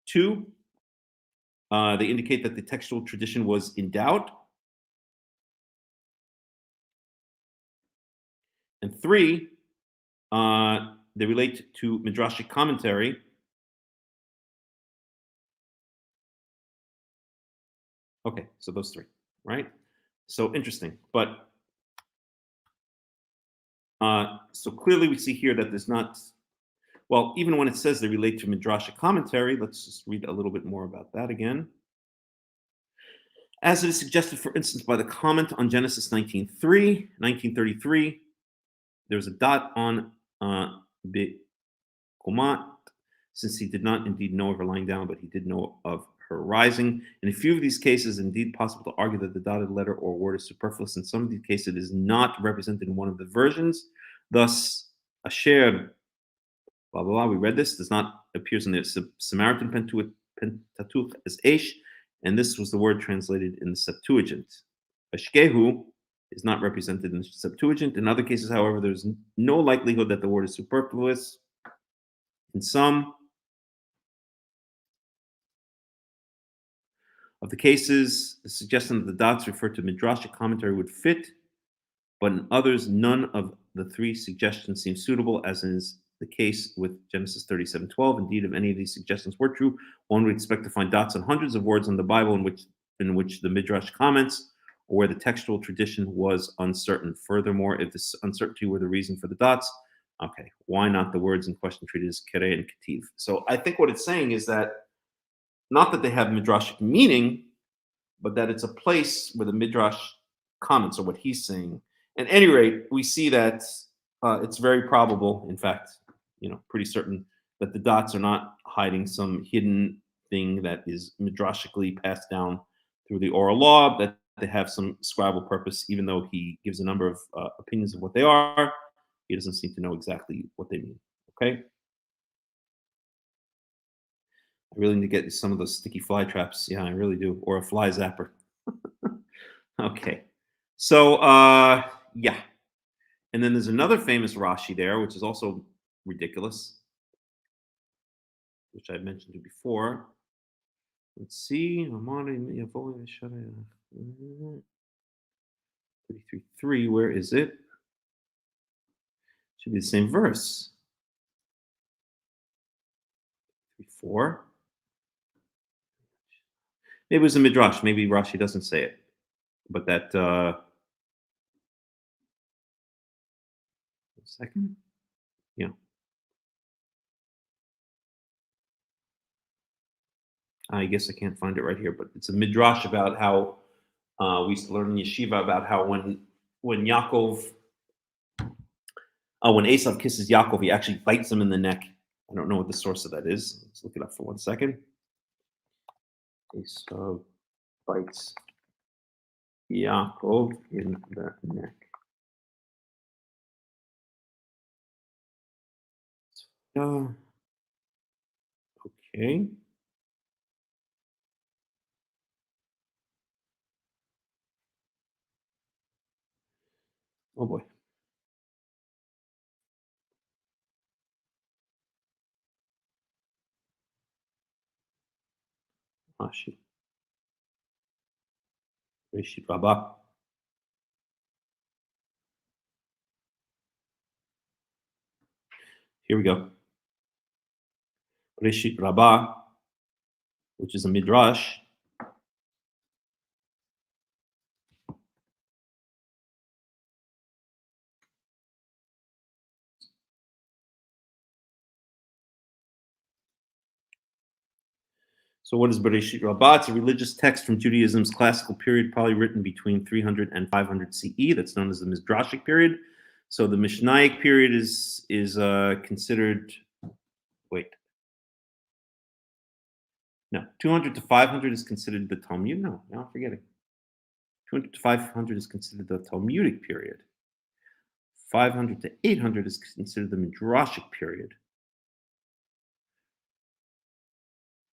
Two, they indicate that the textual tradition was in doubt. And three, they relate to midrashic commentary. Okay, so those three, right? So interesting, but so clearly we see here that there's not, well, even when it says they relate to midrashic commentary, let's just read a little bit more about that again. As it is suggested, for instance, by the comment on Genesis 1933, there's a dot on Be'komat, since he did not indeed know of her lying down, but he did know of her rising. In a few of these cases, indeed possible to argue that the dotted letter or word is superfluous. In some of these cases, it is not represented in one of the versions. Thus, Asher, blah, blah, blah, we read this, does not appear in the Samaritan Pentateuch as Eish, and this was the word translated in the Septuagint. Ashkehu is not represented in the Septuagint. In other cases, however, there's no likelihood that the word is superfluous. In some of the cases, the suggestion that the dots refer to midrashic commentary would fit, but in others, none of the three suggestions seem suitable, as is the case with Genesis 37:12. Indeed, if any of these suggestions were true, one would expect to find dots on hundreds of words in the Bible in which the midrash comments, or where the textual tradition was uncertain. Furthermore, if this uncertainty were the reason for the dots, okay, why not the words in question treated as kere and kativ? So I think what it's saying is that not that they have midrashic meaning, but that it's a place where the midrash comments or what he's saying. At any rate, we see that it's very probable, in fact, pretty certain that the dots are not hiding some hidden thing that is midrashically passed down through the oral law, that they have some scribal purpose, even though he gives a number of opinions of what they are. He doesn't seem to know exactly what they mean. Okay. I really need to get some of those sticky fly traps. Yeah, I really do. Or a fly zapper. Okay. So, yeah. And then there's another famous Rashi there, which is also ridiculous, which I mentioned you before. Let's see. 33:3. Where is it? Should be the same verse. 3:4. Maybe it was a midrash. Maybe Rashi doesn't say it, but that. Second. Yeah. I guess I can't find it right here, but it's a midrash about how We used to learn in yeshiva about how when Yaakov, when Esav kisses Yaakov, he actually bites him in the neck. I don't know what the source of that is. Let's look it up for 1 second. Esav bites Yaakov in the neck. Okay. Oh boy. Rashi. Reshit Rabbah. Here we go. Reshit Rabbah, which is a midrash. So what is Bereshit Rabbah? It's a religious text from Judaism's classical period, probably written between 300 and 500 CE. That's known as the Midrashic period. So the Mishnaic period is considered. Wait. No, 200 to 500 is considered the Talmud. No, now I'm forgetting. 200 to 500 is considered the Talmudic period. 500 to 800 is considered the Midrashic period.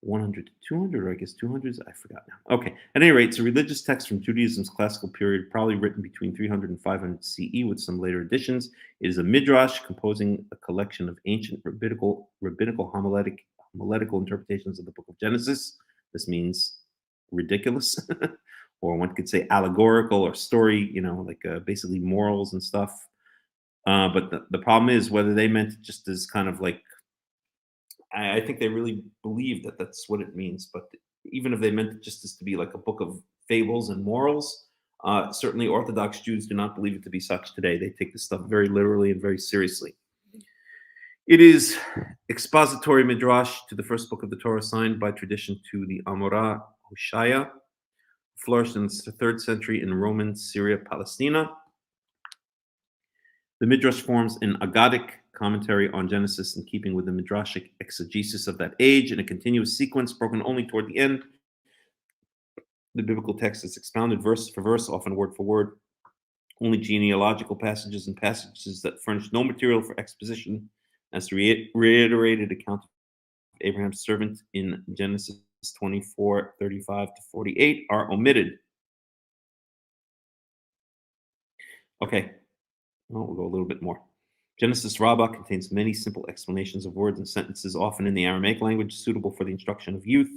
100 to 200, or I guess 200 is, I forgot now. Okay, at any rate, it's a religious text from Judaism's classical period, probably written between 300 and 500 CE with some later additions. It is a midrash composing a collection of ancient rabbinical homiletical interpretations of the book of Genesis. This means ridiculous, or one could say allegorical or story, like basically morals and stuff. But the problem is whether they meant it just as kind of like, I think they really believe that that's what it means. But even if they meant it just as to be like a book of fables and morals, certainly Orthodox Jews do not believe it to be such today. They take this stuff very literally and very seriously. It is expository midrash to the first book of the Torah, signed by tradition to the Amorah Hoshaya, flourished in the 3rd century in Roman Syria, Palestina. The midrash forms an Aggadic commentary on Genesis in keeping with the midrashic exegesis of that age in a continuous sequence broken only toward the end. The biblical text is expounded verse for verse, often word for word. Only genealogical passages and passages that furnish no material for exposition, as the reiterated account of Abraham's servant in Genesis 24:35 to 48, are omitted. Okay, well, we'll go a little bit more. Genesis Rabbah contains many simple explanations of words and sentences, often in the Aramaic language, suitable for the instruction of youth.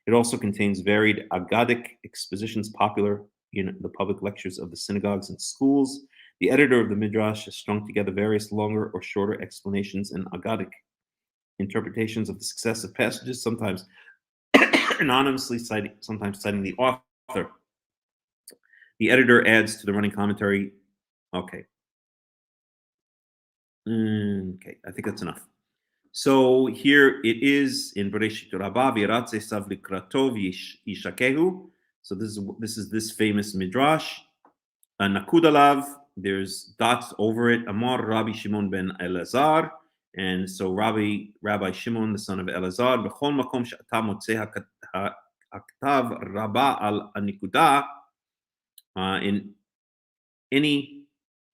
It also contains varied Aggadic expositions popular in the public lectures of the synagogues and schools. The editor of the Midrash has strung together various longer or shorter explanations and Aggadic interpretations of the successive passages, sometimes anonymously sometimes citing the author. The editor adds to the running commentary. Okay, I think that's enough. So here it is in Bereshit Rabbah, V'yiratz Esav likrato v'yishakehu. So this is this famous midrash. Nakud alav, there's dots over it. Amar Rabbi Shimon ben Elazar, and so Rabbi Shimon, the son of Elazar, b'chol makom she'ata motzeh haktav Rabbah al anikuda. In any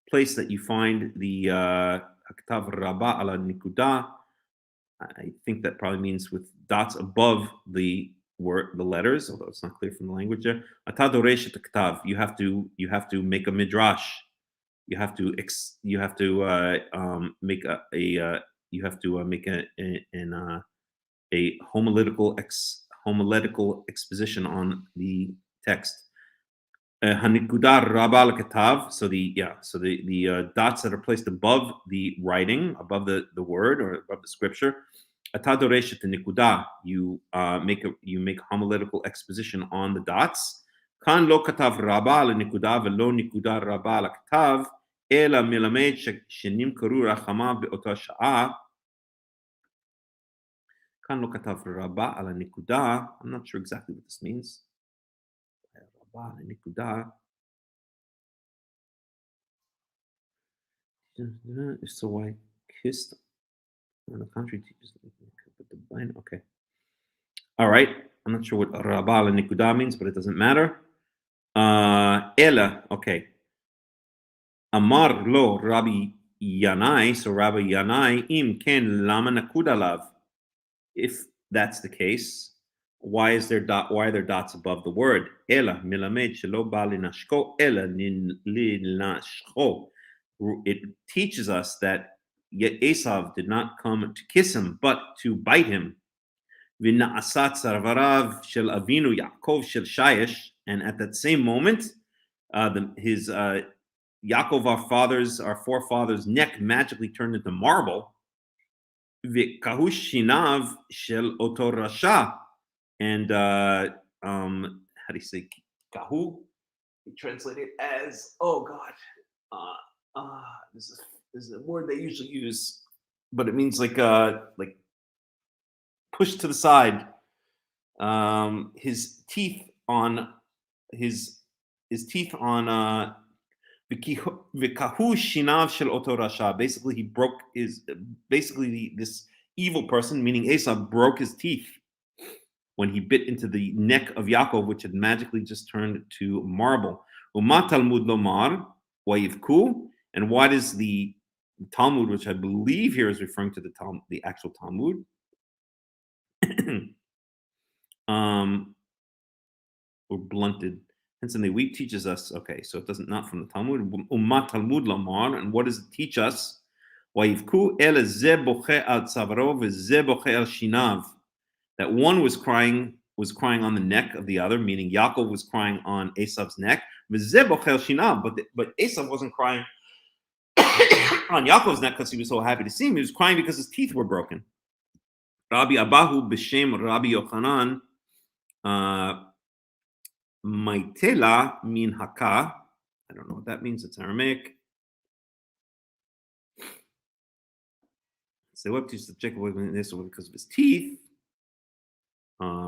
place that you find the haktav Rabbah al nikuda, I think that probably means with dots above the word, the letters, although it's not clear from the language there. Ata doresh et haktav. You have to make a midrash. You have to make a homiletical exposition on the text. Hanikuda Rabbah al-Katav. So the dots that are placed above the writing, above the word or above the scripture. Atadoreshet nikuda. You make homiletical exposition on the dots. Kan lo katav Rabbah al-Nikuda velo nikuda Rabbah al-Katav ela milamed shenimkaru rachama be'ota sha'a. Kan lo katav Rabbah al-Nikuda. I'm not sure exactly what this means. So I kissed on the contrary teaches but the bind. Okay. All right. I'm not sure what Rabal and Nikuda means, but it doesn't matter. Ela, okay. Amar lo Rabbi Yanai, so Rabbi Yanai, im ken lama nakuda lav. If that's the case, why are there dots above the word? Ela milamed shelo ba linashko ela linashko. It teaches us that Esav did not come to kiss him, but to bite him. V'na'asat sarvarav shel avinu Yaakov shel Shayesh, and at that same moment, his Yaakov, our forefathers' neck magically turned into marble. V'kahush shinav shel oto rasha, and how do you say kahu? We translate it as this is a word they usually use, but it means like pushed to the side. His teeth on V'kahu shinav shel oto rasha. Basically, he broke this evil person, meaning Esau, broke his teeth when he bit into the neck of Yaakov, which had magically just turned to marble. Uma Talmud lomar wayivku, and what is the Talmud, which I believe here is referring to the actual Talmud, or blunted. Hence, in the week teaches us. Okay, so it doesn't not from the Talmud. Uma Talmud lomar, and what does it teach us? Wayivku el ze boche al tzavaro v'ze boche al shinav. That one was crying on the neck of the other, meaning Yaakov was crying on Esav's neck. But Esav wasn't crying on Yaakov's neck because he was so happy to see him. He was crying because his teeth were broken. Rabbi Abahu b'shem Rabbi Yochanan Maitela min haka. I don't know what that means. It's Aramaic. So what used to check away this because of his teeth.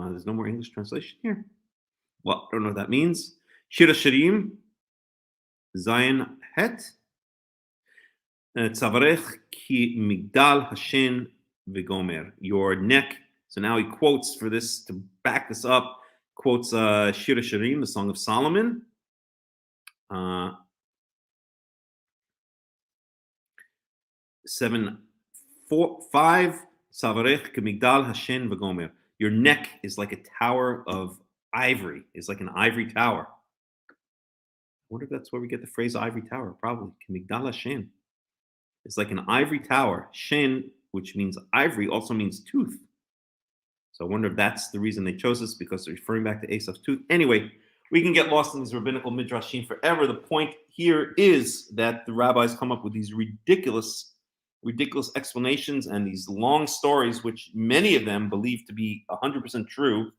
There's no more English translation here. Well, I don't know what that means. Shir Shirim, Zayin Het, Tzavarech ki migdal Hashem v'gomer. Your neck. So now he quotes for this to back this up. Quotes Shir Shirim, the Song of Solomon. 7:5. Tzavarech ki migdal Hashem v'gomer. Your neck is like a tower of ivory. It's like an ivory tower. I wonder if that's where we get the phrase ivory tower. Probably. Migdal Hashem. It's like an ivory tower. Shen, which means ivory, also means tooth. So I wonder if that's the reason they chose this, because they're referring back to Esav's tooth. Anyway, we can get lost in these rabbinical midrashim forever. The point here is that the rabbis come up with these ridiculous explanations and these long stories, which many of them believe to be 100% true.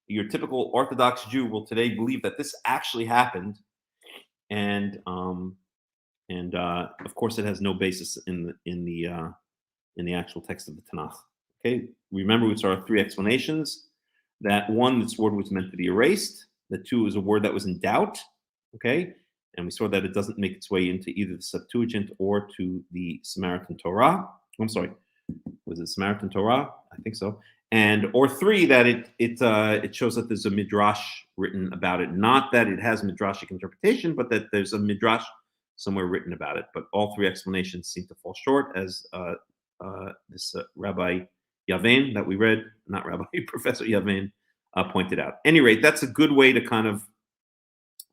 Your typical Orthodox Jew will today believe that this actually happened, and of course it has no basis in the actual text of the Tanakh. Okay, remember we saw 3 explanations. That 1, this word was meant to be erased. That 2 is a word that was in doubt. Okay. And we saw that it doesn't make its way into either the Septuagint or to the Samaritan Torah. I'm sorry, was it Samaritan Torah? I think so. Or 3, that it shows that there's a midrash written about it. Not that it has midrashic interpretation, but that there's a midrash somewhere written about it. But all 3 explanations seem to fall short, as this Rabbi Yavin that we read, not Rabbi, Professor Yavin pointed out. At any rate, that's a good way to kind of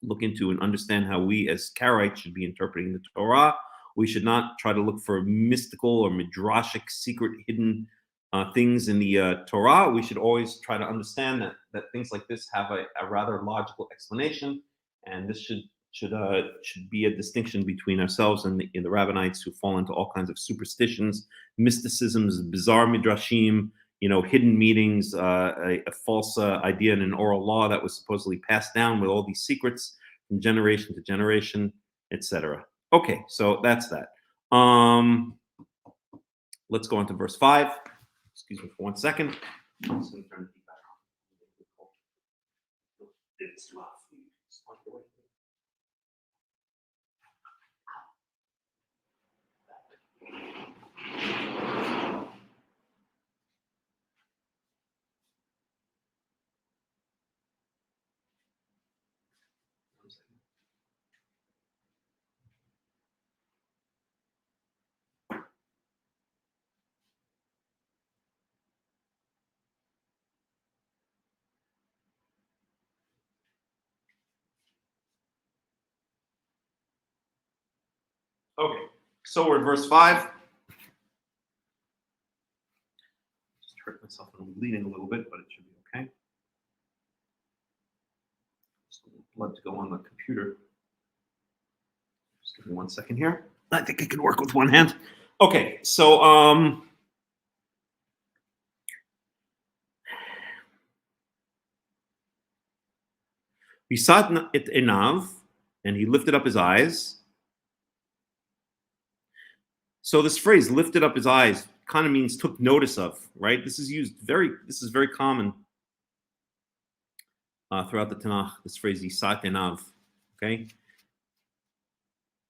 look into and understand how we as Karaites should be interpreting the Torah. We should not try to look for mystical or midrashic, secret, hidden things in the Torah. We should always try to understand that things like this have a rather logical explanation, and this should be a distinction between ourselves and the Rabbinites, who fall into all kinds of superstitions, mysticisms, bizarre midrashim, hidden meanings, a false idea in an oral law that was supposedly passed down with all these secrets from generation to generation, etc. Okay, so that's that. Let's go on to verse 5. Excuse me for 1 second. I'm just going to turn the heat back on. It's too hot. Okay, so we're at verse 5. Just hurt myself and I'm bleeding a little bit, but it should be okay. Just a little blood to go on the computer. Just give me 1 second here. I think I can work with one hand. Okay, so Visat et enav, and he lifted up his eyes. So this phrase, lifted up his eyes, kind of means took notice of, right? This is very common throughout the Tanakh, this phrase, Visat enav, okay?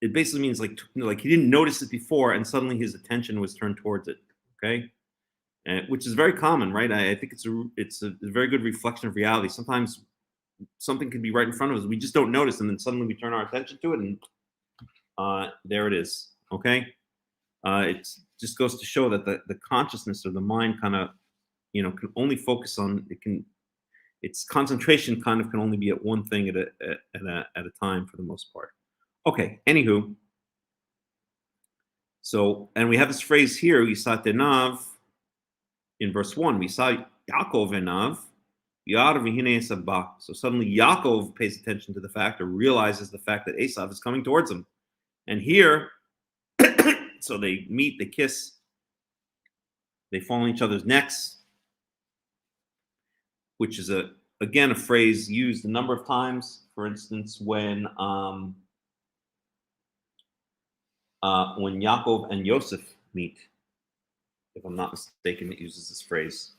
It basically means like he didn't notice it before and suddenly his attention was turned towards it, okay? Which is very common, right? I think it's a very good reflection of reality. Sometimes something could be right in front of us, we just don't notice, and then suddenly we turn our attention to it, and there it is, okay? It just goes to show that the consciousness or the mind kind of, can only focus on its concentration kind of can only be at one thing at a time for the most part. Okay, anywho, so, and we have this phrase here, Yisat enav, in verse 1, we saw Yaakov enav, Yar v'hinei Esav ba. So suddenly Yaakov pays attention to the fact or realizes the fact that Esav is coming towards him. And here, so they meet, they kiss, they fall on each other's necks, which is again a phrase used a number of times. For instance, when Yaakov and Yosef meet, if I'm not mistaken, it uses this phrase,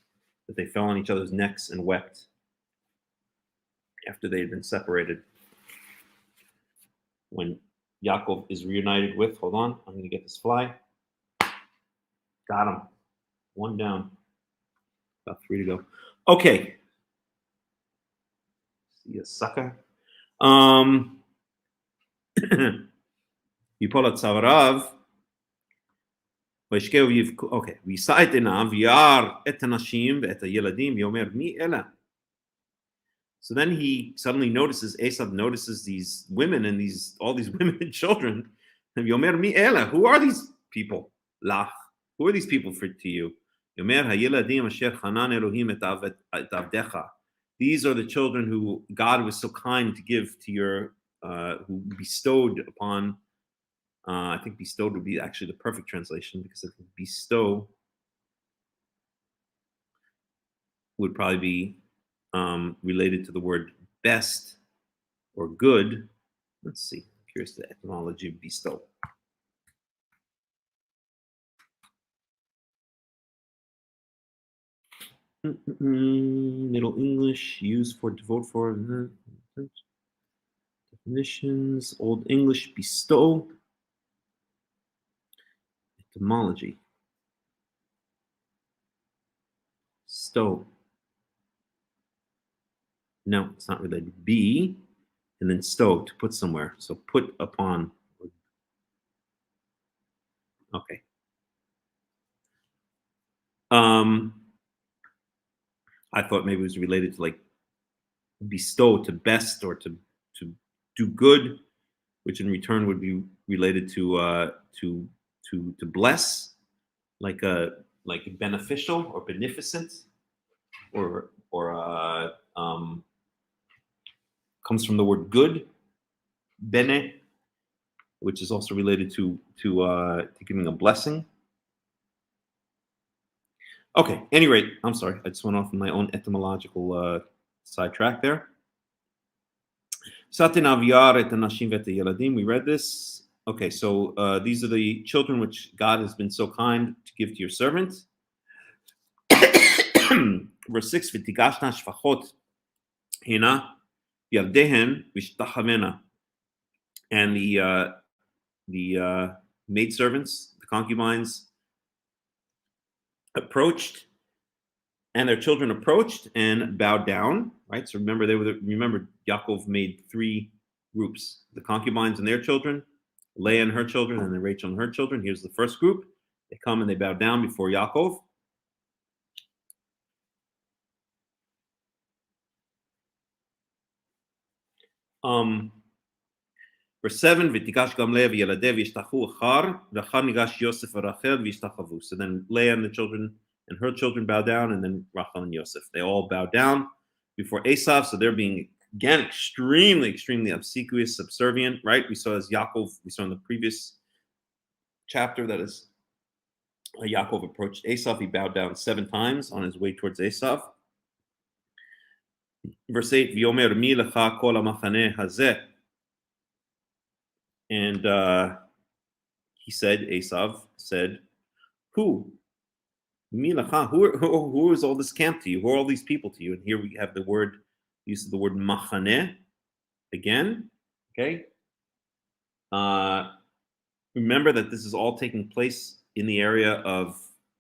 that they fell on each other's necks and wept after they had been separated. When Yaakov is reunited with, hold on, I'm going to get this fly. Got him. One down. About 3 to go. Okay. See you, sucker. Yipolat Savarav. Okay. V'yisa'et enav yar et hanashim ve'et hayeladim yomer mi ela. So then he suddenly notices, Esav notices these women and all these women and children. And yomer mi ela, who are these people? Lach. Who are these people to you? Yomer hayeladim asher chanan Elohim et avdecha. These are the children who God was so kind to give to your, who bestowed upon. I think bestowed would be actually the perfect translation, because I think bestow would probably be related to the word best or good. Let's see. Here's the etymology of bestow. Middle English, used for, devote for, definitions, Old English, bestow. Etymology. Stow. No, it's not related. Be, and then stow, to put somewhere. So put upon. Okay. I thought maybe it was related to like bestow, to best, or to do good, which in return would be related to bless, like beneficial or beneficent, or comes from the word good, bene, which is also related to giving a blessing. Okay, any rate, I'm sorry, I just went off on my own etymological sidetrack there. We read this. Okay, so these are the children which God has been so kind to give to your servant. Verse 6, V'tigashna shfachot hina yaldehen v'shtachavena. And the maidservants, the concubines, approached, and their children approached and bowed down. Right. So remember, Yaakov made 3 groups: the concubines and their children, Leah and her children, and then Rachel and her children. Here's the first group. They come and they bow down before Yaakov. Verse 7, V'tikash gam Leah v'yeladev yishtachu achar, v'achar nigash Yosef v'Rachel v'yishtachavu. So then Leah and the children and her children bow down, and then Rachel and Yosef. They all bow down before Esav, so they're being, again, extremely, extremely obsequious, subservient, right? We saw as Yaakov, we saw in the previous chapter that is Yaakov approached Esav, he bowed down 7 times on his way towards Esav. Verse 8, V'yomer mi lecha kol ha'machaneh hazeh. And he said, Esav said, who? Mi lecha, who is all this camp to you? Who are all these people to you? And here we have the word, use of the word machaneh again, okay? Remember that this is all taking place in the area of,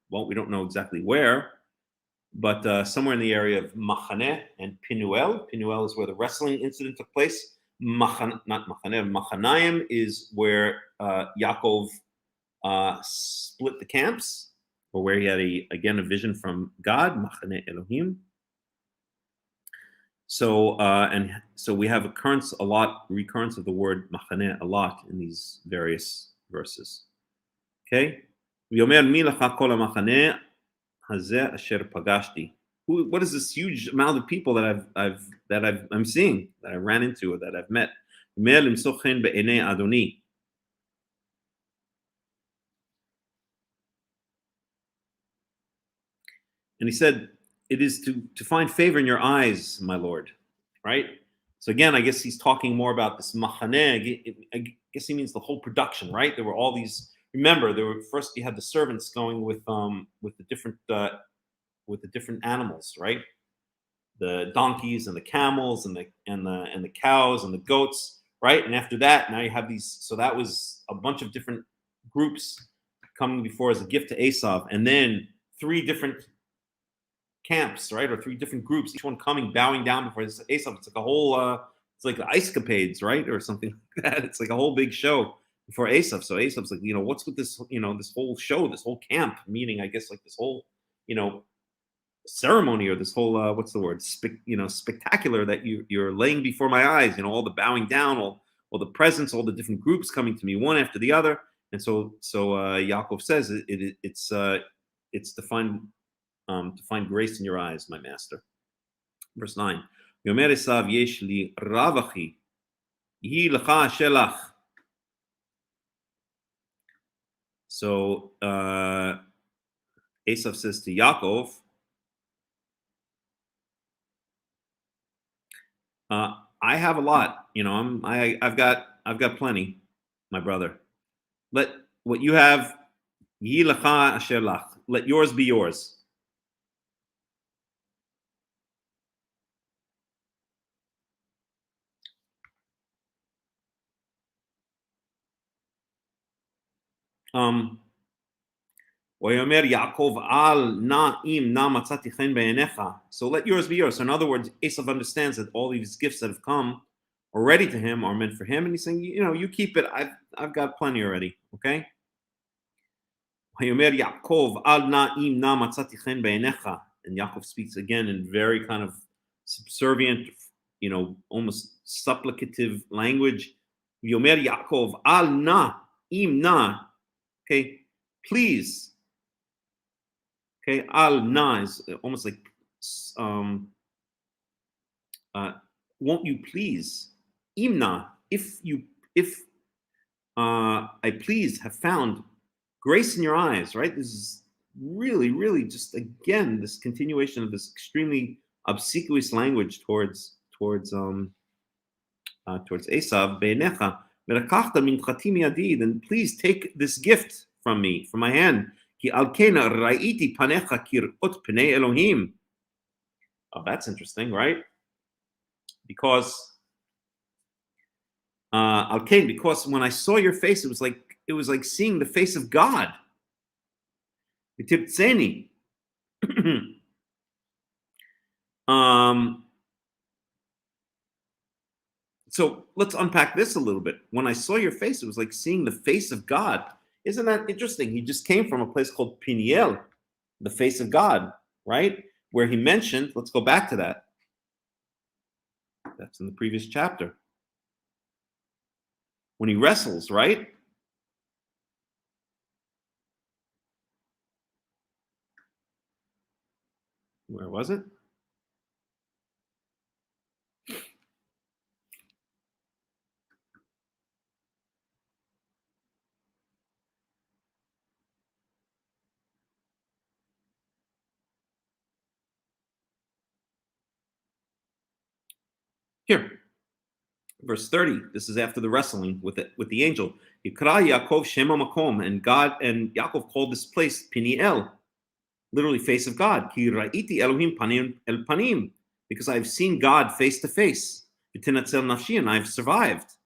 well, we don't know exactly where, but somewhere in the area of Machaneh and Pinuel. Pinuel is where the wrestling incident took place. Not Machaneh, Machanayim is where Yaakov split the camps, or where he had a vision from God, Machaneh Elohim. So so we have recurrence of the word Machaneh a lot in these various verses. Okay? V'yomer mi lecha kol ha'machaneh hazeh asher pagashti. What is this huge amount of people that I'm seeing, that I ran into, or that I've met? V'mer limso chen be'enei Adoni. And he said, it is to find favor in your eyes, my Lord. Right? So again, I guess he's talking more about this machaneh. I guess he means the whole production, right? There were all these. Remember, first you had the servants going with the different animals, right? The donkeys and the camels and the cows and the goats, right? And after that, now you have these. So that was a bunch of different groups coming before as a gift to Esav, and then 3 different camps, right, or 3 different groups, each one coming, bowing down before Esav. It's like a whole, it's like the Icecapades, right, or something like that. It's like a whole big show before Esav. So Esav's like, what's with this, this whole show, this whole camp, meaning, I guess, like this whole, ceremony, or this whole, what's the word, spectacular that you're laying before my eyes. All the bowing down, all the presents, all the different groups coming to me one after the other. And so Yaakov says it's to find grace in your eyes, my master. Verse 9. Yomer Esav yesh li ravachi, yi lecha shelach. So Esav says to Yaakov, I have a lot. I've got plenty, my brother. Let what you have, yi lecha asher lach. Let yours be yours. Wayomer Yaakov al na im na matzati chen be'enecha. So let yours be yours. So in other words, Esav understands that all these gifts that have come already to him are meant for him, and he's saying, you keep it. I've got plenty already. Okay. Wayomer Yaakov al na im na matzati chen be'enecha. And Yaakov speaks again in very kind of subservient, almost supplicative language. Yomer Yaakov al na im na. Okay, please. Okay, al na is almost like, won't you please? Imna, if I please have found grace in your eyes, right? This is really, really just, again, this continuation of this extremely obsequious language towards Esav. Be'enecha v'rakachta min chati miyadi, then please take this gift from me, from my hand. Ki al kena ra'iti panecha kirot pnei Elohim. Oh, that's interesting, right? Because because when I saw your face, it was like seeing the face of God. V'tibtzeni. So let's unpack this a little bit. When I saw your face, it was like seeing the face of God. Isn't that interesting? He just came from a place called Peniel, the face of God, right? Where he mentioned, let's go back to that. That's in the previous chapter. when he wrestles, right? Where was it? Here, verse 30. This is after the wrestling with the angel. Yikra Yaakov Shema Makom, and Yaakov called this place Peniel, literally face of God. Ki ra'iti Elohim panim el panim, because I've seen God face to face. V'tinatzel nafshi, and I've survived.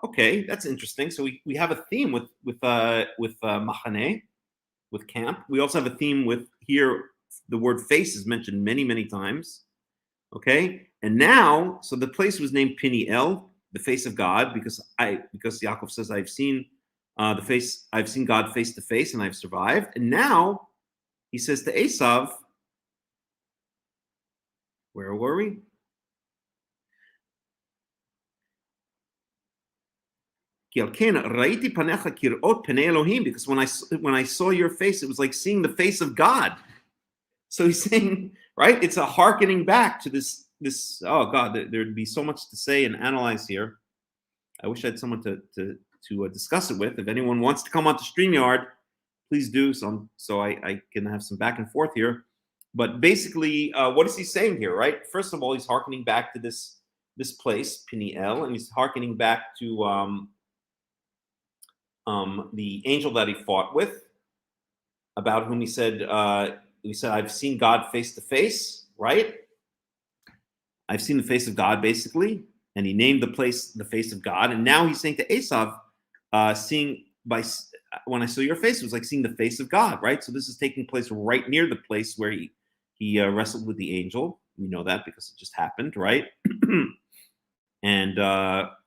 Okay, that's interesting. So we have a theme with machaneh, with camp. We also have a theme with here. The word face is mentioned many times. Okay, and now, so the place was named Peniel, the face of God, because Yaakov says I've seen I've seen God face to face, and I've survived. And now he says to Esav, where were we? Because when I saw your face, it was like seeing the face of God. So he's saying, right? It's a hearkening back to this. Oh God, there'd be so much to say and analyze here. I wish I had someone to discuss it with. If anyone wants to come onto StreamYard, please do. So I can have some back and forth here. But basically, what is he saying here, right? First of all, he's hearkening back to this place, Peniel, and he's hearkening back to the angel that he fought with, about whom he said, I've seen God face to face, right? I've seen the face of God, basically, and he named the place the face of God. And now he's saying to Esav, when I saw your face, it was like seeing the face of God, right? So this is taking place right near the place where he wrestled with the angel. We know that because it just happened, right? And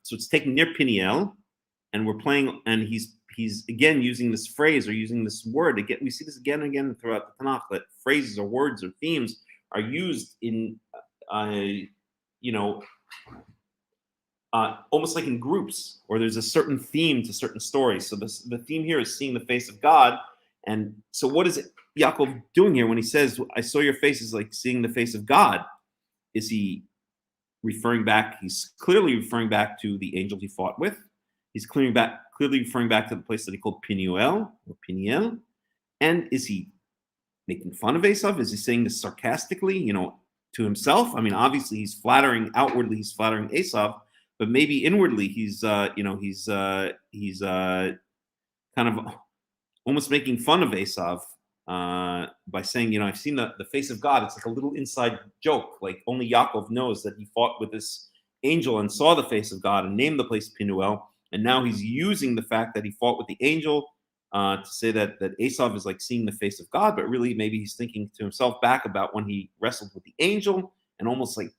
so it's taken near Peniel, and we're playing, and he's again using this phrase or using this word again. We see this again and again throughout the Tanakh, that phrases or words or themes are used in almost like in groups, or there's a certain theme to certain stories. So the theme here is seeing the face of God. And so what is Yaakov doing here when he says, I saw your face, is like seeing the face of God? Is he referring back? He's clearly referring back to the angel he fought with. He's clearly referring back to the place that he called Peniel or Peniel. And is he making fun of Esav? Is he saying this sarcastically, to himself? I mean, obviously outwardly he's flattering Esav, but maybe inwardly he's kind of almost making fun of Esav by saying, I've seen the face of God. It's like a little inside joke. Like only Yaakov knows that he fought with this angel and saw the face of God and named the place Peniel. And now he's using the fact that he fought with the angel to say that Esav is like seeing the face of God, but really maybe he's thinking to himself back about when he wrestled with the angel, and almost like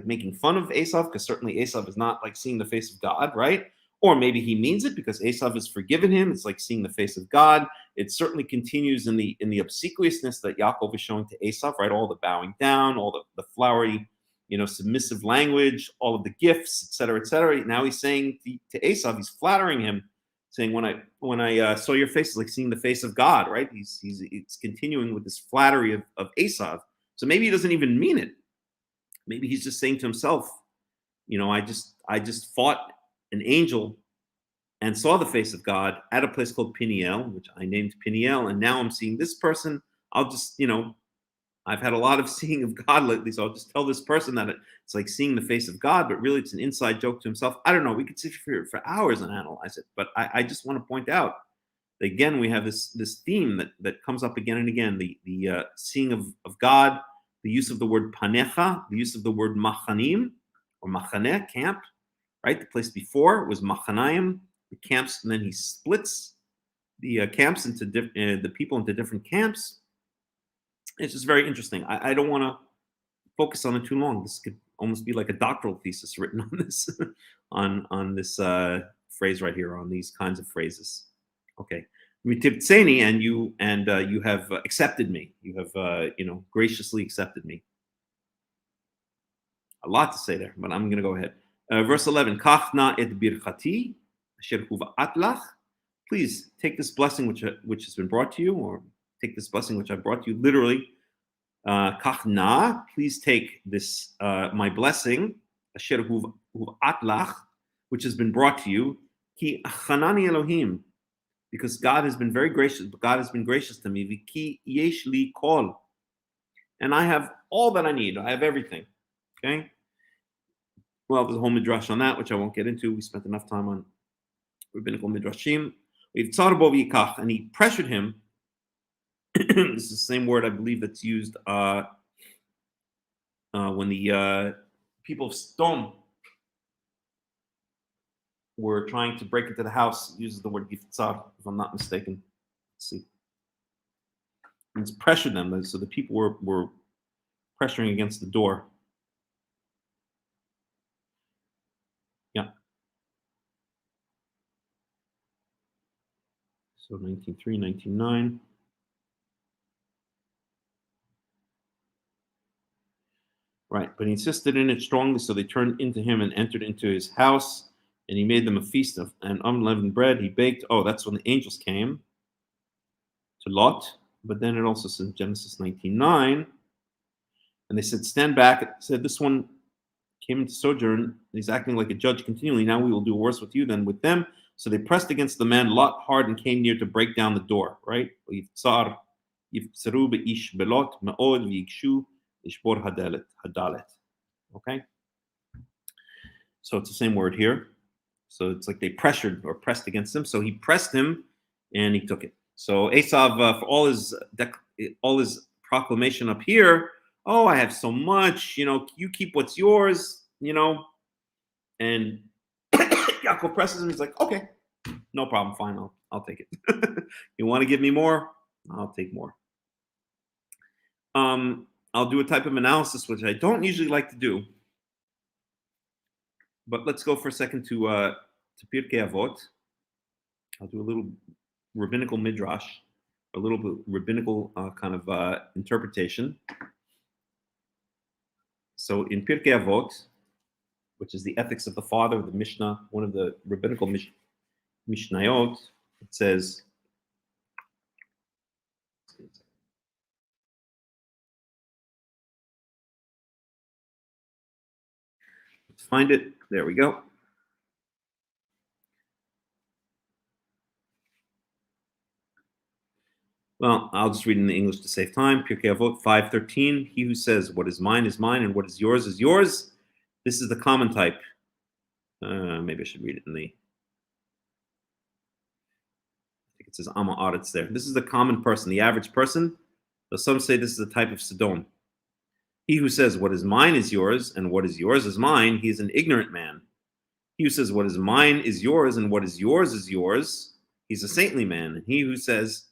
making fun of Esav, because certainly Esav is not like seeing the face of God, right? Or maybe he means it because Esav has forgiven him. It's like seeing the face of God. It certainly continues in the obsequiousness that Yaakov is showing to Esav, right? All the bowing down, all the flowery, submissive language, all of the gifts, et cetera, Now he's saying to Esav, he's flattering him, saying, when I saw your face, it's like seeing the face of God, right? He's continuing with this flattery of Esav. So maybe he doesn't even mean it. Maybe he's just saying to himself, I just fought an angel and saw the face of God at a place called Peniel, which I named Peniel, and now I'm seeing this person. I'll just, I've had a lot of seeing of God lately, so I'll just tell this person that it's like seeing the face of God, but really it's an inside joke to himself. I don't know. We could sit here for hours and analyze it, but I just want to point out that, again, we have this theme that comes up again and again, the seeing of God, the use of the word panecha, the use of the word machanim, or machaneh, camp, right? The place before was machanayim, the camps, and then he splits the camps into the people into different camps. It's just very interesting. I don't want to focus on it too long. This could almost be like a doctoral thesis written on this, on this phrase right here, on these kinds of phrases. Okay, mitibtseni, and you have accepted me. You have graciously accepted me. A lot to say there, but I'm going to go ahead. Verse 11. Kach na et birchati, asher huva'at lach, please take this blessing which has been brought to you, or take this blessing which I brought to you. Literally, kach na, please take this my blessing, asher huva'at lach, which has been brought to you. Ki chanani Elohim, because God has been very gracious. God has been gracious to me. V'ki yesh li kol, and I have all that I need. I have everything. Okay. Well, there's a whole midrash on that, which I won't get into. We spent enough time on rabbinical midrashim. And he pressured him. This is the same word I believe that's used when the people of Sodom were trying to break into the house. It uses the word giftzar, if I'm not mistaken. Let's see. It's pressured them, so the people were pressuring against the door. Yeah. So 19.3, 19.9. Right, but he insisted in it strongly, so they turned into him and entered into his house, and he made them a feast of unleavened bread. He baked. Oh, that's when the angels came to Lot. But then it also says in Genesis 19.9, and they said, stand back. It said, this one came into sojourn. He's acting like a judge continually. Now we will do worse with you than with them. So they pressed against the man Lot hard and came near to break down the door. Right? Okay. So it's the same word here. So it's like they pressured or pressed against him. So he pressed him and he took it. So Esav, for all his proclamation up here, oh, I have so much, you keep what's yours, and Yaakov presses him. He's like, okay, no problem, fine, I'll take it. You want to give me more? I'll take more. I'll do a type of analysis which I don't usually like to do, but let's go for a second to Pirkei Avot. I'll do a little rabbinical midrash, a little bit rabbinical kind of interpretation. So in Pirkei Avot, which is the ethics of the father, the Mishnah, one of the rabbinical Mishnayot, it says, let's find it. There we go. Well, I'll just read in the English to save time. Pirkei Avot 5:13. He who says, what is mine, and what is yours is yours. This is the common type. Maybe I should read it in the... I think it says Amma Aretz there. This is the common person, the average person. So some say this is a type of Sodom. He who says, what is mine is yours, and what is yours is mine, he is an ignorant man. He who says, what is mine is yours, and what is yours, he's a saintly man. And he who says,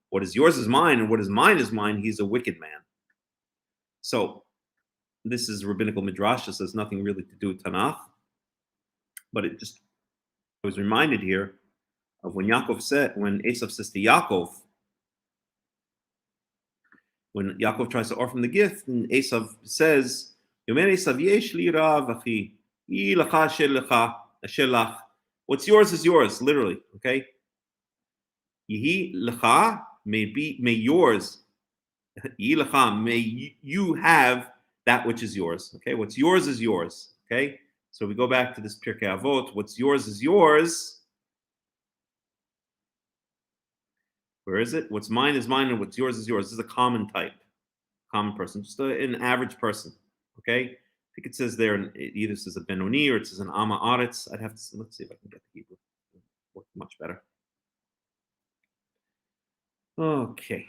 what is yours is mine, and what is mine, he's a wicked man. So, this is rabbinical midrash. This has nothing really to do with Tanakh. But I was reminded here of when Esav says to Yaakov, when Yaakov tries to offer him the gift, and Esav says, what's yours is yours, literally, okay? Yehi lecha, may yours, may you have that which is yours, okay? What's yours is yours, okay? So we go back to this Pirkei Avot, what's yours is yours. Where is it? What's mine is mine, and what's yours is yours. This is a common type, common person, just an average person, okay? I think it says there, it either says a Benoni or it says an Amma Aretz. I'd have to, let's see if I can get the Hebrew. Work much better. Okay.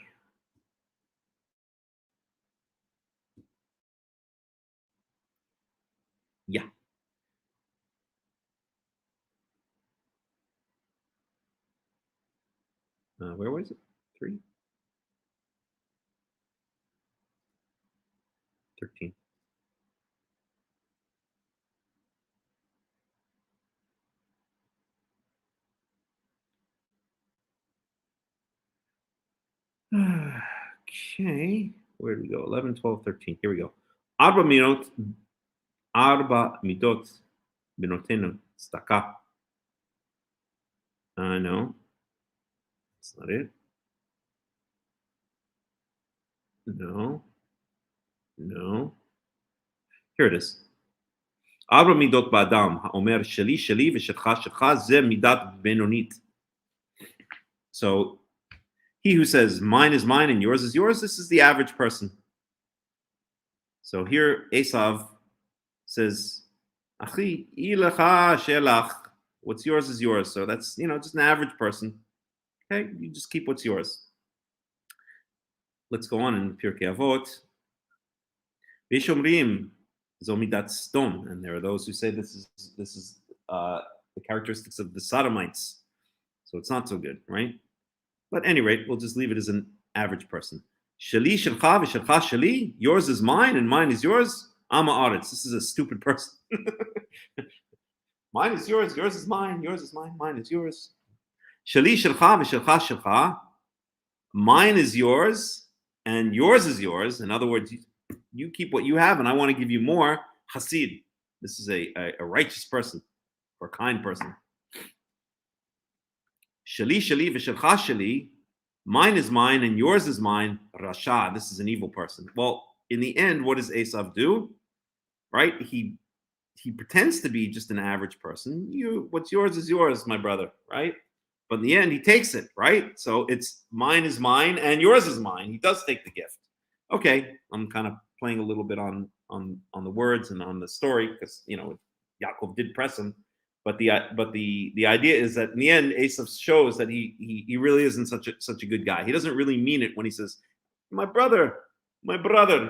Yeah. Where was it? 3? 13. Okay. Where do we go? 11, 12, 13. Here we go. Arba midot benotenu staka. No, that's not it. No. Here it is. ארבע מידות באדם, האומר שלי, שלי ושלך, שלך, זה מידת בינונית. So, he who says mine is mine and yours is yours, this is the average person. So here Esav says, Achi, ilecha shelach, what's yours is yours. So that's, just an average person. Okay, you just keep what's yours. Let's go on in Pirkei Avot. V'shomrim zo midat stom, and there are those who say this is the characteristics of the Sodomites. So it's not so good, right? But at any rate, we'll just leave it as an average person. Shali shelcha v'shelcha shali, yours is mine and mine is yours. Ama aretz, this is a stupid person. Mine is yours, yours is mine, yours is mine, mine is yours. Shali shelcha v'shelcha shelcha, mine is yours and yours is yours. In other words, you keep what you have and I want to give you more. Hasid, this is a righteous person or kind person. Shali shali v'shelcha shali, mine is mine and yours is mine. Rasha, this is an evil person. Well, in the end, what does Esav do? Right? He pretends to be just an average person. What's yours is yours, my brother, right? But in the end, he takes it, right? So it's mine is mine and yours is mine. He does take the gift. Okay, I'm kind of playing a little bit on the words and on the story because Yaakov did press him. But the idea is that in the end, Esav shows that he really isn't such a good guy. He doesn't really mean it when he says, my brother,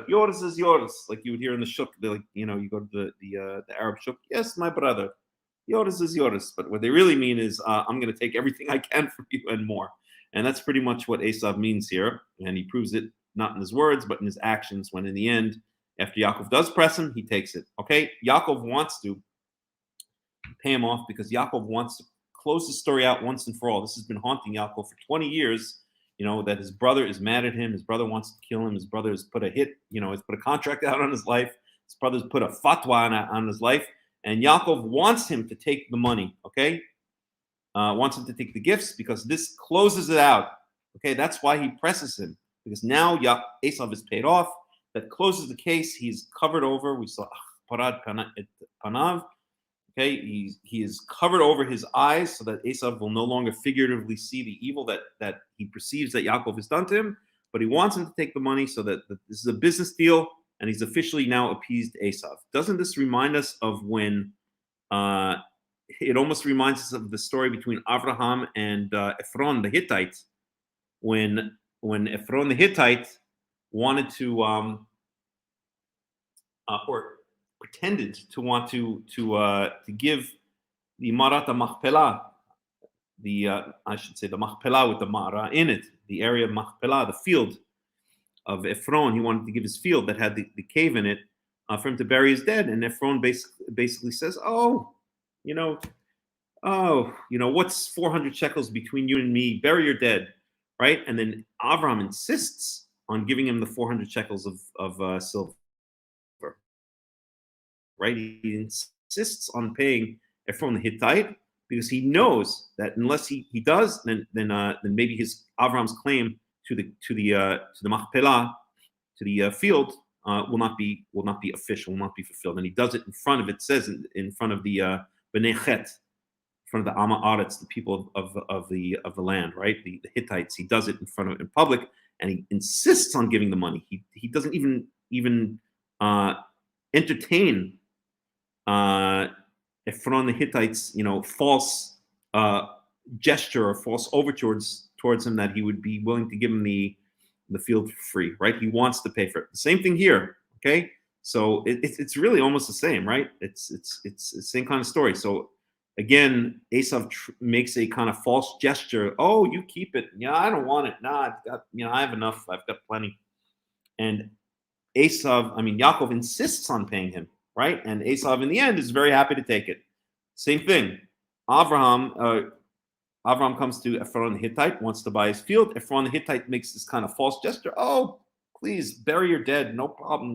yours is yours. Like you would hear in the shuk, you go to the Arab shuk, yes, my brother, yours is yours. But what they really mean is, I'm going to take everything I can from you and more. And that's pretty much what Esav means here. And he proves it not in his words, but in his actions, when in the end, after Yaakov does press him, he takes it. Okay, Yaakov wants to pay him off because Yaakov wants to close the story out once and for all. This has been haunting Yaakov for 20 years. That his brother is mad at him. His brother wants to kill him. His brother has put has put a contract out on his life. His brother's put a fatwa on his life. And Yaakov wants him to take the money, okay? Wants him to take the gifts because this closes it out. Okay, that's why he presses him. Because now Esav is paid off. That closes the case. He's covered over. We saw Parad Panav. Okay, he is covered over his eyes so that Esav will no longer figuratively see the evil that he perceives that Yaakov has done to him, but he wants him to take the money so that this is a business deal and he's officially now appeased Esav. Doesn't this remind us of when, it almost reminds us of the story between Abraham and Ephron the Hittite, when Ephron the Hittite wanted to, or pretended to want to give the Marat Machpelah, I should say the Machpelah with the Mara in it, the area of Machpelah, the field of Ephron. He wanted to give his field that had the cave in it for him to bury his dead. And Ephron basically says, what's 400 shekels between you and me? Bury your dead, right? And then Abraham insists on giving him the 400 shekels of silver. Right, he insists on paying Ephron the Hittite because he knows that unless he does, then maybe his Avram's claim to the Machpelah, to the field, will not be official, will not be fulfilled. And he does it in front of, it says in front of the Bnei Chet, in front of the Ama Aretz, the people of the land, right, the Hittites. He does it in public, and he insists on giving the money. He doesn't even entertain Ephron the Hittites, false gesture or false overtures towards him that he would be willing to give him the field for free, right? He wants to pay for it. The same thing here, okay? So it's really almost the same, right? It's the same kind of story. So again, Esav makes a kind of false gesture. Oh, you keep it. Yeah, I don't want it. Nah, I have enough. I've got plenty. And Yaakov insists on paying him. Right? And Esav in the end is very happy to take it. Same thing. Avraham comes to Ephron the Hittite, wants to buy his field. Ephron the Hittite makes this kind of false gesture. Oh, please bury your dead, no problem.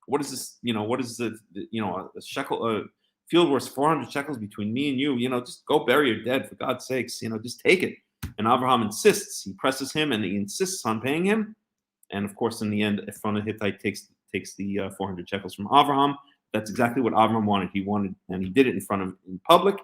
What is this? What is the a shekel, field worth 400 shekels between me and you. Just go bury your dead, for God's sakes. Just take it. And Abraham insists. He presses him, and he insists on paying him. And of course, in the end, Ephron the Hittite takes the 400 shekels from Abraham. That's exactly what Abraham wanted. He wanted, and he did it in public,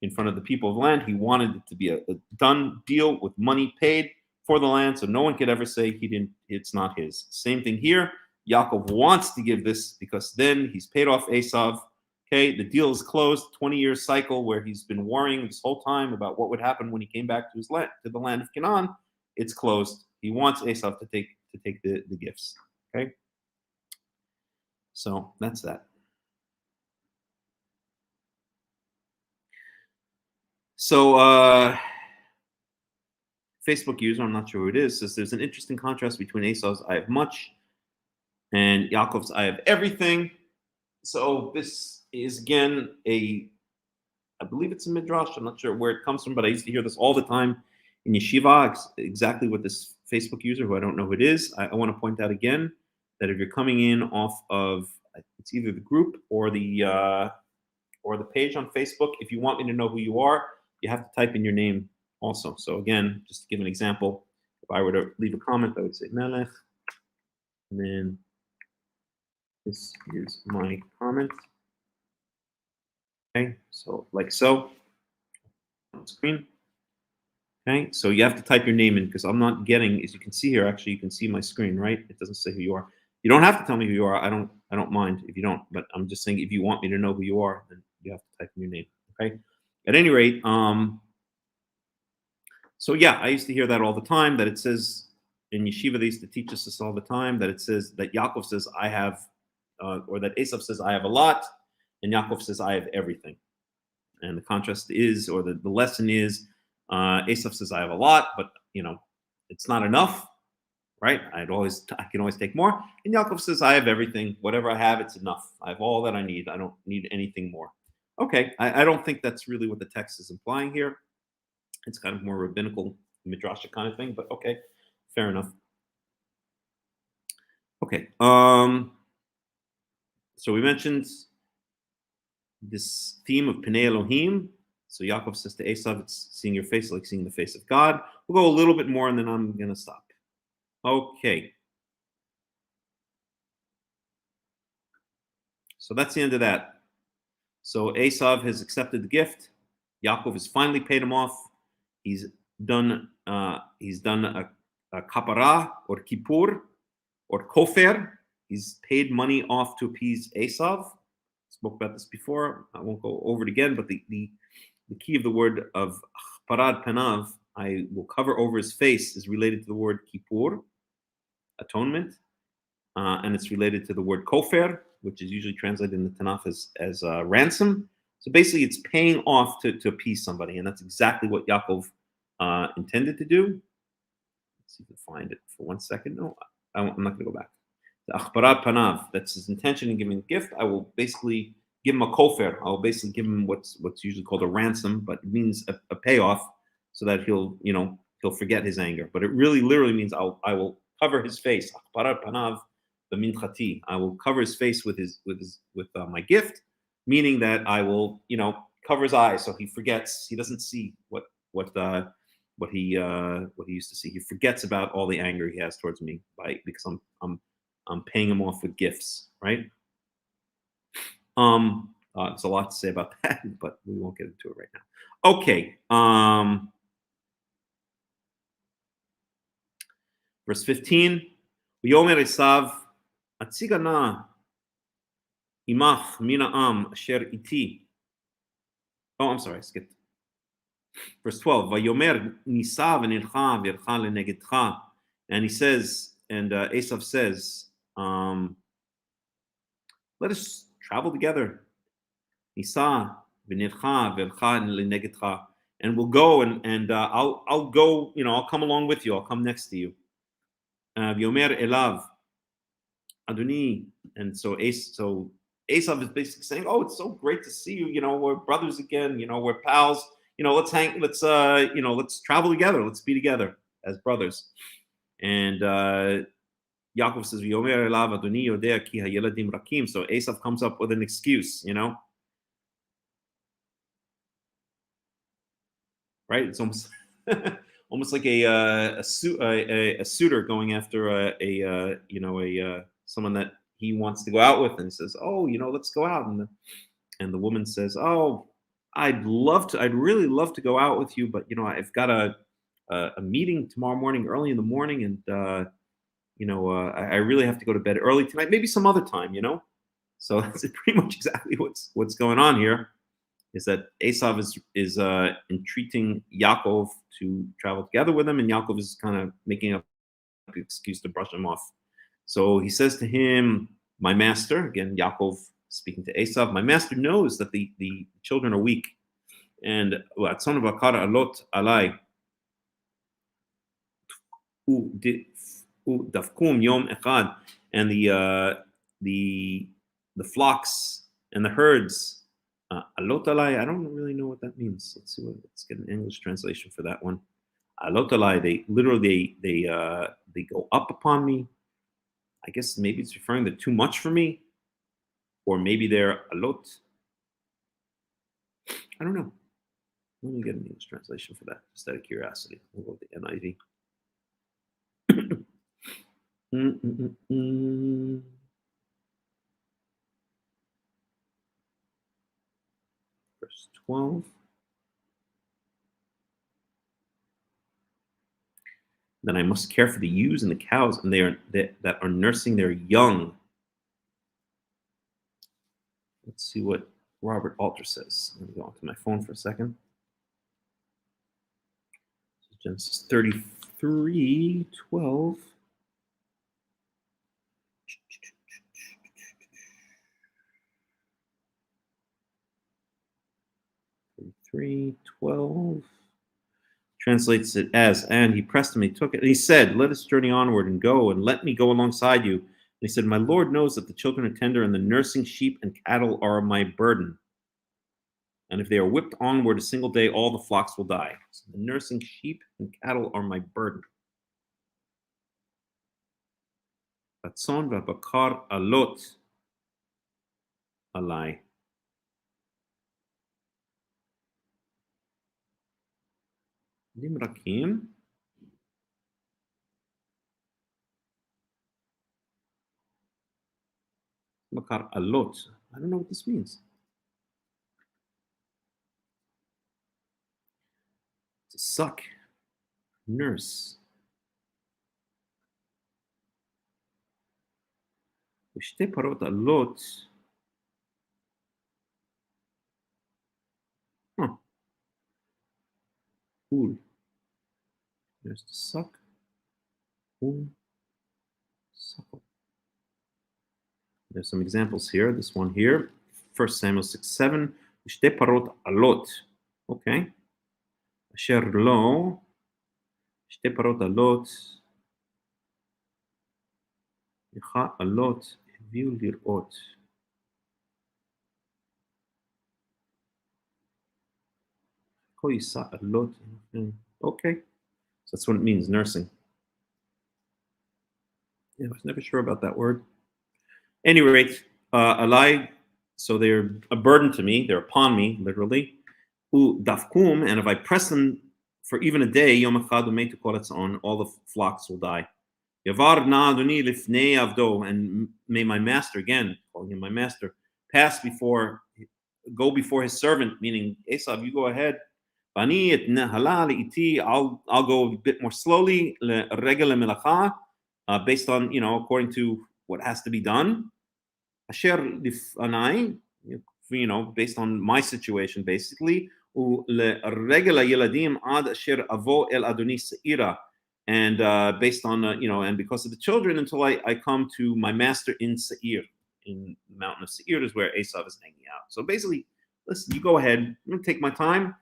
in front of the people of the land. He wanted it to be a done deal with money paid for the land, so no one could ever say he didn't. It's not his. Same thing here. Yaakov wants to give this because then he's paid off Esav. Okay, the deal is closed. 20-year cycle where he's been worrying this whole time about what would happen when he came back to his land, to the land of Canaan. It's closed. He wants Esav to take the gifts. Okay, so that's that. So Facebook user, I'm not sure who it is, says there's an interesting contrast between Esau's I have much and Yaakov's I have everything. So this is again I believe it's a midrash. I'm not sure where it comes from, but I used to hear this all the time in yeshiva. Exactly what this Facebook user, who I don't know who it is, I want to point out again that if you're coming in off of, it's either the group or the page on Facebook, if you want me to know who you are, you have to type in your name also. So again, just to give an example, if I were to leave a comment, I would say Melech, and then this is my comment. Okay, so like so on screen. Okay, so you have to type your name in because I'm not getting, as you can see here, actually you can see my screen, right? It doesn't say who you are. You don't have to tell me who you are. I don't mind if you don't, but I'm just saying if you want me to know who you are, then you have to type in your name. Okay. At any rate, so yeah, I used to hear that all the time, that it says in yeshiva, they used to teach us this all the time, that it says that Yaakov says I have, or that Esav says I have a lot, and Yaakov says I have everything. And the contrast is, or the lesson is, Esav says I have a lot, but it's not enough, right? I can always take more. And Yaakov says I have everything. Whatever I have, it's enough. I have all that I need. I don't need anything more. Okay, I don't think that's really what the text is implying here. It's kind of more rabbinical, midrashic kind of thing, but okay, fair enough. Okay, so we mentioned this theme of Pnei Elohim. So Yaakov says to Esav, it's seeing your face like seeing the face of God. We'll go a little bit more and then I'm going to stop. Okay. So that's the end of that. So Esav has accepted the gift. Yaakov has finally paid him off. He's done a kapara or kippur or kofer. He's paid money off to appease Esav. Spoke about this before. I won't go over it again, but the key of the word of parad panav, I will cover over his face, is related to the word kippur, atonement, and it's related to the word kofer, which is usually translated in the Tanakh as ransom. So basically, it's paying off to appease somebody, and that's exactly what Yaakov intended to do. Let's see if we can find it for 1 second. No, I'm not going to go back. The achbarat panav, that's his intention in giving a gift. I will basically give him a kofer. I will basically give him what's usually called a ransom, but it means a payoff, so that he'll forget his anger. But it really literally means I will cover his face. Achbarat panav b'minchati. I will cover his face with my gift, meaning that I will cover his eyes so he forgets. He doesn't see what he used to see. He forgets about all the anger he has towards me because I'm paying him off with gifts, right? There's a lot to say about that, but we won't get into it right now. Okay. Verse 15. V'yomer Esav atziga na imach mina am asher iti. Oh, I'm sorry, I skipped. Verse 12. Vayomer nisa v'nilcha v'ircha lenegedcha. And he says, and Esav says, let us travel together. Nisa v'nilcha v'ircha lenegedcha. And we'll go and I'll go, I'll come along with you. I'll come next to you. V'yomer elav Adoni. And so Esav is basically saying, oh, it's so great to see you. We're brothers again. We're pals. Let's travel together. Let's be together as brothers. And Yaakov says, V'yomer elav Adoni yodea ki hayeladim rakim. So Esav comes up with an excuse, right? It's almost almost like a suitor going after someone that he wants to go out with, and says, "Oh, let's go out." And the woman says, "Oh, I'd really love to go out with you, but I've got a meeting tomorrow morning, early in the morning, and I really have to go to bed early tonight. Maybe some other time, So that's pretty much exactly what's going on here. Is that Esav is entreating Yaakov to travel together with him, and Yaakov is kind of making up an excuse to brush him off. So he says to him, "My master," again, Yaakov speaking to Esav, "my master knows that the children are weak, and son of Akar alot alai dafkum yom echad, and the flocks and the herds." Alot alai, I don't really know what that means. Let's get an English translation for that one. Alot alai, they literally they go up upon me. I guess maybe it's referring to too much for me, or maybe they're alot. I don't know. Let me get an English translation for that, just out of curiosity. We'll go with the NIV. Verse 12. Then I must care for the ewes and the cows, and that are nursing their young. Let's see what Robert Alter says. Let me go onto my phone for a second. Genesis 33:12. 33:12 translates it as, "And he pressed him, he took it, and he said, 'Let us journey onward and go, and let me go alongside you.' And he said, 'My Lord knows that the children are tender, and the nursing sheep and cattle are my burden. And if they are whipped onward a single day, all the flocks will die. So the nursing sheep and cattle are my burden.' Ratzon v'bakar alot alai." Nimrakim. Bakar alot. I don't know what this means. To suck, nurse. Ushte parot alot. Cool. There's the suck. Suckle. There's some examples here. This one here, 1 Samuel 6:7. Ushte parot alot. Okay. Asher lo. Ushte parot alot. Yecha alot. Heviu lirot. Okay, so that's what it means, nursing. Yeah, I was never sure about that word. Any rate, alai, so they're a burden to me, they're upon me, literally. U dafkum, and if I press them for even a day, yom echad umetu kol etzon, all the flocks will die. Yavar na adoni lifnei avdo, and may my master, again, calling him my master, go before his servant, meaning Esav, you go ahead. I'll go a bit more slowly, based on, according to what has to be done. Based on my situation, basically. And based on, and because of the children, until I come to my master in Seir, in the mountain of Seir is where Esav is hanging out. So basically, listen, you go ahead. I'm going to take my time.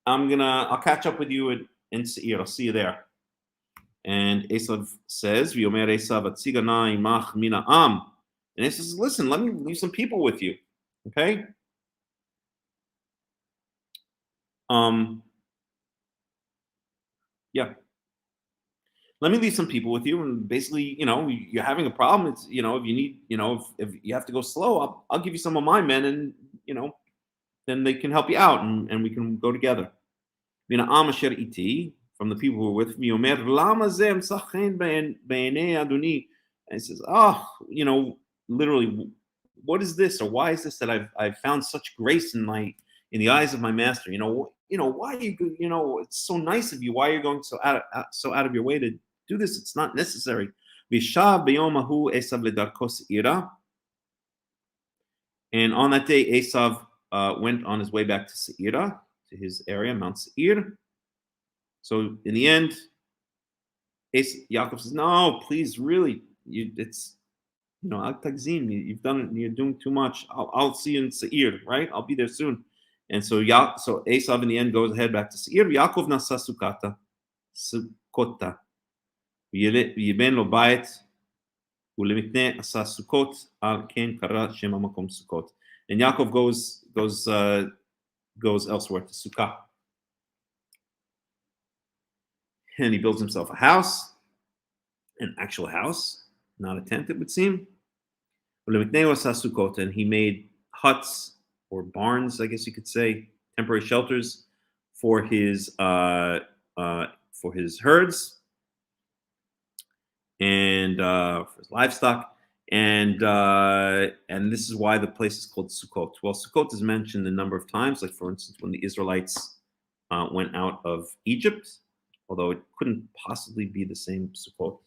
I'll catch up with you in Seir. I'll see you there. And Esav says, V'yomer Esav atzigana imach mina am. And Esav says, listen, let me leave some people with you. Okay? Yeah. Let me leave some people with you. And basically, you're having a problem. It's, if you need, if you have to go slow, I'll give you some of my men, and, then they can help you out, and we can go together. Mina'am asher iti, from the people who were with me, Omer, lama ze emsachen b'einei Adoni. And he says, literally, what is this, or why is this that I've found such grace in the eyes of my master? Why you it's so nice of you. Why are you going so out of your way to do this? It's not necessary. V'shav b'yom hahu Esav ledarko se'ira. And on that day, Esav went on his way back to Se'ira, to his area, Mount Seir. So in the end, Yaakov says, "No, please, really, Al Tagzim, you've done it. You're doing too much. I'll see you in Seir, right? I'll be there soon." And so Esav in the end goes ahead back to Seir. Yaakov nasa sukkota, v'yiben lo bayit, u'lemitneh asa sukkot, al ken kara shem hamakom sukkot. And Yaakov goes elsewhere to Sukkah. And he builds himself a house, an actual house, not a tent, it would seem. And he made huts or barns, I guess you could say, temporary shelters for his herds and for his livestock. And this is why the place is called Sukkot. Well, Sukkot is mentioned a number of times, like for instance, when the Israelites went out of Egypt, although it couldn't possibly be the same Sukkot.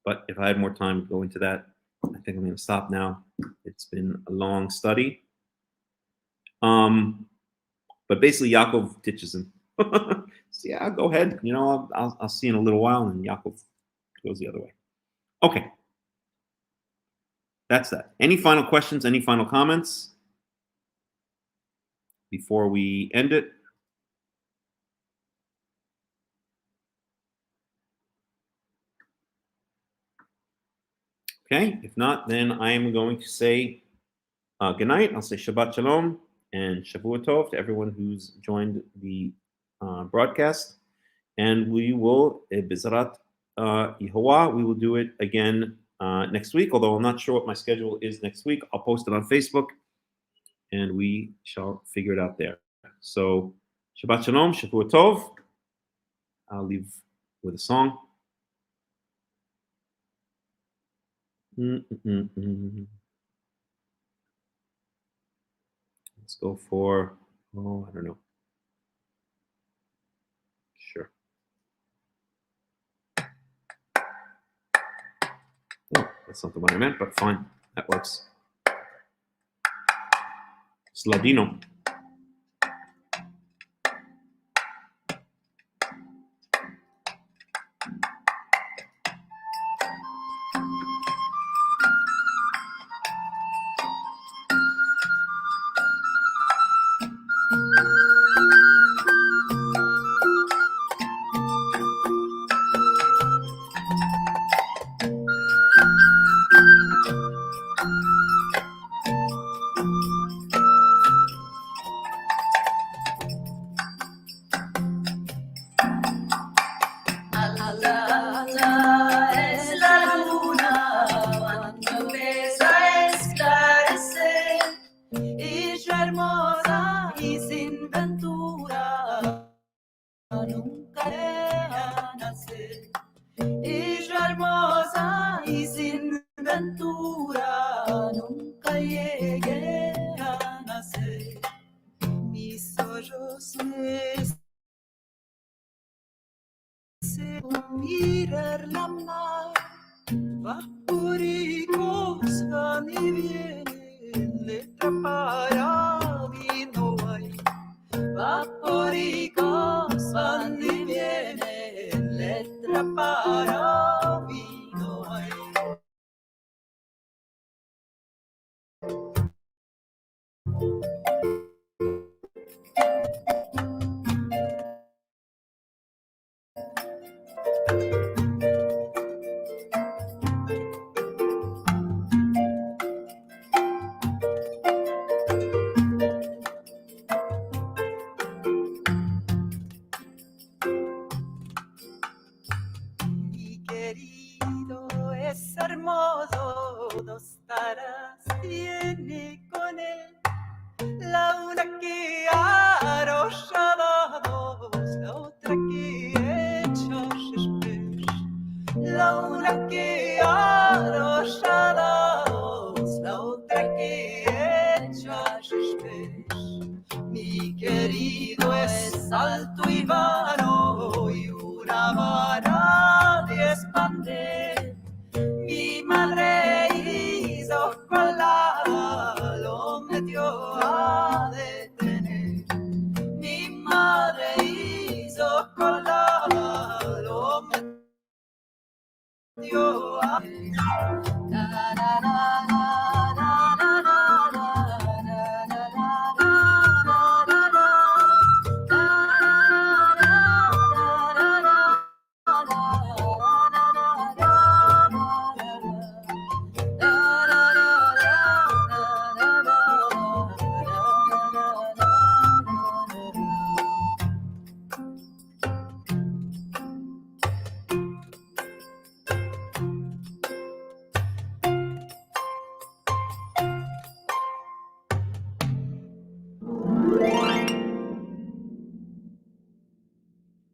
But if I had more time to go into that, I think I'm going to stop now. It's been a long study. But basically, Yaakov ditches him. So yeah, go ahead. I'll see you in a little while. And Yaakov goes the other way. Okay. That's that. Any final questions? Any final comments before we end it? Okay, if not, then I am going to say good night. I'll say Shabbat Shalom and Shavua Tov to everyone who's joined the broadcast. And we will, Bizarat Yehovah, we will do it again next week, although I'm not sure what my schedule is next week. I'll post it on Facebook, and we shall figure it out there. So, Shabbat Shalom, Shavua Tov. I'll leave with a song. Let's go for, I don't know. Sure. Oh, that's not the one I meant, but fine. That works. Sladino. mirar la mar, vapóricos van y vienen, letra para mí no hay. Vapóricos van y vienen, letra para mí no hay. Es hermoso, dos taras tiene con él, la una que arrollada لولاك